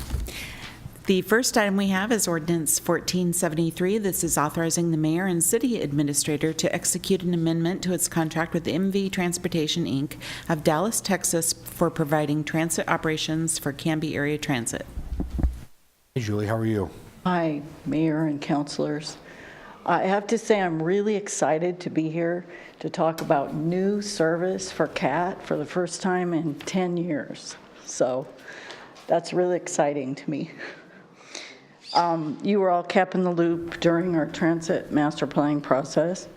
G: The first item we have is Ordinance 1473. This is authorizing the mayor and city administrator to execute an amendment to its contract with MV Transportation, Inc. of Dallas, Texas for providing transit operations for Canby Area Transit.
A: Hey, Julie, how are you?
V: Hi, Mayor and councilors. I have to say I'm really excited to be here to talk about new service for CAT for the first time in 10 years. So that's really exciting to me. You were all kept in the loop during our transit master planning process,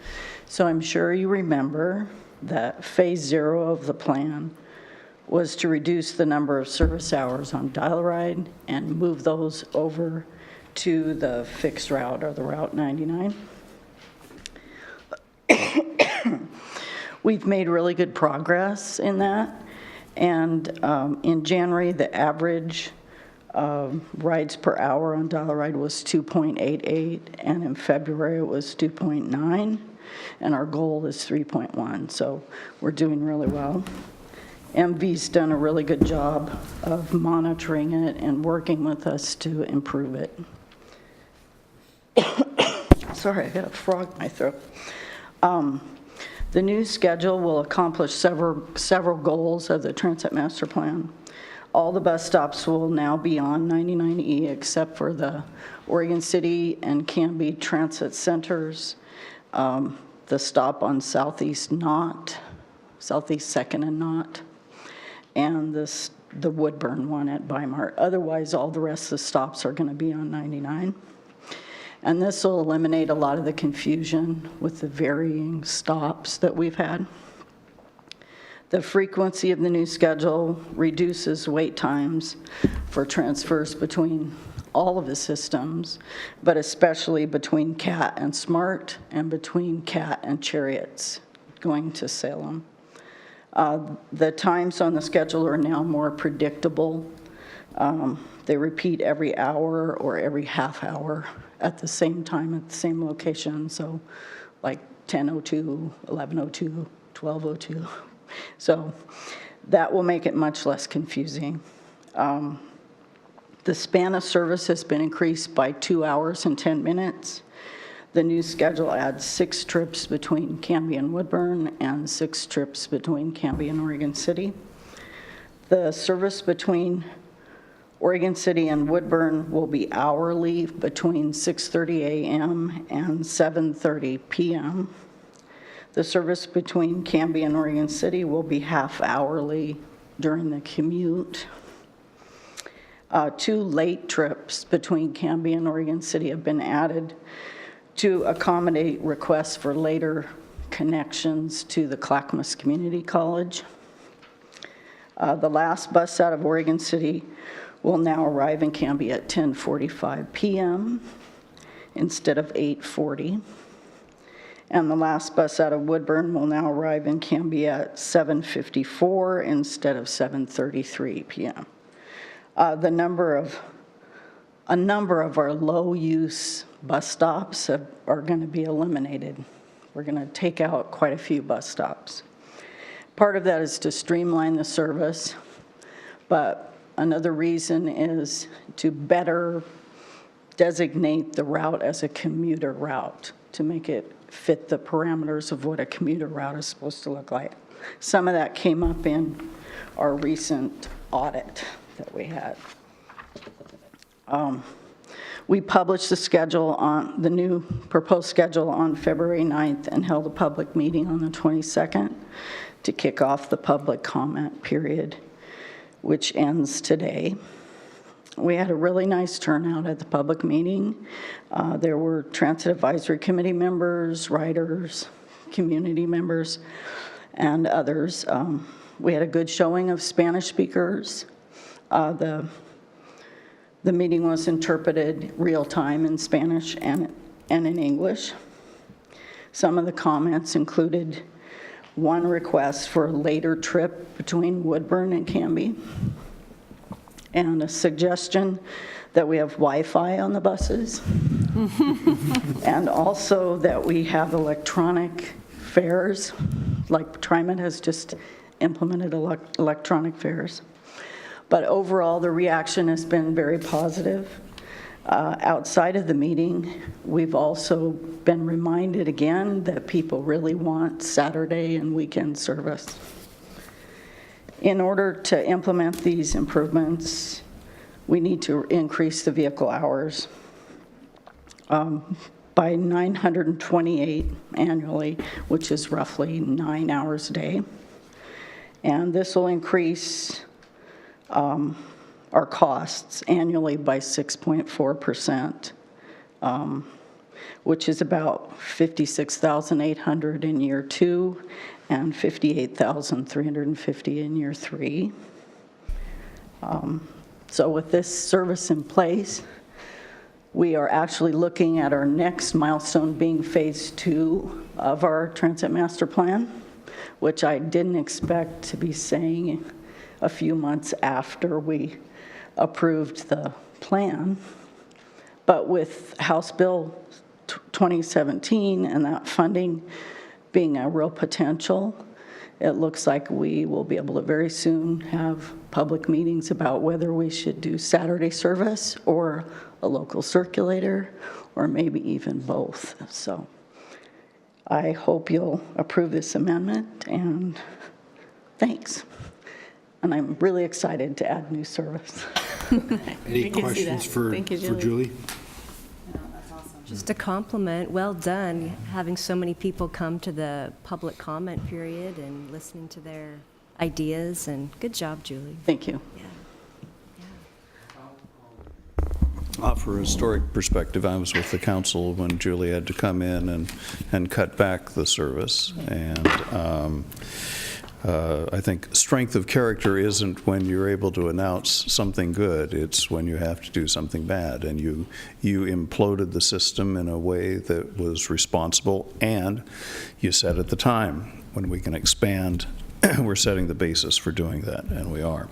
V: so I'm sure you remember that phase 0 of the plan was to reduce the number of service hours on Dial-A-Ride and move those over to the fixed route, or the Route 99. We've made really good progress in that, and in January, the average rides per hour on Dial-A-Ride was 2.88, and in February it was 2.9, and our goal is 3.1, so we're doing really well. MV's done a really good job of monitoring it and working with us to improve it. Sorry, I got a frog in my throat. The new schedule will accomplish several goals of the Transit Master Plan. All the bus stops will now be on 99E except for the Oregon City and Canby Transit Centers, the stop on Southeast 2nd and Knott, and the Woodburn one at Weimar. Otherwise, all the rest of the stops are going to be on 99. And this will eliminate a lot of the confusion with the varying stops that we've had. The frequency of the new schedule reduces wait times for transfers between all of the systems, but especially between CAT and SMART and between CAT and Chariots going to Salem. The times on the schedule are now more predictable. They repeat every hour or every half hour at the same time at the same location. So like 10:02, 11:02, 12:02. So that will make it much less confusing. The span of service has been increased by 2 hours and 10 minutes. The new schedule adds 6 trips between Canby and Woodburn and 6 trips between Canby and Oregon City. The service between Oregon City and Woodburn will be hourly between 6:30 a.m. and 7:30 p.m. The service between Canby and Oregon City will be half-hourly during the commute. 2 late trips between Canby and Oregon City have been added to accommodate requests for later connections to the Clackamas Community College. The last bus out of Oregon City will now arrive in Canby at 10:45 p.m. instead of 8:40. And the last bus out of Woodburn will now arrive in Canby at 7:54 instead of 7:33 p.m. A number of our low-use bus stops are going to be eliminated. We're going to take out quite a few bus stops. Part of that is to streamline the service, but another reason is to better designate the route as a commuter route, to make it fit the parameters of what a commuter route is supposed to look like. Some of that came up in our recent audit that we had. We published the new proposed schedule on February 9th and held a public meeting on the 22nd to kick off the public comment period, which ends today. We had a really nice turnout at the public meeting. There were Transit Advisory Committee members, riders, community members, and others. We had a good showing of Spanish speakers. The meeting was interpreted real-time in Spanish and in English. Some of the comments included one request for a later trip between Woodburn and Canby, and a suggestion that we have Wi-Fi on the buses, and also that we have electronic fares, like TriMet has just implemented electronic fares. But overall, the reaction has been very positive. Outside of the meeting, we've also been reminded again that people really want Saturday and weekend service. In order to implement these improvements, we need to increase the vehicle hours by 928 annually, which is roughly 9 hours a day. And this will increase our costs annually by 6.4%, which is about $56,800 in year 2 and $58,350 in year 3. So with this service in place, we are actually looking at our next milestone being phase 2 of our transit master plan, which I didn't expect to be saying a few months after we approved the plan. But with House Bill 2017 and that funding being a real potential, it looks like we will be able to very soon have public meetings about whether we should do Saturday service or a local circulator, or maybe even both. So I hope you'll approve this amendment, and thanks. And I'm really excited to add new service.
A: Any questions for Julie?
J: Just a compliment, well done, having so many people come to the public comment period and listening to their ideas, and good job, Julie.
V: Thank you.
H: For a historic perspective, I was with the council when Julie had to come in and cut back the service. And I think strength of character isn't when you're able to announce something good, it's when you have to do something bad. And you imploded the system in a way that was responsible, and you said at the time, when we can expand we're setting the basis for doing that, and we are.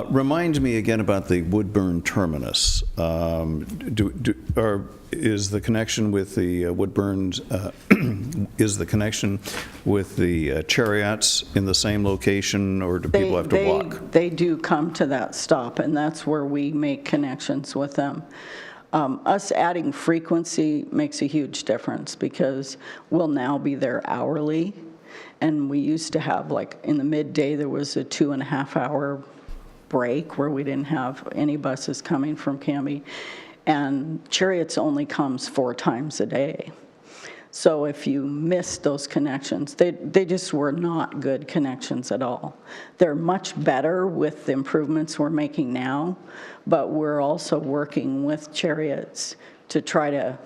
H: Remind me again about the Woodburn terminus. Is the connection with the Woodburns, is the connection with the Chariots in the same location, or do people have to walk?
V: They do come to that stop, and that's where we make connections with them. Us adding frequency makes a huge difference because we'll now be there hourly. And we used to have, like, in the midday, there was a 2.5-hour break where we didn't have any buses coming from Canby. And Chariots only comes 4 times a day. So if you missed those connections, they just were not good connections at all. They're much better with the improvements we're making now, but we're also working with Chariots to try to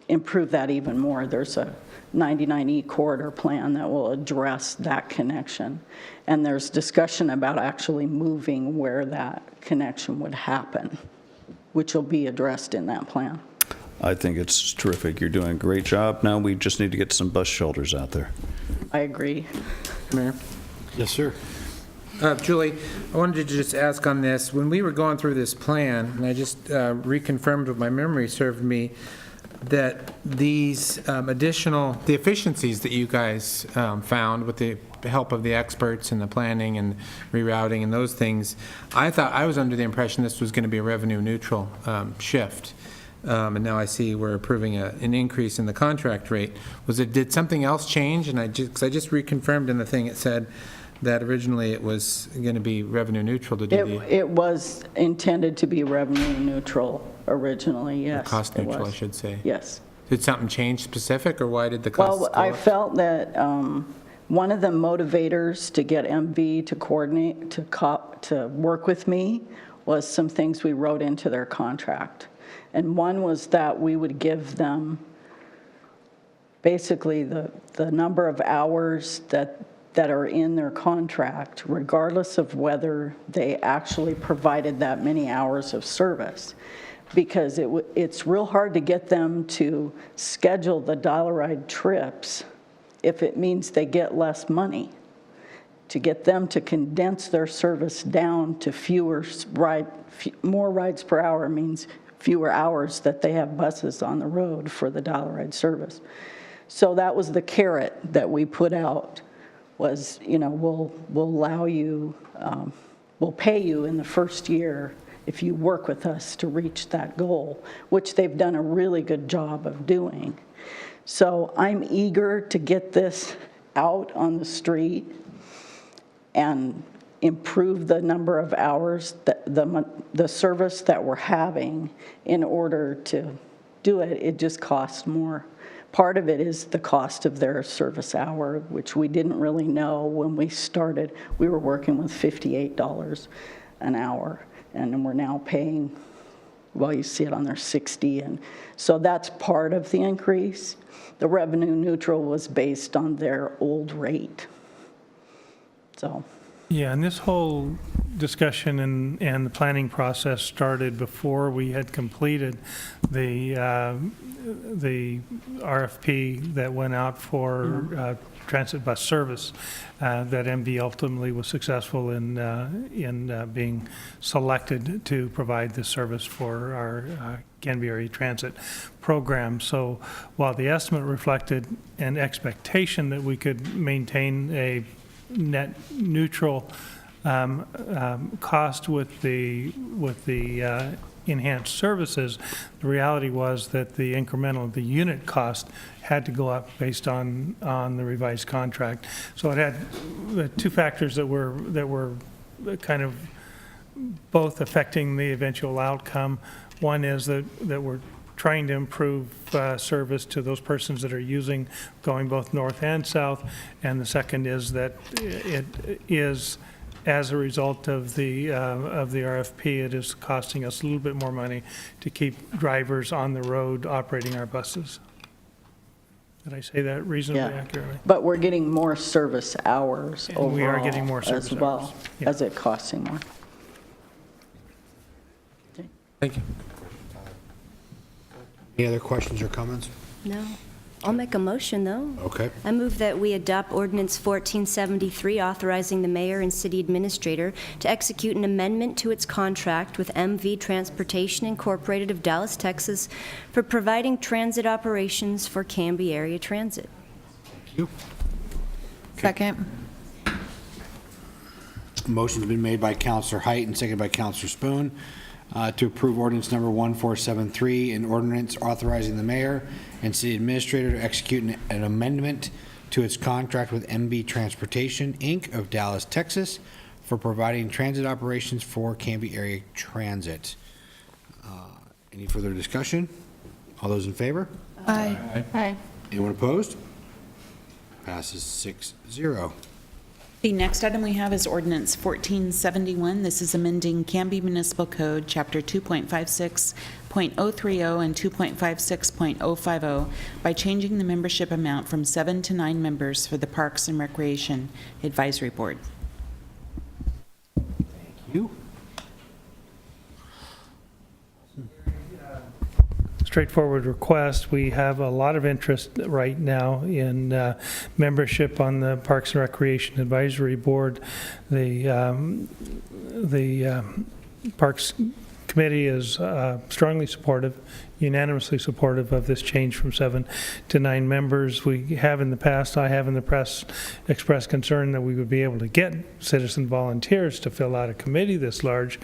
V: improve that even more. There's a 99E corridor plan that will address that connection. And there's discussion about actually moving where that connection would happen, which will be addressed in that plan.
H: I think it's terrific. You're doing a great job. Now we just need to get some bus shelters out there.
V: I agree.
F: Mayor?
A: Yes, sir.
F: Julie, I wanted to just ask on this. When we were going through this plan, and I just reconfirmed what my memory served me, that these the efficiencies that you guys found with the help of the experts and the planning and rerouting and those things, I was under the impression this was going to be a revenue neutral shift. And now I see we're approving an increase in the contract rate. Did something else change? And I just reconfirmed in the thing, it said that originally it was going to be revenue neutral to do
V: It was intended to be revenue neutral originally, yes.
F: cost
V: it
F: neutral,
V: was.
F: I should say.
V: Yes.
F: Did something change specific, or why did the cost
V: Well,
F: go
V: I
F: up?
V: felt that one of the motivators to get MV to coordinate, to work with me, was some things we wrote into their contract. And one was that we would give them basically the number of hours that are in their contract, regardless of whether they actually provided that many hours of service. Because it's real hard to get them to schedule the Dollaride trips if it means they get less money. To get them to condense their service down to more rides per hour means fewer hours that they have buses on the road for the Dollaride service. So that was the carrot that we put out, was, we'll allow you, we'll pay you in the first year if you work with us to reach that goal, which they've done a really good job of doing. So I'm eager to get this out on the street and improve the number of hours, the service that we're having. In order to do it, it just costs more. Part of it is the cost of their service hour, which we didn't really know when we started. We were working with $58 an hour, and we're now paying, well, you see it on there, 60. And so that's part of the increase. The revenue neutral was based on their old rate. So.
O: Yeah, and this whole discussion and the planning process started before we had completed the RFP that went out for transit bus service, that MV ultimately was successful in being selected to provide this service for our Canby area transit program. So while the estimate reflected an expectation that we could maintain a net neutral cost with the enhanced services, the reality was that the unit cost had to go up based on the revised contract. So it had the two factors that were kind of both affecting the eventual outcome. One is that we're trying to improve service to those persons that are using going both north and south, and the second is that it is, as a result of the RFP, it is costing us a little bit more money to keep drivers on the road operating our buses. Did I say that reasonably accurately?
V: But we're getting more service hours overall.
O: We are getting more service
V: as well,
O: hours. Yeah.
V: as it costing more.
F: Thank you.
A: Any other questions or comments?
J: No. I'll make a motion, though.
A: Okay.
J: I move that we adopt Ordinance 1473, authorizing the mayor and city administrator to execute an amendment to its contract with MV Transportation Incorporated of Dallas, Texas, for providing transit operations for Canby Area Transit.
A: Thank you.
K: Second.
A: Motion's been made by Counselor Height and seconded by Counselor Spoon to approve ordinance number 1473, an ordinance authorizing the mayor and city administrator to execute an amendment to its contract with MB Transportation, Inc. of Dallas, Texas, for providing transit operations for Canby Area Transit. Any further discussion? All those in favor?
K: Aye.
I: Aye.
A: Anyone opposed? Passes 6-0.
G: The next item we have is ordinance 1471. This is amending Canby Municipal Code, Chapter 2.56.030 and 2.56.050 by changing the membership amount from 7 to 9 members for the Parks and Recreation Advisory Board.
A: Thank you.
O: Straightforward request. We have a lot of interest right now in membership on the Parks and Recreation Advisory Board. The Parks Committee is strongly supportive, unanimously supportive of this change from 7 to 9 members. We have in the past, I have in the press, expressed concern that we would be able to get citizen volunteers to fill out a committee this large,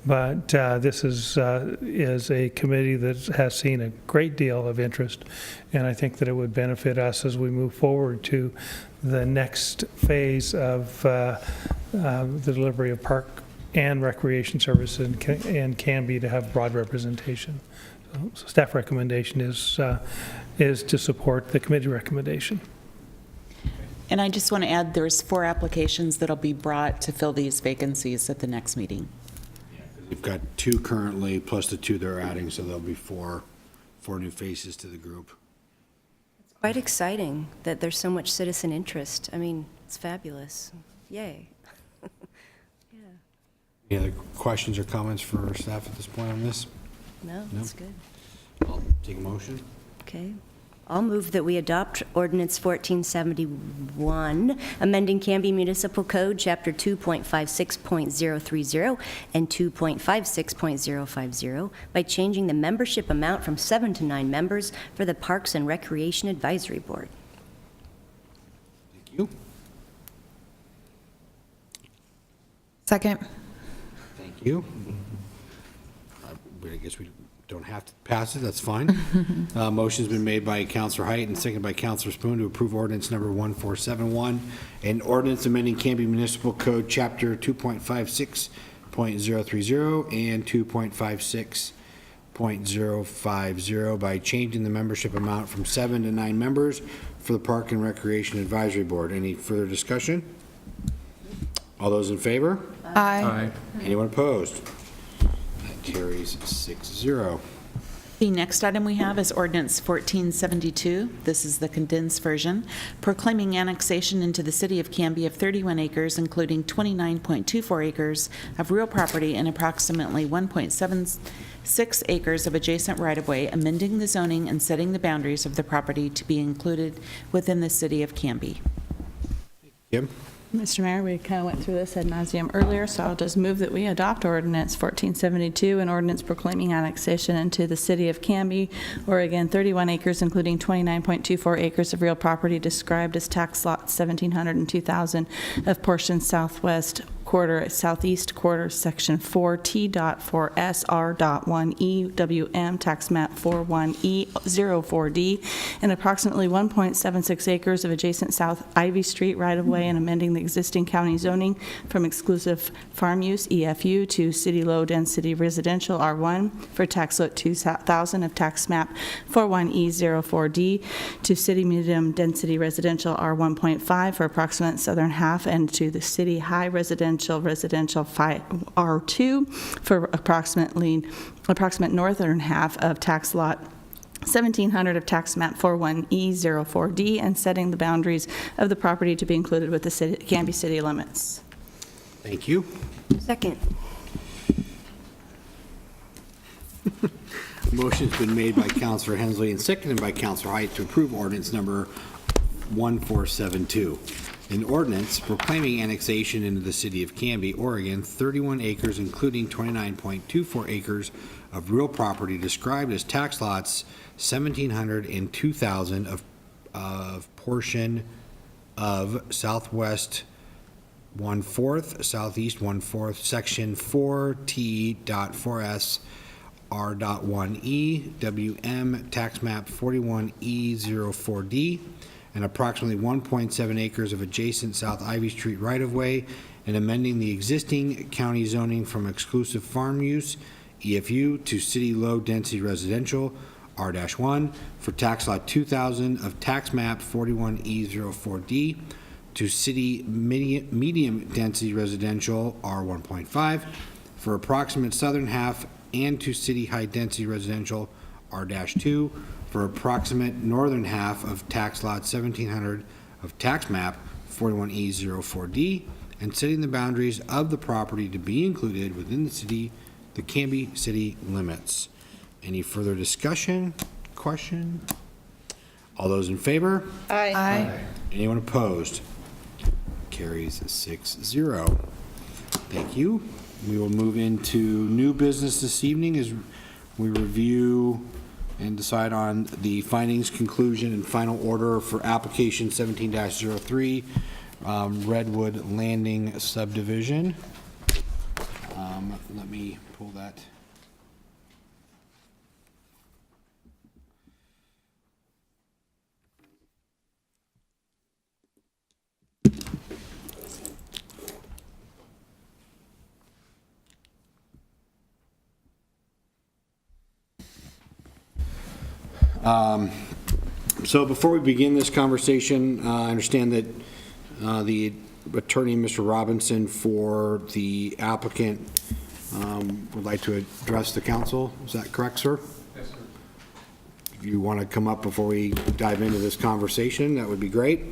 O: but this is a committee that has seen a great deal of interest, and I think that it would benefit us as we move forward to the next phase of the delivery of park and recreation services and Canby to have broad representation. So staff recommendation is to support the committee recommendation.
G: And I just want to add, there's 4 applications that'll be brought to fill these vacancies at the next meeting.
A: We've got 2 currently, plus the 2 they're adding, so there'll be 4 new faces to the group.
J: It's quite exciting that there's so much citizen interest. I mean, it's fabulous. Yay.
A: Any other questions or comments for staff at this point on this?
J: No, that's good.
A: I'll take a motion.
J: Okay. I'll move that we adopt Ordinance 1471, amending Canby Municipal Code, Chapter 2.56.030 and 2.56.050 by changing the membership amount from 7 to 9 members for the Parks and Recreation Advisory Board.
A: Thank you.
K: Second.
A: Thank you. I guess we don't have to pass it, that's fine. Motion's been made by Counselor Height and seconded by Counselor Spoon to approve ordinance number 1471, an ordinance amending Canby Municipal Code, Chapter 2.56.030 and 2.56.050 by changing the membership amount from 7 to 9 members for the Park and Recreation Advisory Board. Any further discussion? All those in favor?
K: Aye.
A: Anyone opposed? That carries 6-0.
G: The next item we have is ordinance 1472. This is the condensed version, proclaiming annexation into the city of Canby of 31 acres, including 29.24 acres of real property and approximately 1.76 acres of adjacent right-of-way, amending the zoning and setting the boundaries of the property to be included within the city of Canby.
A: Kim?
I: Mr. Mayor, we kind of went through this ad nauseum earlier, so I'll just move that we adopt ordinance 1472, an ordinance proclaiming annexation into the city of Canby, Oregon, 31 acres, including 29.24 acres of real property described as tax lots 1,700 and 2,000 of portion southwest quarter, southeast quarter, section 4, T.4S.R.1 EWM, tax map 41E04D, and approximately 1.76 acres of adjacent South Ivy Street right-of-way, and amending the existing county zoning from exclusive farm use, EFU, to city low-density residential, R1, for tax lot 2,000 of tax map 41E04D, to city medium-density residential, R1.5, for approximate southern half, and to the city high residential R2 for approximate northern half of tax lot 1,700 of tax map 41E04D, and setting the boundaries of the property to be included with the Canby city limits.
A: Thank you.
J: Second.
A: Motion's been made by Counselor Hensley and seconded by Counselor Height to approve ordinance number 1472. An ordinance proclaiming annexation into the city of Canby, Oregon, 31 acres, including 29.24 acres of real property described as tax lots 1,700 and 2,000 of portion of Southwest 1/4, Southeast 1/4, Section 4T.4S R.1E, WM, Tax Map 41E04D, and approximately 1.7 acres of adjacent South Ivy Street right-of-way, and amending the existing county zoning from exclusive farm use, EFU, to city low-density residential, R-1, for tax lot 2,000 of Tax Map 41E04D, to city medium-density residential, R1.5, for approximate southern half, and to city high-density residential, R-2, for approximate northern half of tax lot 1,700 of Tax Map 41E04D, and setting the boundaries of the property to be included within the Canby city limits. Any further discussion, question? All those in favor?
I: Aye.
A: Anyone opposed? Carries 6-0. Thank you. We will move into new business this evening as we review and decide on the findings, conclusion, and final order for application 17-03, Redwood Landing subdivision. Let me pull that. So before we begin this conversation, I understand that the attorney, Mr. Robinson, for the applicant would like to address the council. Is that correct, sir?
Q: Yes, sir.
A: If you want to come up before we dive into this conversation, that would be great.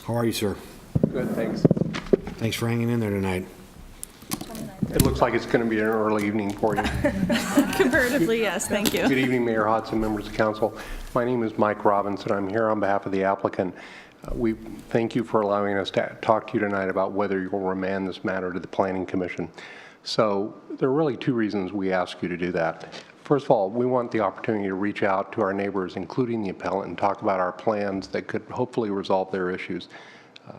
A: How are you, sir?
C: Good, thanks.
A: Thanks for hanging in there tonight.
C: It looks like it's going to be an early evening for you.
I: Comparatively, yes, thank you.
C: Good evening, Mayor Hodson, members of council. My name is Mike Robinson. I'm here on behalf of the applicant. We thank you for allowing us to talk to you tonight about whether you'll remand this matter to the Planning Commission. So there are really two reasons we ask you to do that. First of all, we want the opportunity to reach out to our neighbors, including the appellant, and talk about our plans that could hopefully resolve their issues.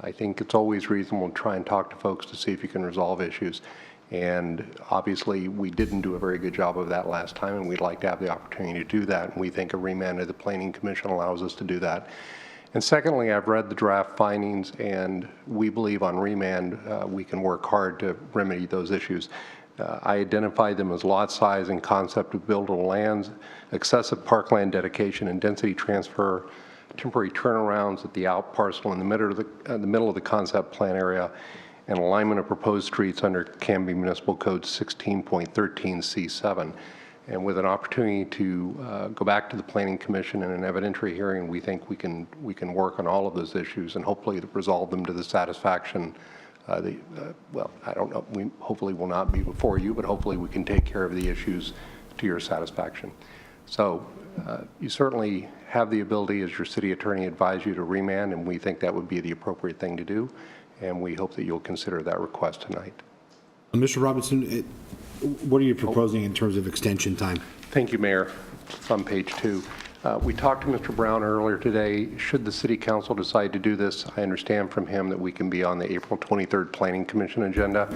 C: I think it's always reasonable to try and talk to folks to see if you can resolve issues. And obviously, we didn't do a very good job of that last time, and we'd like to have the opportunity to do that. And we think a remand to the Planning Commission allows us to do that. And secondly, I've read the draft findings, and we believe on remand, we can work hard to remedy those issues. I identified them as lot size and concept of buildable lands, excessive parkland dedication and density transfer, temporary turnarounds at the out parcel in the middle of the concept plan area, and alignment of proposed streets under Canby Municipal Code 16.13C7. And with an opportunity to go back to the Planning Commission in an evidentiary hearing, we think we can work on all of those issues and hopefully resolve them to the satisfaction. Well, I don't know, we hopefully will not be before you, but hopefully we can take care of the issues to your satisfaction. So you certainly have the ability, as your city attorney advised you, to remand, and we think that would be the appropriate thing to do. And we hope that you'll consider that request tonight.
A: Mr. Robinson, what are you proposing in terms of extension time?
C: Thank you, Mayor. It's on page 2. We talked to Mr. Brown earlier today. Should the City Council decide to do this, I understand from him that we can be on the April 23rd Planning Commission agenda.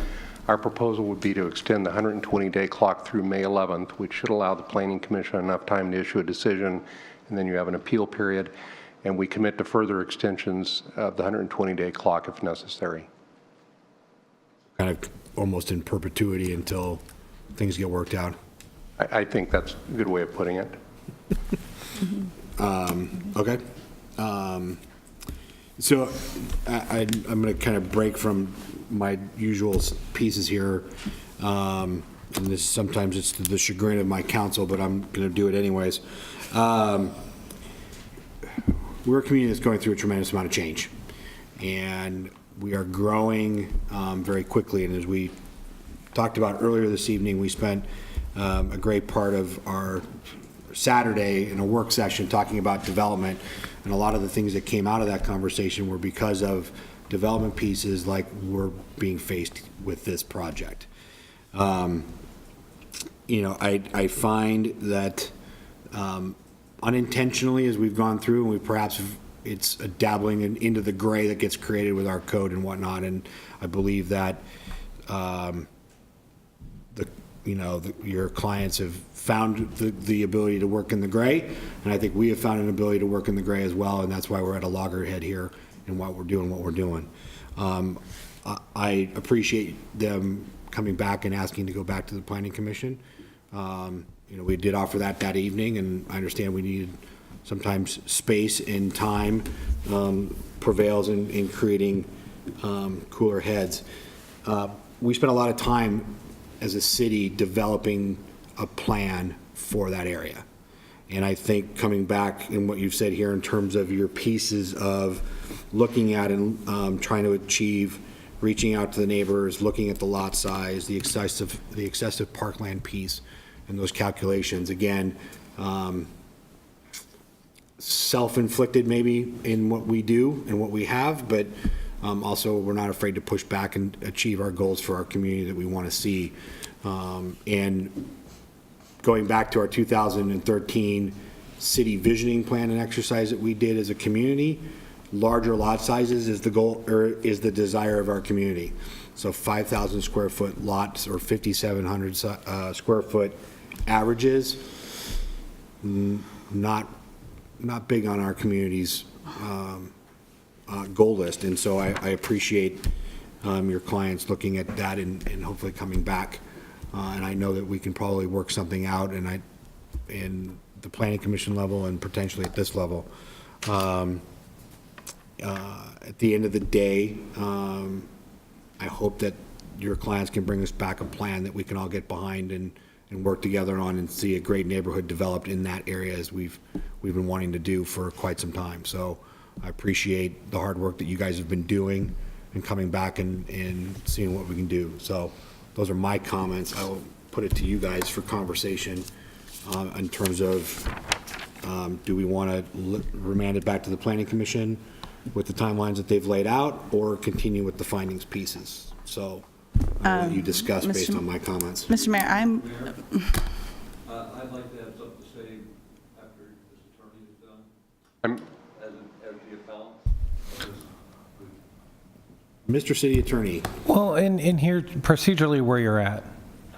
C: Our proposal would be to extend the 120-day clock through May 11th, which should allow the Planning Commission enough time to issue a decision, and then you have an appeal period. And we commit to further extensions of the 120-day clock if necessary.
A: Kind of almost in perpetuity until things get worked out.
C: I think that's a good way of putting it.
A: Okay. So I'm going to kind of break from my usual pieces here. And this sometimes it's to the chagrin of my counsel, but I'm going to do it anyways. We're a community that's going through a tremendous amount of change, and we are growing very quickly. And as we talked about earlier this evening, we spent a great part of our Saturday in a work session talking about development, and a lot of the things that came out of that conversation were because of development pieces like we're being faced with this project. You know, I find that unintentionally, as we've gone through, and we perhaps it's a dabbling into the gray that gets created with our code and whatnot, and I believe that your clients have found the ability to work in the gray, and I think we have found an ability to work in the gray as well, and that's why we're at a loggerhead here and why we're doing what we're doing. I appreciate them coming back and asking to go back to the Planning Commission. You know, we did offer that evening, and I understand we needed sometimes space and time prevails in creating cooler heads. We spent a lot of time as a city developing a plan for that area. And I think coming back in what you've said here in terms of your pieces of looking at and trying to achieve, reaching out to the neighbors, looking at the lot size, the excessive parkland piece, and those calculations, again, self-inflicted maybe in what we do and what we have, but also we're not afraid to push back and achieve our goals for our community that we want to see. And going back to our 2013 city visioning plan and exercise that we did as a community, larger lot sizes is the goal, or is the desire of our community. So 5,000 square foot lots or 5,700 square foot averages, not big on our community's goal list. And so I appreciate your clients looking at that and hopefully coming back. And I know that we can probably work something out, and in the Planning Commission level and potentially at this level. At the end of the day, I hope that your clients can bring us back a plan that we can all get behind and work together on and see a great neighborhood developed in that area as we've been wanting to do for quite some time. So I appreciate the hard work that you guys have been doing and coming back and seeing what we can do. So those are my comments. I will put it to you guys for conversation in terms of do we want to remand it back to the Planning Commission with the timelines that they've laid out, or continue with the findings pieces? So I'll let you discuss based on my comments.
I: Mr. Mayor,
E: I'd like to have something to say after this attorney is done. As the appellant.
A: Mr. City Attorney.
T: Well, in here, procedurally where you're at,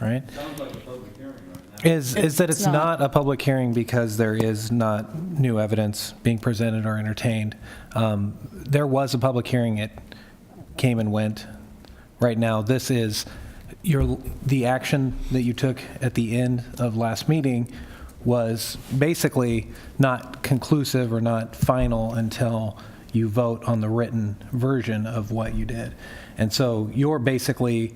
T: right?
E: Sounds like a public hearing right now.
T: Is that it's not a public hearing because there is not new evidence being presented or entertained. There was a public hearing, it came and went. Right now, this is the action that you took at the end of last meeting was basically not conclusive or not final until you vote on the written version of what you did. And so you're basically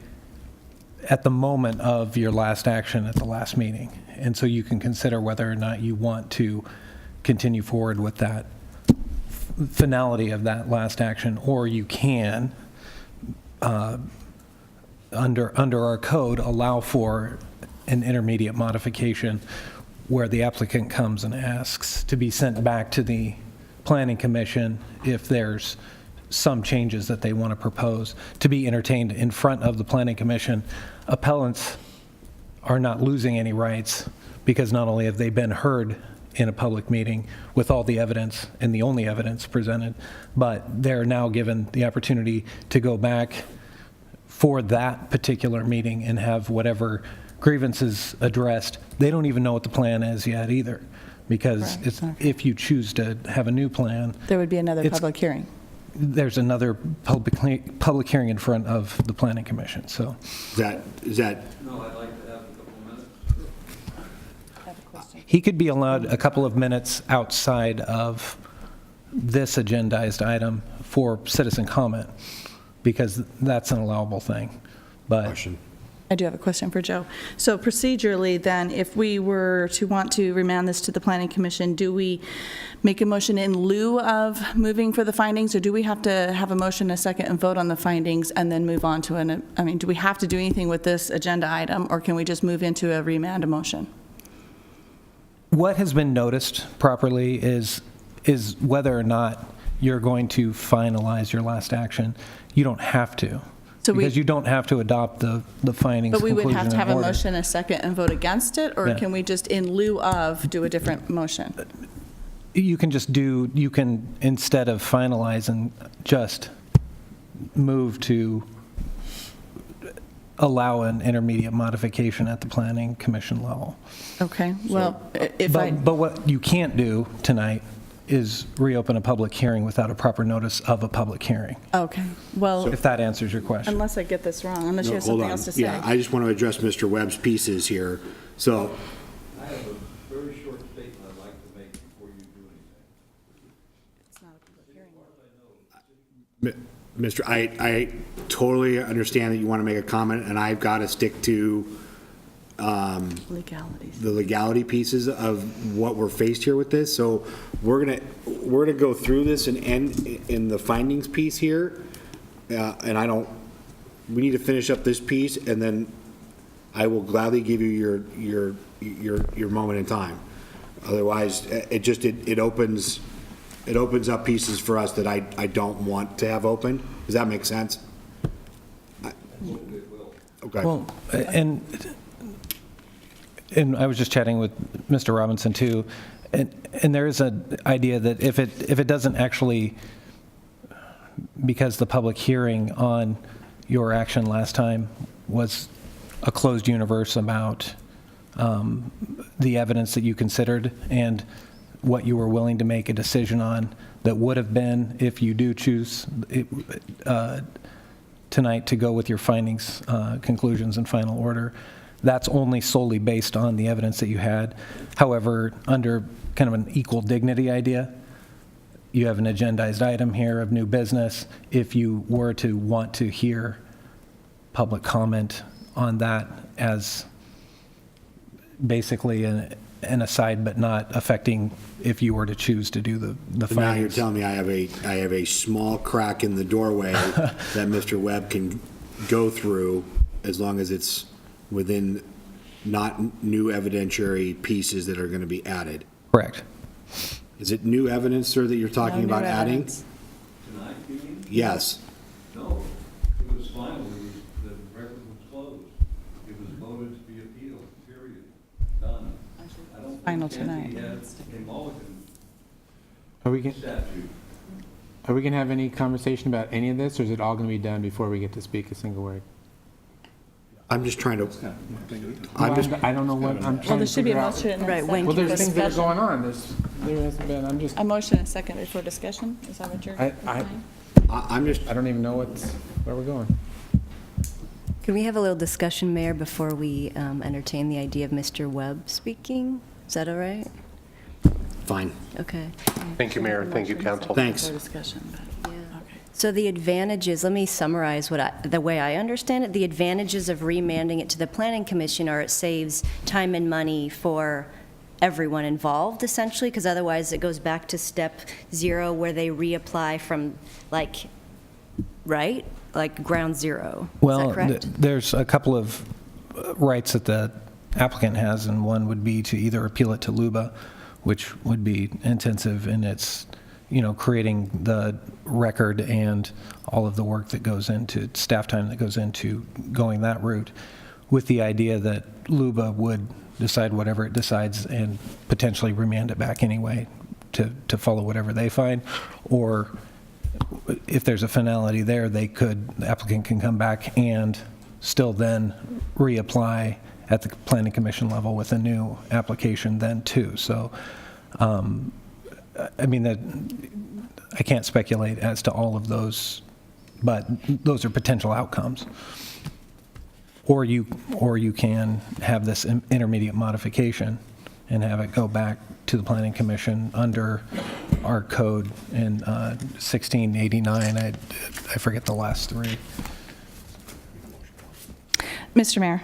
T: at the moment of your last action at the last meeting. And so you can consider whether or not you want to continue forward with that finality of that last action, or you can, under our code, allow for an intermediate modification where the applicant comes and asks to be sent back to the Planning Commission if there's some changes that they want to propose to be entertained in front of the Planning Commission. Appellants are not losing any rights because not only have they been heard in a public meeting with all the evidence and the only evidence presented, but they're now given the opportunity to go back for that particular meeting and have whatever grievances addressed. They don't even know what the plan is yet either, because if you choose to have a new plan,
I: there would be another public hearing.
T: There's another public hearing in front of the Planning Commission. So
A: is that
E: No, I'd like to have a couple of minutes.
T: he could be allowed a couple of minutes outside of this agendized item for citizen comment, because that's an allowable thing. But
I: I do have a question for Joe. So procedurally, then, if we were to want to remand this to the Planning Commission, do we make a motion in lieu of moving for the findings, or do we have to have a motion, a second, and vote on the findings, and then move on to do we have to do anything with this agenda item, or can we just move into a remand motion?
T: What has been noticed properly is whether or not you're going to finalize your last action. You don't have to. Because you don't have to adopt the findings,
I: But we would
T: conclusion,
I: have to have
T: and
I: a
T: order.
I: motion, a second, and vote against it, or
T: Yeah.
I: can we just, in lieu of, do a different motion?
T: You can instead of finalizing, just move to allow an intermediate modification at the Planning Commission level.
I: Okay, well,
T: But what you can't do tonight is reopen a public hearing without a proper notice of a public hearing,
I: Okay, well,
T: if that answers your question.
I: unless I get this wrong, unless you
A: No,
I: have
A: hold
I: something
A: on.
I: else to say.
A: Yeah, I just want to address Mr. Webb's pieces here. So,
E: I have a very short statement I'd like to make before you do anything.
A: Mr., I totally understand that you want to make a comment, and I've got to stick to
I: Legalities.
A: the legality pieces of what we're faced here with this. So we're gonna go through this and end in the findings piece here. And we need to finish up this piece, and then I will gladly give you your moment in time. Otherwise, it opens up pieces for us that I don't want to have open. Does that make sense? Okay.
T: Well, and I was just chatting with Mr. Robinson too, and there is an idea that if it doesn't actually, because the public hearing on your action last time was a closed universe about the evidence that you considered and what you were willing to make a decision on, that would have been, if you do choose tonight to go with your findings, conclusions, and final order, that's only solely based on the evidence that you had. However, under kind of an equal dignity idea, you have an agendized item here of new business. If you were to want to hear public comment on that as basically an aside, but not affecting if you were to choose to do the
A: So now you're
T: findings.
A: telling me I have a small crack in the doorway that Mr. Webb can go through as long as it's within not new evidentiary pieces that are going to be added.
T: Correct.
A: Is it new evidence, sir, that you're talking
I: No new
A: about adding?
I: evidence.
E: Tonight, you mean?
A: Yes.
E: No, it was final, the record was closed. It was voted to be appealed, period, done. I don't
I: Final
E: think Kenzie
I: tonight.
E: had a Mulligan
F: Are we going
E: statute.
F: to have any conversation about any of this, or is it all going to be done before we get to speak a single word?
A: I'm just trying to,
F: I don't know what, I'm
I: Well,
F: trying
I: there
F: to
I: should be a
F: figure out.
I: motion and a
J: Right,
I: second.
J: when
F: Well, there's things that are
I: Discussion.
F: going on. There hasn't been, I'm just,
I: A motion and a second before discussion, is that what you're?
A: I'm just,
F: I don't even know where we're going.
J: Can we have a little discussion, Mayor, before we entertain the idea of Mr. Webb speaking? Is that all right?
A: fine.
J: Okay.
C: Thank you, Mayor. Thank you, Council.
A: Thanks.
I: Before discussion, but, okay.
J: So the advantages, let me summarize the way I understand it. The advantages of remanding it to the Planning Commission are it saves time and money for everyone involved, essentially, because otherwise it goes back to step 0 where they reapply from, right? Like ground zero. Is
T: Well,
J: that correct?
T: there's a couple of rights that the applicant has, and one would be to either appeal it to LUBA, which would be intensive in its, creating the record and all of the work that goes into, staff time that goes into going that route, with the idea that LUBA would decide whatever it decides and potentially remand it back anyway to follow whatever they find. Or if there's a finality there, the applicant can come back and still then reapply at the Planning Commission level with a new application then too. So, I can't speculate as to all of those, but those are potential outcomes. Or you can have this intermediate modification and have it go back to the Planning Commission under our code in 1689. I forget the last three.
I: Mr. Mayor,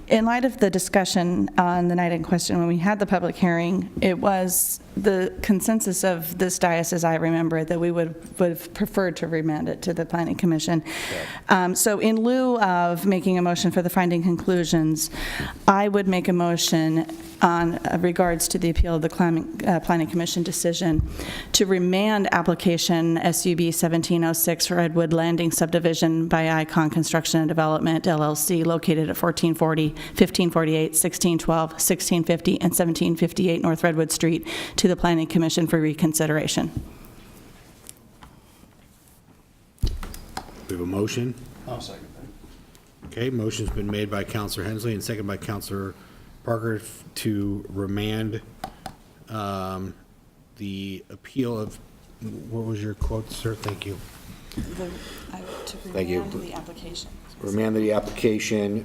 I: in light of the discussion on the night in question, when we had the public hearing, it was the consensus of this diocese, I remember, that we would have preferred to remand it to the Planning Commission. So in lieu of making a motion for the finding conclusions, I would make a motion on regards to the appeal of the Planning Commission decision to remand application SUB 1706 Redwood Landing subdivision by Icon Construction and Development LLC located at 1440, 1548, 1612, 1650, and 1758 North Redwood Street to the Planning Commission for reconsideration.
A: We have a motion.
H: I'll second that.
A: Okay, motion's been made by Counselor Hensley and seconded by Counselor Parker to remand the appeal of, what was your quote, sir? Thank you. Thank you.
I: The application.
A: Remand the application,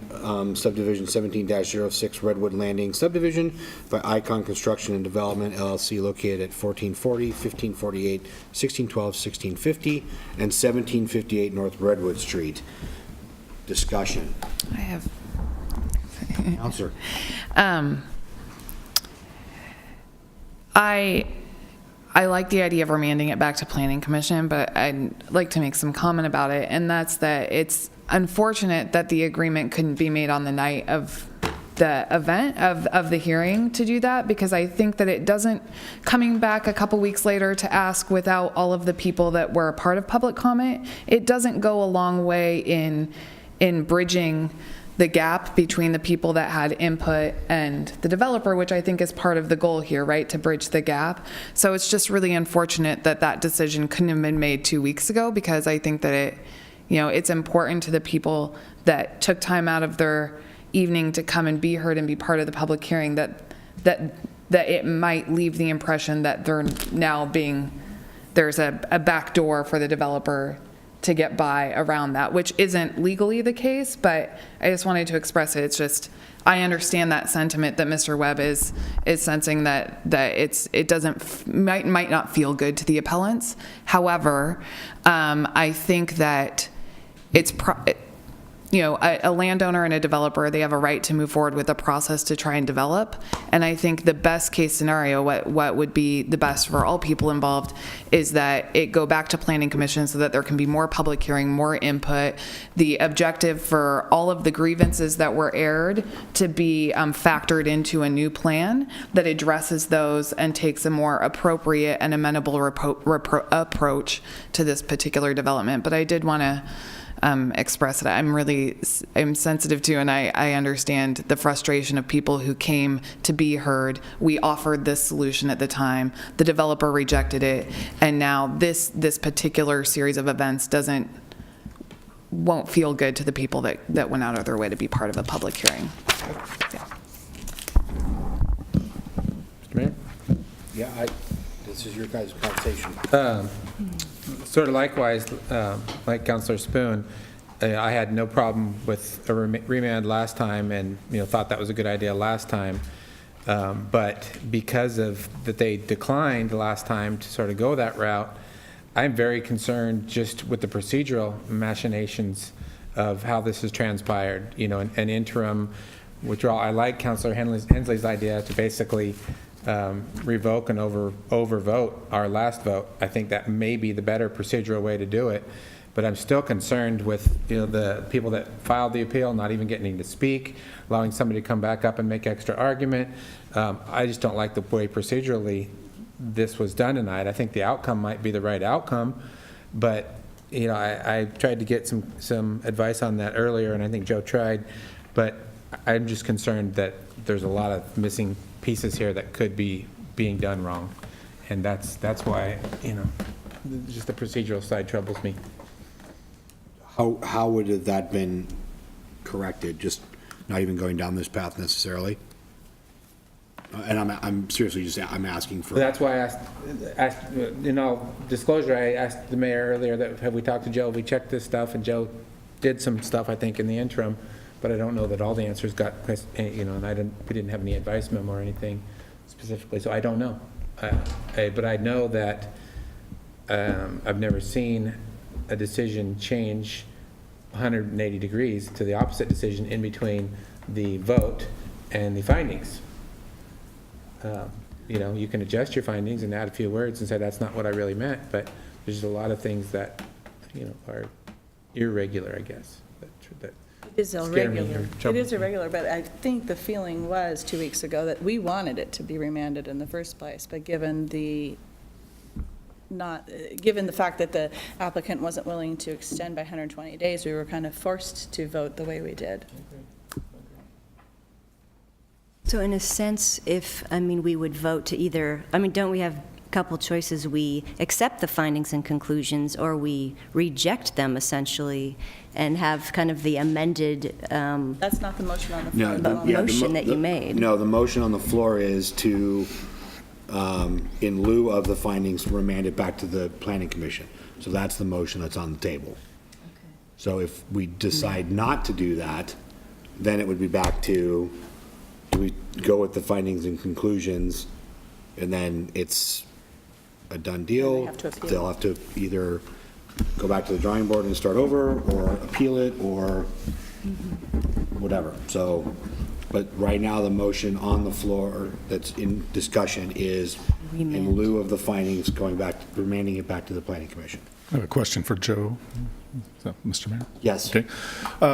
A: subdivision 17-06 Redwood Landing subdivision by Icon Construction and Development LLC located at 1440, 1548, 1612, 1650, and 1758 North Redwood Street. Discussion.
K: I have.
A: Counselor.
K: I like the idea of remanding it back to Planning Commission, but I'd like to make some comment about it, and that's that it's unfortunate that the agreement couldn't be made on the night of the event, of the hearing, to do that, because I think that it doesn't, coming back a couple weeks later to ask without all of the people that were a part of public comment, it doesn't go a long way in bridging the gap between the people that had input and the developer, which I think is part of the goal here, right, to bridge the gap. So it's just really unfortunate that that decision couldn't have been made 2 weeks ago, because I think that it, you know, it's important to the people that took time out of their evening to come and be heard and be part of the public hearing that it might leave the impression that they're now there's a back door for the developer to get by around that, which isn't legally the case, but I just wanted to express it. It's just, I understand that sentiment that Mr. Webb is sensing, that it doesn't, might not feel good to the appellants. However, I think that it's, you know, a landowner and a developer, they have a right to move forward with a process to try and develop. And I think the best case scenario, what would be the best for all people involved, is that it go back to Planning Commission so that there can be more public hearing, more input. The objective for all of the grievances that were aired to be factored into a new plan that addresses those and takes a more appropriate and amenable approach to this particular development. But I did want to express it. I'm sensitive to, and I understand the frustration of people who came to be heard. We offered this solution at the time. The developer rejected it, and now this particular series of events won't feel good to the people that went out of their way to be part of a public hearing. Yeah.
A: Mr. Mayor? Yeah, this is your guys' conversation.
F: Sort of likewise, like Councilor Spoon, I had no problem with a remand last time, and thought that was a good idea last time. But because of that they declined last time to sort of go that route, I'm very concerned just with the procedural machinations of how this has transpired. An interim withdrawal. I like Councilor Hensley's idea to basically revoke and overvote our last vote. I think that may be the better procedural way to do it, but I'm still concerned with the people that filed the appeal not even getting to speak, allowing somebody to come back up and make extra argument. I just don't like the way procedurally this was done tonight. I think the outcome might be the right outcome, but I tried to get some advice on that earlier, and I think Joe tried, but I'm just concerned that there's a lot of missing pieces here that could be being done wrong, and that's why just the procedural side troubles me.
A: How would have that been corrected? Just not even going down this path necessarily. And I'm seriously just asking for.
F: That's why I asked in all disclosure. I asked the mayor earlier that have we talked to Joe? We checked this stuff, and Joe did some stuff I think in the interim. But I don't know that all the answers got, and we didn't have any advice memo or anything specifically, so I don't know. But I know that I've never seen a decision change 180 degrees to the opposite decision in between the vote and the findings. You know, you can adjust your findings and add a few words and say, that's not what I really meant, but there's a lot of things that, you know, are irregular, I guess. That
I: It is
F: scare me
I: irregular.
F: or
I: It
F: trouble
I: is
F: me.
I: irregular, but I think the feeling was 2 weeks ago that we wanted it to be remanded in the first place, but given the fact that the applicant wasn't willing to extend by 120 days, we were kind of forced to vote the way we did.
J: So in a sense, we would vote to either, don't we have a couple choices? We accept the findings and conclusions, or we reject them essentially and have kind of the amended.
I: That's not the motion on the floor.
J: No, the motion that you made.
A: No, the motion on the floor is to, in lieu of the findings, remand it back to the planning commission. So that's the motion that's on the table. So if we decide not to do that, then it would be back to, do we go with the findings and conclusions, and then it's a done deal? They'll have to either go back to the drawing board and start over, or appeal it, or whatever. So, but right now, the motion on the floor that's in discussion is in lieu of the findings, remanding it back to the planning commission.
U: I have a question for Joe. Is that Mr. Mayor?
A: Yes.
U: Okay.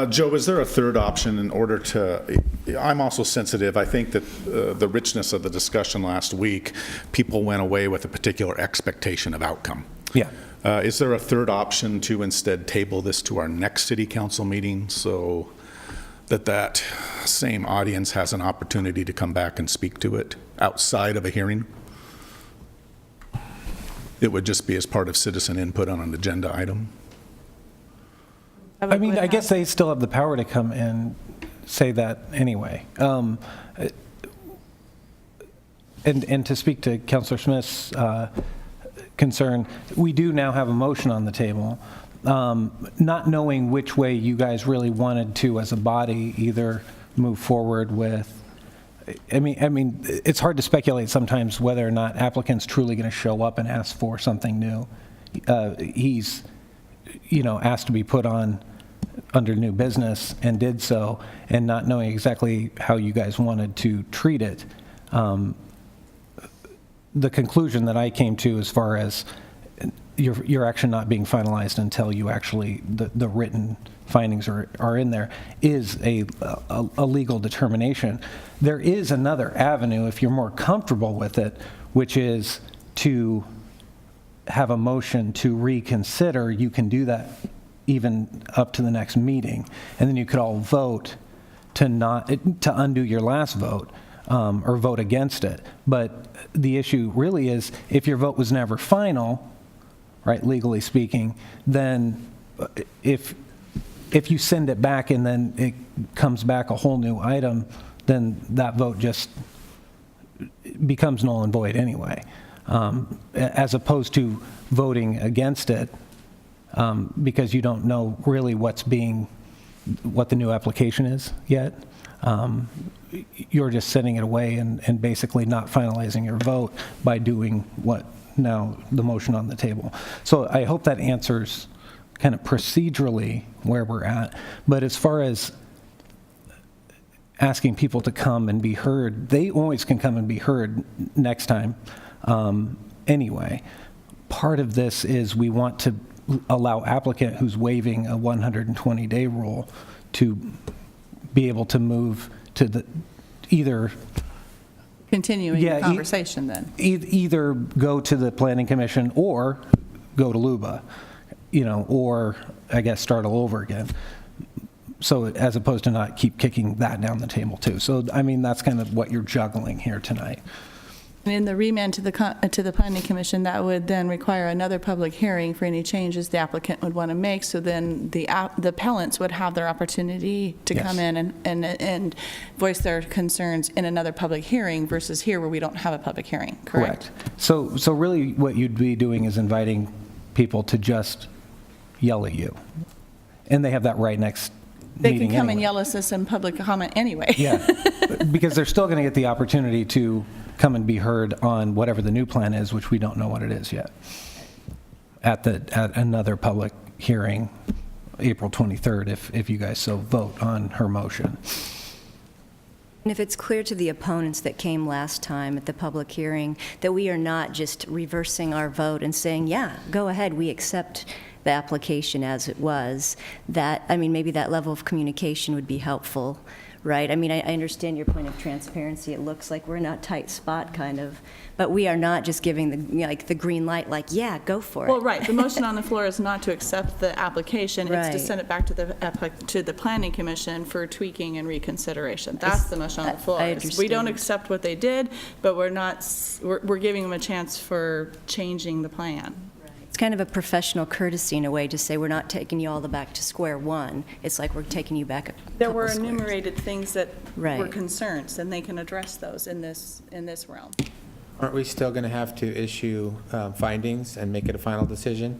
U: Joe, is there a third option in order to, I'm also sensitive, I think that the richness of the discussion last week, people went away with a particular expectation of outcome.
T: Yeah.
U: Is there a third option to instead table this to our next city council meeting so that same audience has an opportunity to come back and speak to it outside of a hearing? It would just be as part of citizen input on an agenda item?
T: I mean, I guess they still have the power to come and say that anyway. And to speak to Councilor Smith's concern, we do now have a motion on the table, not knowing which way you guys really wanted to, as a body, either move forward with. I mean, it's hard to speculate sometimes whether or not applicant's truly going to show up and ask for something new. He's, asked to be put on under new business and did so, and not knowing exactly how you guys wanted to treat it. The conclusion that I came to, as far as your action not being finalized until you actually, the written findings are in there, is a legal determination. There is another avenue, if you're more comfortable with it, which is to have a motion to reconsider. You can do that even up to the next meeting, and then you could all vote to undo your last vote, or vote against it. But the issue really is, if your vote was never final, right, legally speaking, then if you send it back and then it comes back a whole new item, then that vote just becomes null and void anyway, as opposed to voting against it, because you don't know really what the new application is yet. You're just sending it away and basically not finalizing your vote by doing what now the motion on the table. So I hope that answers kind of procedurally where we're at. But as far as asking people to come and be heard, they always can come and be heard next time anyway. Part of this is we want to allow applicant who's waiving a 120-day rule to be able to move to the either
I: Continuing the conversation then.
T: Either go to the planning commission or go to LUBA, or I guess start all over again. So as opposed to not keep kicking that down the table too. So, I mean, that's kind of what you're juggling here tonight.
I: And in the remand to the planning commission, that would then require another public hearing for any changes the applicant would want to make. So then the appellants would have their opportunity to come in and voice their concerns in another public hearing versus here where we don't have a public hearing, correct?
T: So really what you'd be doing is inviting people to just yell at you. And they have that right next
I: They
T: meeting
I: can come
T: anyway.
I: and yell at us in public comment anyway.
T: Yeah, because they're still going to get the opportunity to come and be heard on whatever the new plan is, which we don't know what it is yet, at another public hearing April 23rd, if you guys so vote on her motion.
J: And if it's clear to the opponents that came last time at the public hearing that we are not just reversing our vote and saying, yeah, go ahead, we accept the application as it was, that, I mean, maybe that level of communication would be helpful, right? I mean, I understand your point of transparency. It looks like we're in a tight spot, kind of, but we are not just giving the green light, like, yeah, go for it.
I: Well, right, the motion on the floor is not to accept the application, it's to
J: Right.
I: send it back to the Planning Commission for tweaking and reconsideration. That's the motion on the floor.
J: I
I: We don't
J: understand.
I: accept what they did, but we're giving them a chance for changing the plan.
J: It's kind of a professional courtesy in a way to say we're not taking you all the back to square one. It's like we're taking you back a
I: There
J: couple
I: were
J: squares.
I: enumerated things that were
J: Right.
I: concerns, and they can address those in this realm.
F: Aren't we still going to have to issue findings and make it a final decision?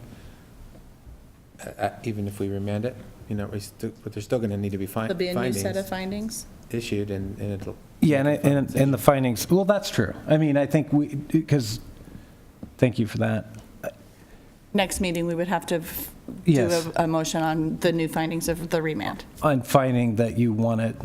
F: Even if we remand it? You know, but there's still going to need to be
I: There'll be a new set of
F: findings
I: findings?
F: issued, and it'll...
T: Yeah, and the findings, well, that's true. I mean, I think because, thank you for that.
I: Next meeting, we would have to
T: Yes.
I: do a motion on the new findings of the remand.
T: On finding that you want it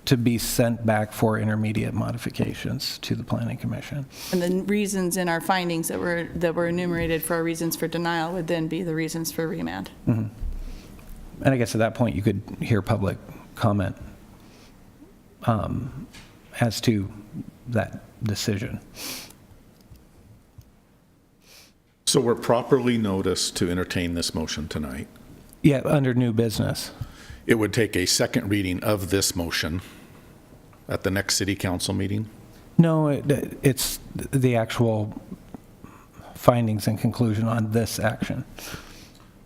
T: to be sent back for intermediate modifications to the Planning Commission.
I: And the reasons in our findings that were enumerated for our reasons for denial would then be the reasons for remand.
T: Mhm. And I guess at that point, you could hear public comment as to that decision.
U: So we're properly noticed to entertain this motion tonight.
T: Yeah, under new business.
U: It would take a second reading of this motion at the next city council meeting?
T: No, it's the actual findings and conclusion on this action.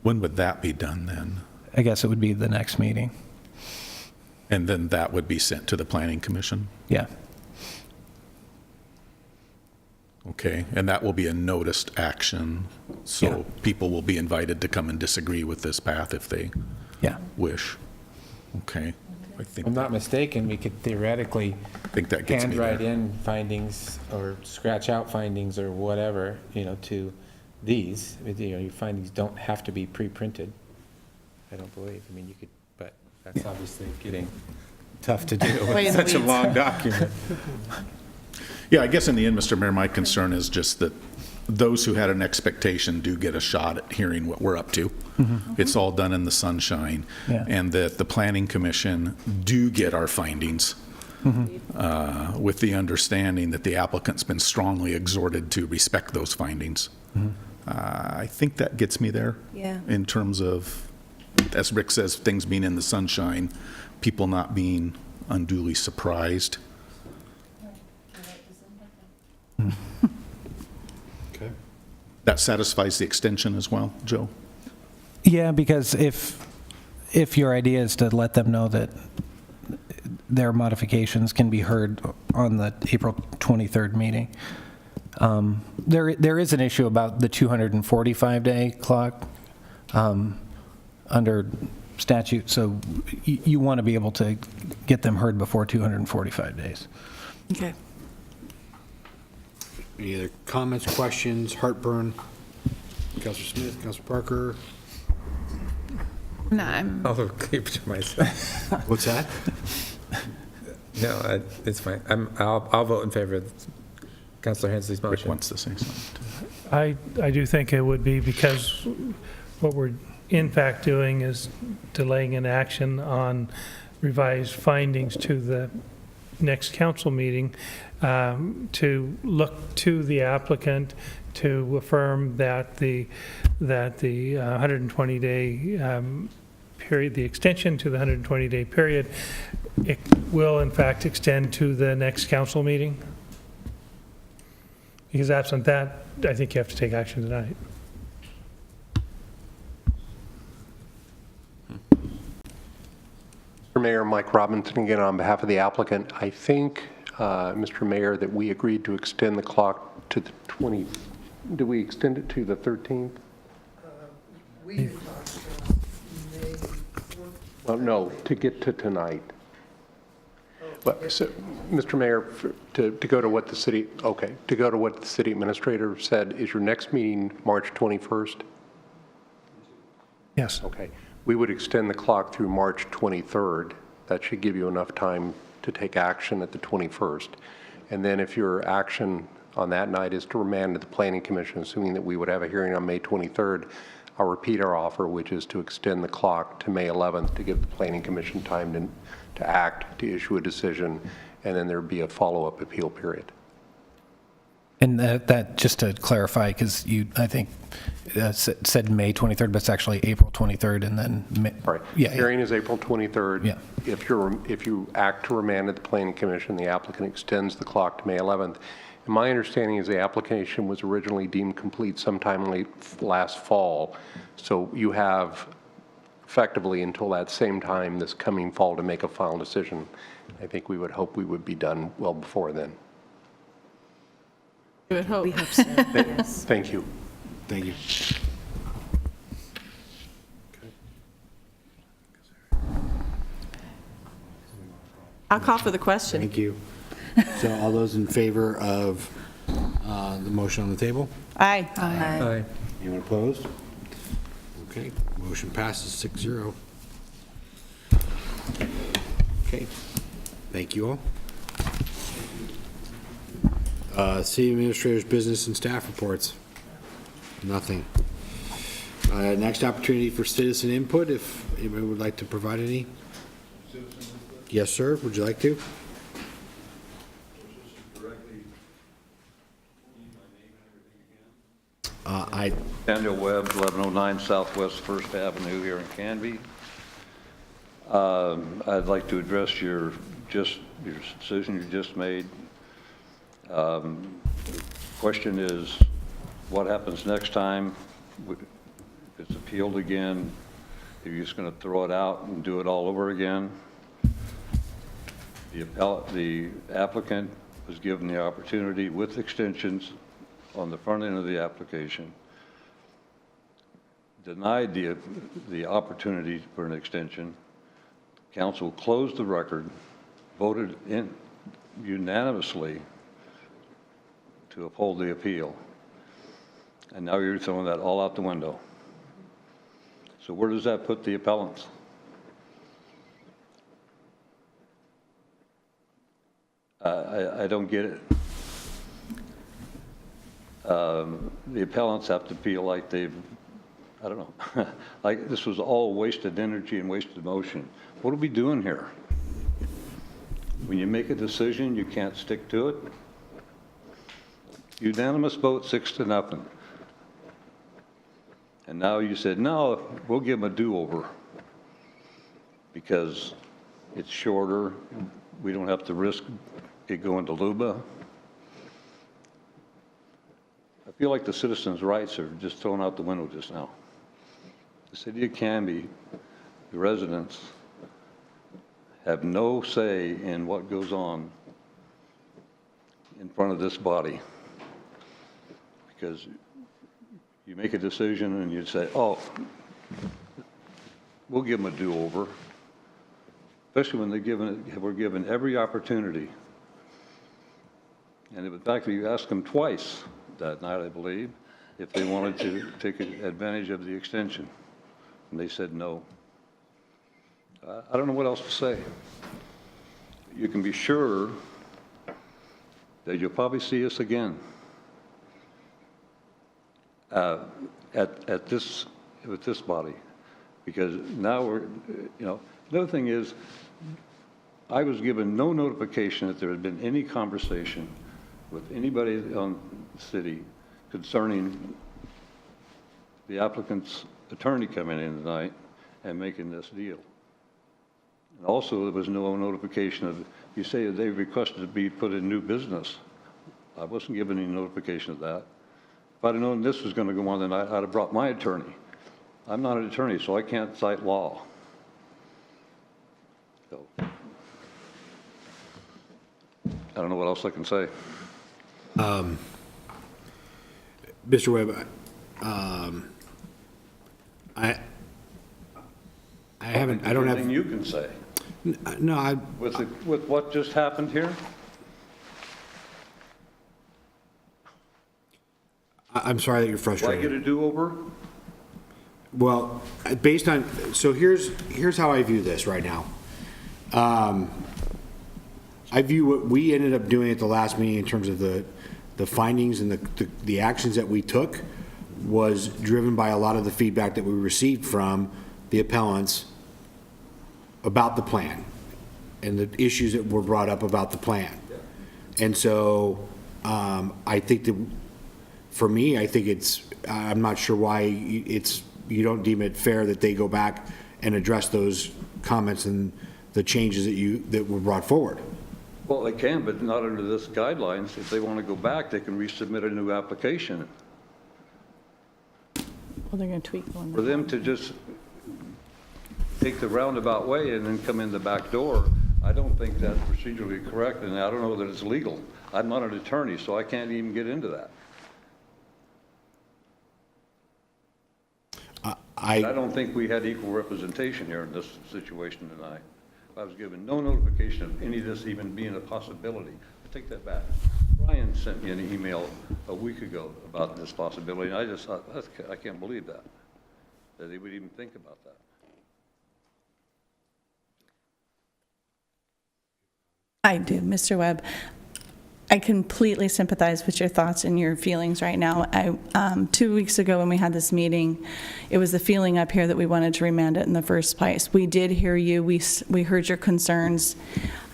U: When would that be done then?
T: I guess it would be the next meeting.
U: And then that would be sent to the planning commission?
T: Yeah.
U: Okay, and that will be a noticed action, so people will be invited to come and disagree with this path if they wish. Okay, I think.
F: If I'm not mistaken, we could theoretically
U: think that gets me
F: handwrite
U: there.
F: in findings or scratch out findings or whatever, you know, to these. You know, your findings don't have to be pre-printed, I don't believe. I mean, you could, but that's obviously getting tough to do
I: Way
F: with
I: in the
F: such a
I: weeds.
F: long document.
U: Yeah, I guess in the end, Mr. Mayor, my concern is just that those who had an expectation do get a shot at hearing what we're up to. It's all done in the sunshine.
T: Yeah.
U: And that the planning commission do get our findings with the understanding that the applicant's been strongly exhorted to respect those findings. I think that gets me there.
J: Yeah.
U: In terms of, as Rick says, things being in the sunshine, people not being unduly surprised. Okay. That satisfies the extension as well, Joe?
T: Yeah, because if your idea is to let them know that their modifications can be heard on the April 23rd meeting, there is an issue about the 245-day clock under statute, so you want to be able to get them heard before 245 days.
I: Okay.
A: Any other comments, questions, heartburn? Counselor Smith, Counselor Parker?
K: No, I'm,
F: I'll keep it to myself.
A: What's that?
F: No, it's fine. I'll vote in favor of Councilor Hensley's
U: Rick
F: motion.
U: wants to say something.
O: I do think it would be, because what we're in fact doing is delaying an action on revised findings to the next council meeting, to look to the applicant to affirm that the 120-day period, the extension to the 120-day period, it will in fact extend to the next council meeting. Because absent that, I think you have to take action tonight.
C: Mr. Mayor, Mike Robinson again on behalf of the applicant. I think, Mr. Mayor, that we agreed to extend the clock to the 20, do we extend it to the 13th? Well, no, to get to tonight. But, so, Mr. Mayor, to go to what the city, okay, to go to what the city administrator said, is your next meeting March 21st?
O: Yes.
C: Okay. We would extend the clock through March 23rd. That should give you enough time to take action at the 21st. And then if your action on that night is to remand to the Planning Commission, assuming that we would have a hearing on May 23rd, I'll repeat our offer, which is to extend the clock to May 11th to give the Planning Commission time to act, to issue a decision, and then there'd be a follow-up appeal period.
T: And that, just to clarify, because you, I think, said May 23rd, but it's actually April 23rd, and then May.
C: Right.
T: Yeah.
C: Hearing is April 23rd.
T: Yeah.
C: If you act to remand at the Planning Commission, the applicant extends the clock to May 11th. And my understanding is the application was originally deemed complete sometime last fall. So you have effectively until that same time this coming fall to make a final decision. I think we would hope we would be done well before then.
I: We would hope.
J: We hope so, yes.
C: Thank you.
A: Thank you.
I: I'll call for the question.
A: Thank you. So all those in favor of the motion on the table?
I: Aye.
T: Aye.
A: Anyone opposed? Okay, motion passes 6-0. Okay, thank you all. City Administrator's business and staff reports. Nothing. Next opportunity for citizen input, if anybody would like to provide any. Yes, sir, would you like to?
E: Daniel Webb, 1109 Southwest First Avenue here in Canby. I'd like to address your decision you just made. The question is, what happens next time? If it's appealed again, are you just going to throw it out and do it all over again? The applicant was given the opportunity with extensions on the front end of the application, denied the opportunity for an extension. Council closed the record, voted in unanimously to uphold the appeal. And now you're throwing that all out the window. So where does that put the appellants? I don't get it. The appellants have to feel like they've, I don't know, like this was all wasted energy and wasted motion. What are we doing here? When you make a decision, you can't stick to it. Unanimous vote, 6-0. And now you said, no, we'll give them a do-over because it's shorter. We don't have to risk it going to LUBA. I feel like the citizens' rights are just thrown out the window just now. The city of Canby, the residents, have no say in what goes on in front of this body. Because you make a decision and you say, oh, we'll give them a do-over, especially when we're given every opportunity. And in fact, you asked them twice that night, I believe, if they wanted to take advantage of the extension. And they said no. I don't know what else to say. You can be sure that you'll probably see us again with this body, because now we're, another thing is, I was given no notification that there had been any conversation with anybody on the city concerning the applicant's attorney coming in tonight and making this deal. And also, there was no notification of, you say that they requested to be put in new business. I wasn't given any notification of that. If I'd have known this was going to go on, then I'd have brought my attorney. I'm not an attorney, so I can't cite law. So, I don't know what else I can say.
A: Mr. Webb, I don't have.
E: Anything you can say.
A: No,
E: With what just happened here?
A: I'm sorry that you're frustrated.
E: Do I get a do-over?
A: Well, based on, so here's how I view this right now. I view what we ended up doing at the last meeting in terms of the findings and the actions that we took was driven by a lot of the feedback that we received from the appellants about the plan and the issues that were brought up about the plan. And so I think that, for me, I think I'm not sure why you don't deem it fair that they go back and address those comments and the changes that were brought forward.
E: Well, they can, but not under this guidelines. If they want to go back, they can resubmit a new application.
I: Well, they're going to tweak one.
E: For them to just take the roundabout way and then come in the back door, I don't think that's procedurally correct, and I don't know that it's legal. I'm not an attorney, so I can't even get into that. I don't think we had equal representation here in this situation tonight. I was given no notification of any of this even being a possibility. I take that back. Brian sent me an email a week ago about this possibility, and I just thought, I can't believe that he would even think about that.
I: I do, Mr. Webb. I completely sympathize with your thoughts and your feelings right now. 2 weeks ago when we had this meeting, it was the feeling up here that we wanted to remand it in the first place. We did hear you. We heard your concerns.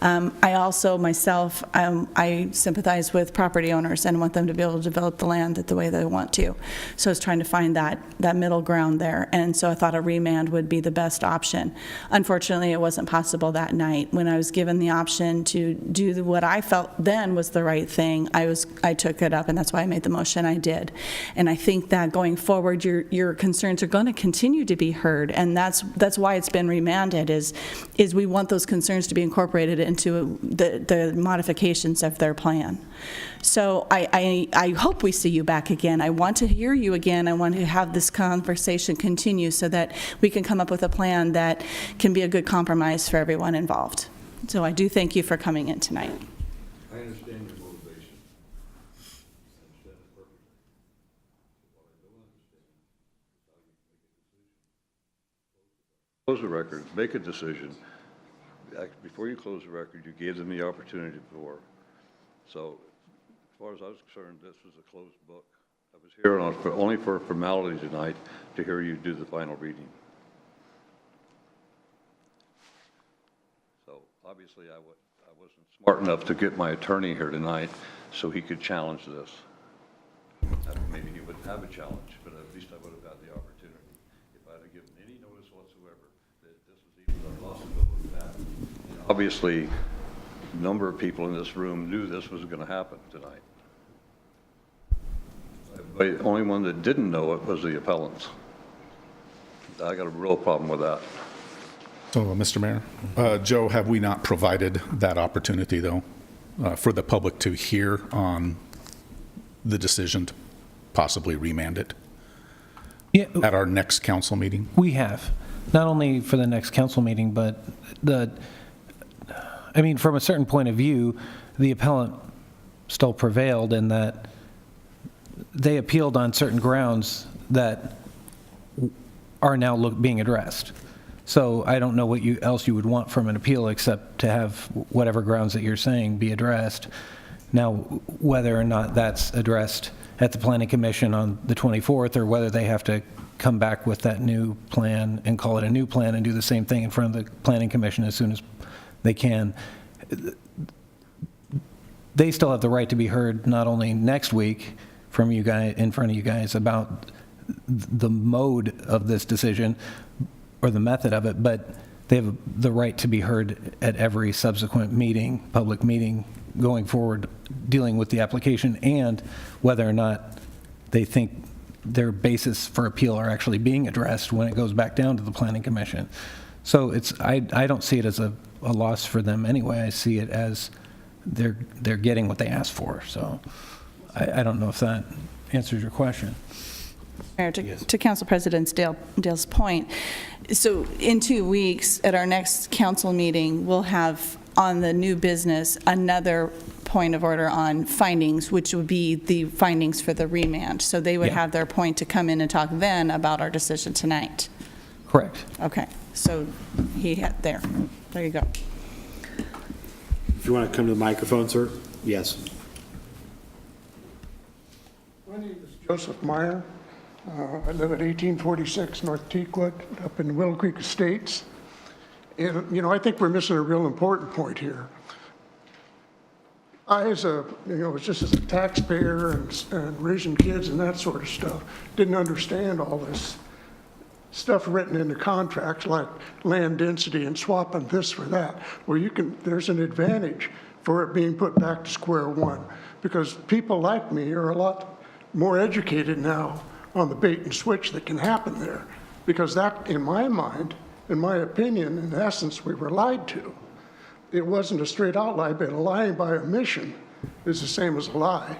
I: I also, myself, I sympathize with property owners and want them to be able to develop the land the way they want to. So I was trying to find that middle ground there. And so I thought a remand would be the best option. Unfortunately, it wasn't possible that night. When I was given the option to do what I felt then was the right thing, I took it up, and that's why I made the motion I did. And I think that going forward, your concerns are going to continue to be heard, and that's why it's been remanded, is we want those concerns to be incorporated into the modifications of their plan. So I hope we see you back again. I want to hear you again. I want to have this conversation continue so that we can come up with a plan that can be a good compromise for everyone involved. So I do thank you for coming in tonight.
E: I understand your motivation. Close the record, make a decision. Before you close the record, you gave them the opportunity before. So as far as I was concerned, this was a closed book. I was here only for a formality tonight to hear you do the final reading. So obviously I wasn't smart enough to get my attorney here tonight so he could challenge this. Maybe he wouldn't have a challenge, but at least I would have had the opportunity. If I'd have given any notice whatsoever that this was even a possibility of happening. Obviously, a number of people in this room knew this was going to happen tonight. The only one that didn't know it was the appellants. I got a real problem with that.
U: So, Mr. Mayor, Joe, have we not provided that opportunity, though, for the public to hear on the decision to possibly remand it at our next council meeting?
T: We have, not only for the next council meeting, but from a certain point of view, the appellant still prevailed in that they appealed on certain grounds that are now being addressed. So I don't know what else you would want from an appeal except to have whatever grounds that you're saying be addressed. Now, whether or not that's addressed at the Planning Commission on the 24th, or whether they have to come back with that new plan and call it a new plan and do the same thing in front of the Planning Commission as soon as they can, they still have the right to be heard not only next week from you guys, in front of you guys, about the mode of this decision or the method of it, but they have the right to be heard at every subsequent meeting, public meeting, going forward, dealing with the application and whether or not they think their basis for appeal are actually being addressed when it goes back down to the Planning Commission. So I don't see it as a loss for them anyway. I see it as they're getting what they asked for. So I don't know if that answers your question.
I: Mayor, to Council President Dale's point, so in 2 weeks at our next council meeting, we'll have on the new business, another point of order on findings, which would be the findings for the remand. So they would
T: Yeah.
I: have their point to come in and talk then about our decision tonight.
T: Correct.
I: Okay, so he had, there you go.
A: If you want to come to the microphone, sir? Yes.
B: My name is Joseph Meyer. I live at 1846 North Teakwood, up in Willow Creek Estates. And, you know, I think we're missing a real important point here. I, as a, you know, just as a taxpayer and raising kids and that sort of stuff, didn't understand all this stuff written into contracts like land density and swapping this for that, where you can, there's an advantage for it being put back to square one, because people like me are a lot more educated now on the bait and switch that can happen there, because that, in my mind, in my opinion, in essence, we were lied to. It wasn't a straight out lie, but a lying by omission is the same as a lie.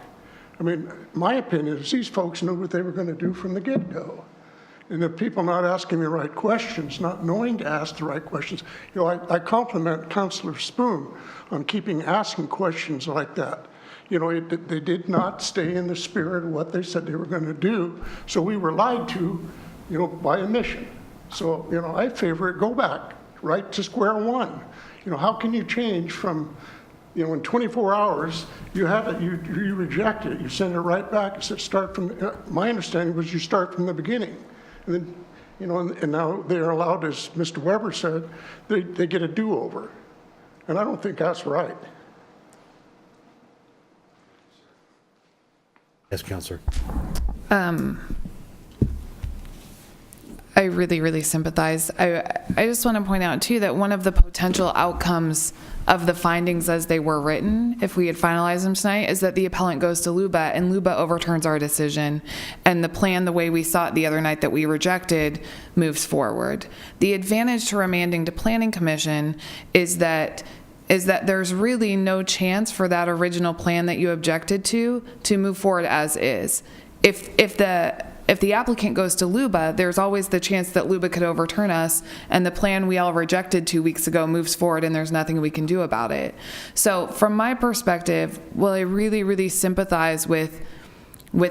B: I mean, my opinion is these folks knew what they were going to do from the get-go. And the people not asking the right questions, not knowing to ask the right questions. You know, I compliment Councilor Spoon on keeping asking questions like that. You know, they did not stay in the spirit of what they said they were going to do. So we were lied to, you know, by omission. So, you know, I favor it, go back right to square one. You know, how can you change from, you know, in 24 hours, you have it, you reject it, you send it right back, and start from, my understanding was you start from the beginning. And then, you know, and now they're allowed, as Mr. Weber said, they get a do-over. And I don't think that's right.
A: Yes, Counselor.
K: I really, really sympathize. I just want to point out, too, that one of the potential outcomes of the findings as they were written, if we had finalized them tonight, is that the appellant goes to LUBA, and LUBA overturns our decision, and the plan, the way we saw it the other night that we rejected, moves forward. The advantage to remanding to Planning Commission is that there's really no chance for that original plan that you objected to move forward as is. If the applicant goes to LUBA, there's always the chance that LUBA could overturn us, and the plan we all rejected 2 weeks ago moves forward, and there's nothing we can do about it. So from my perspective, while I really, really sympathize with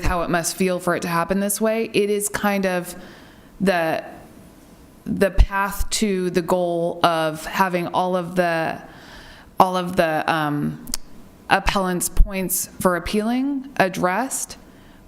K: how it must feel for it to happen this way, it is kind of the path to the goal of having all of the appellant's points for appealing addressed,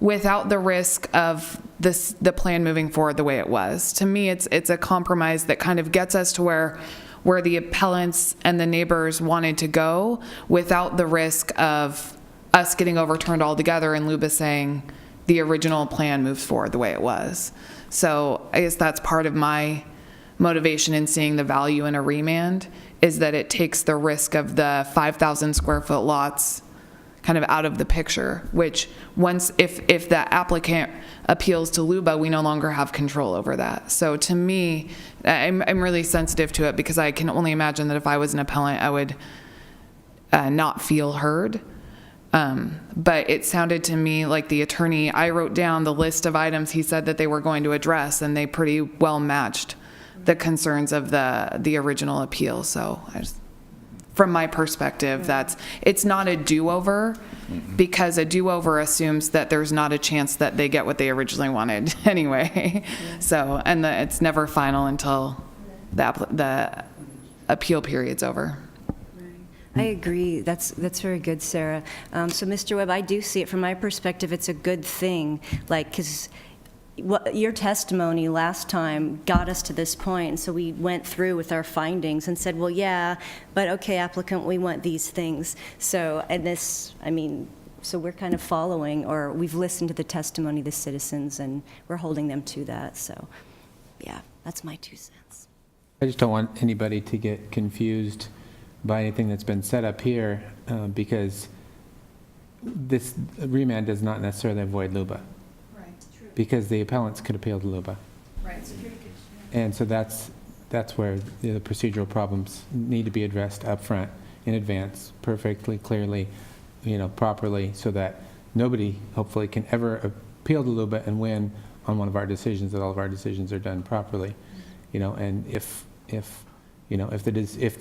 K: without the risk of the plan moving forward the way it was. To me, it's a compromise that kind of gets us to where the appellants and the neighbors wanted to go, without the risk of us getting overturned altogether and LUBA saying the original plan moves forward the way it was. So I guess that's part of my motivation in seeing the value in a remand, is that it takes the risk of the 5,000 square foot lots kind of out of the picture, which once, if the applicant appeals to LUBA, we no longer have control over that. So to me, I'm really sensitive to it, because I can only imagine that if I was an appellant, I would not feel heard. But it sounded to me like the attorney, I wrote down the list of items he said that they were going to address, and they pretty well matched the concerns of the original appeal. So from my perspective, it's not a do-over, because a do-over assumes that there's not a chance that they get what they originally wanted anyway. So, and it's never final until the appeal period's over.
J: I agree. That's very good, Sarah. So, Mr. Webb, I do see it from my perspective. It's a good thing, like, because your testimony last time got us to this point, and so we went through with our findings and said, well, yeah, but okay, applicant, we want these things. So, and this, I mean, so we're kind of following, or we've listened to the testimony of the citizens, and we're holding them to that. So, yeah, that's my 2 cents.
F: I just don't want anybody to get confused by anything that's been set up here, because this remand does not necessarily avoid LUBA. Because the appellants could appeal to LUBA.
K: Right.
F: And so that's where the procedural problems need to be addressed up front, in advance, perfectly, clearly, properly, so that nobody, hopefully, can ever appeal to LUBA and win on one of our decisions, that all of our decisions are done properly. And if You know, if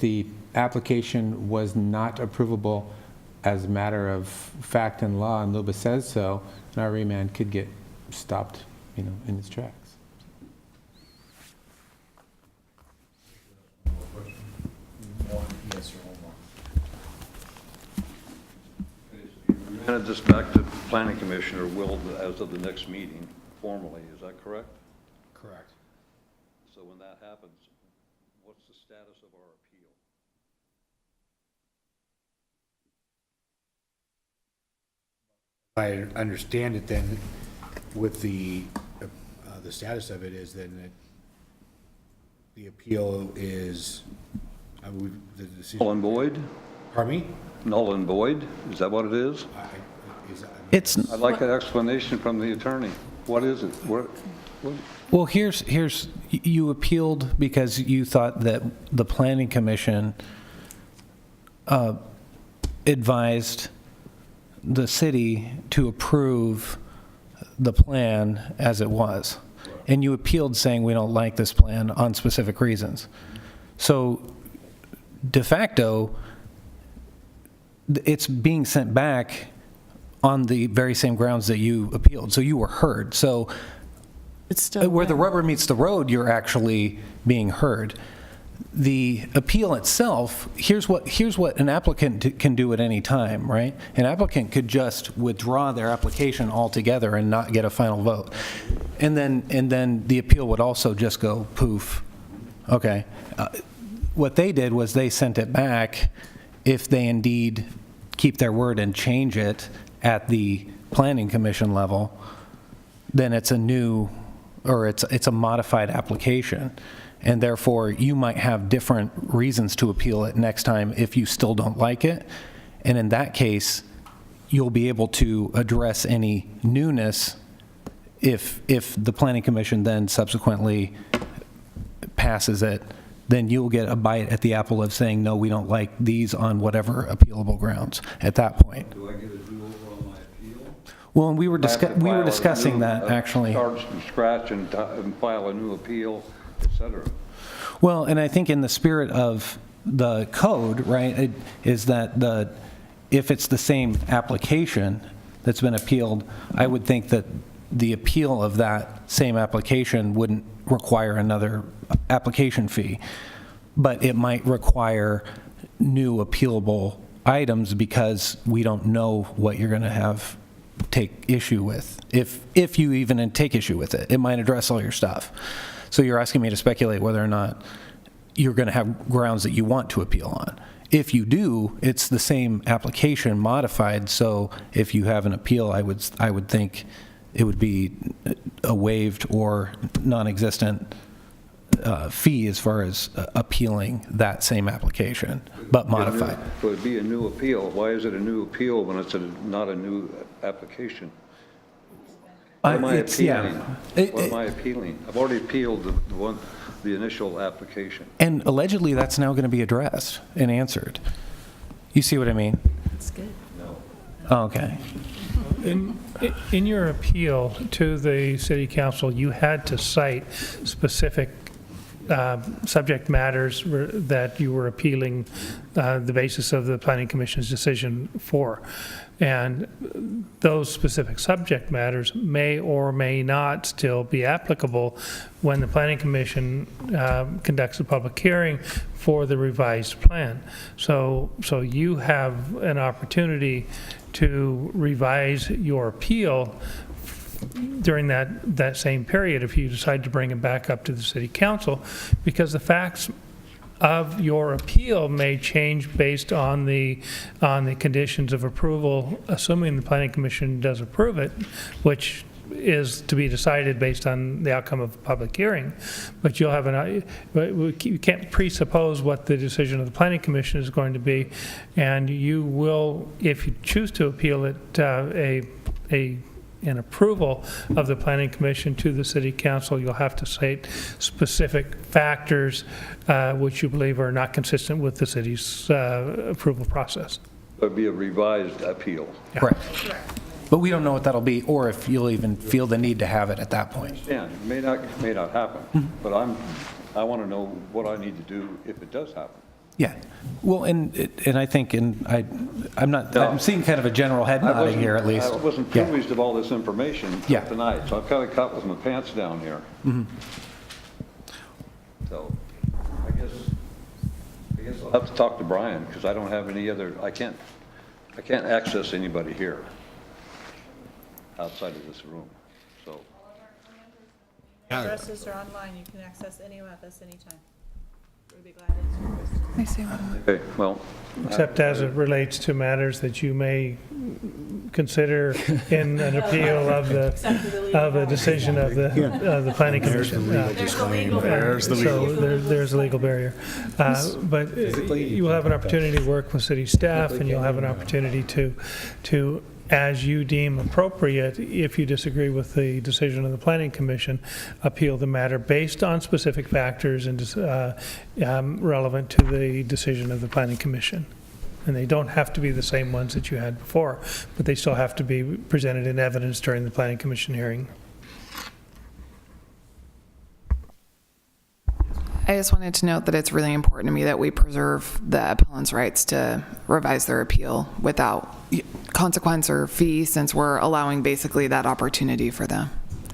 F: the application was not approvable as a matter of fact and law, and LUBA says so, then our remand could get stopped, you know, in its tracks.
E: Remanded this back to planning commissioner will as of the next meeting formally, is that correct?
A: Correct.
E: So when that happens, what's the status of our appeal?
A: I understand it then, with the status of it is then that the appeal is, the decision.
E: Null and void?
A: Pardon me?
E: Null and void, is that what it is? I'd like that explanation from the attorney. What is it? What?
T: Well, here's you appealed because you thought that the planning commission advised the city to approve the plan as it was. And you appealed saying we don't like this plan on specific reasons. So de facto, it's being sent back on the very same grounds that you appealed. So you were heard. So
G: It's still
T: where the rubber meets the road, you're actually being heard. The appeal itself, here's what an applicant can do at any time, right? An applicant could just withdraw their application altogether and not get a final vote. And then the appeal would also just go poof. Okay. What they did was they sent it back. If they indeed keep their word and change it at the planning commission level, then it's a new, or it's a modified application. And therefore, you might have different reasons to appeal it next time if you still don't like it. And in that case, you'll be able to address any newness if the planning commission then subsequently passes it. Then you'll get a bite at the apple of saying, no, we don't like these on whatever appealable grounds at that point.
E: Do I get a do-over on my appeal?
T: Well, and we were discussing that, actually.
E: Start from scratch and file a new appeal, et cetera.
T: Well, and I think in the spirit of the code, right, is that if it's the same application that's been appealed, I would think that the appeal of that same application wouldn't require another application fee, but it might require new appealable items because we don't know what you're going to have take issue with. If you even take issue with it, it might address all your stuff. So you're asking me to speculate whether or not you're going to have grounds that you want to appeal on. If you do, it's the same application modified, so if you have an appeal, I would think it would be a waived or non-existent fee as far as appealing that same application, but modified.
E: So it'd be a new appeal. Why is it a new appeal when it's not a new application? What am I appealing? What am I appealing? I've already appealed the initial application.
T: And allegedly, that's now going to be addressed and answered. You see what I mean?
G: That's good.
E: No.
T: Oh, okay.
O: In your appeal to the city council, you had to cite specific subject matters that you were appealing the basis of the planning commission's decision for. And those specific subject matters may or may not still be applicable when the planning commission conducts a public hearing for the revised plan. So you have an opportunity to revise your appeal during that same period if you decide to bring it back up to the city council, because the facts of your appeal may change based on the conditions of approval, assuming the planning commission does approve it, which is to be decided based on the outcome of a public hearing. But you'll have you can't presuppose what the decision of the planning commission is going to be, and you will, if you choose to appeal it, an approval of the planning commission to the city council, you'll have to cite specific factors which you believe are not consistent with the city's approval process.
E: It would be a revised appeal.
T: Yeah. Correct. But we don't know what that'll be, or if you'll even feel the need to have it at that point.
E: Yeah, it may not happen, but I want to know what I need to do if it does happen.
T: Yeah. Well, and I think, I'm seeing kind of a general head nodding here at least.
E: I wasn't
T: Yeah.
E: privileged of all this information
T: Yeah.
E: tonight, so I'm kind of caught with my pants down here.
T: Mhm.
E: So I guess I'll have to talk to Brian, because I don't have any other, I can't access anybody here outside of this room, so.
I: Addresses are online, you can access any of us anytime. We'd be glad to answer your questions.
K: I see one.
E: Okay, well.
O: Except as it relates to matters that you may consider in an appeal of the decision of the planning commission.
U: There's the legal.
O: So there's a legal barrier. But you will have an opportunity to work with city staff, and you'll have an opportunity to, as you deem appropriate, if you disagree with the decision of the planning commission, appeal the matter based on specific factors and relevant to the decision of the planning commission. And they don't have to be the same ones that you had before, but they still have to be presented in evidence during the planning commission hearing.
K: I just wanted to note that it's really important to me that we preserve the appellant's rights to revise their appeal without consequence or fee, since we're allowing basically that opportunity for them.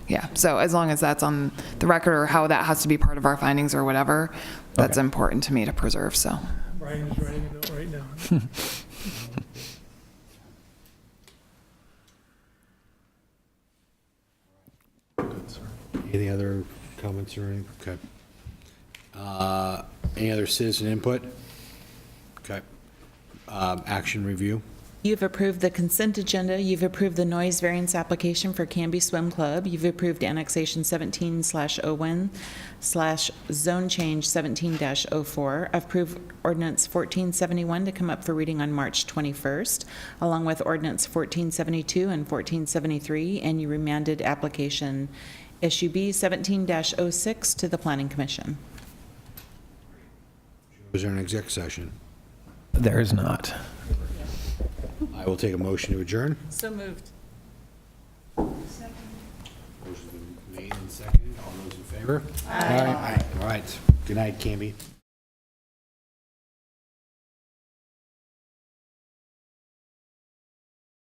K: Yeah, so as long as that's on the record or how that has to be part of our findings or whatever, that's important to me to preserve, so.
O: Brian is writing a note right now.
A: Any other comments or anything? Okay. Any other citizen input? Okay. Action review.
G: You've approved the consent agenda. You've approved the noise variance application for Canby Swim Club. You've approved annexation 17/01/zone change 17-04. Approved ordinance 1471 to come up for reading on March 21st, along with ordinance 1472 and 1473, and you remanded application SUB 17-06 to the Planning Commission.
A: Was there an exec session?
T: There is not.
A: I will take a motion to adjourn.
I: So moved.
A: Motion's been made and seconded. All those in favor? Aye. All right. Good night, Canby.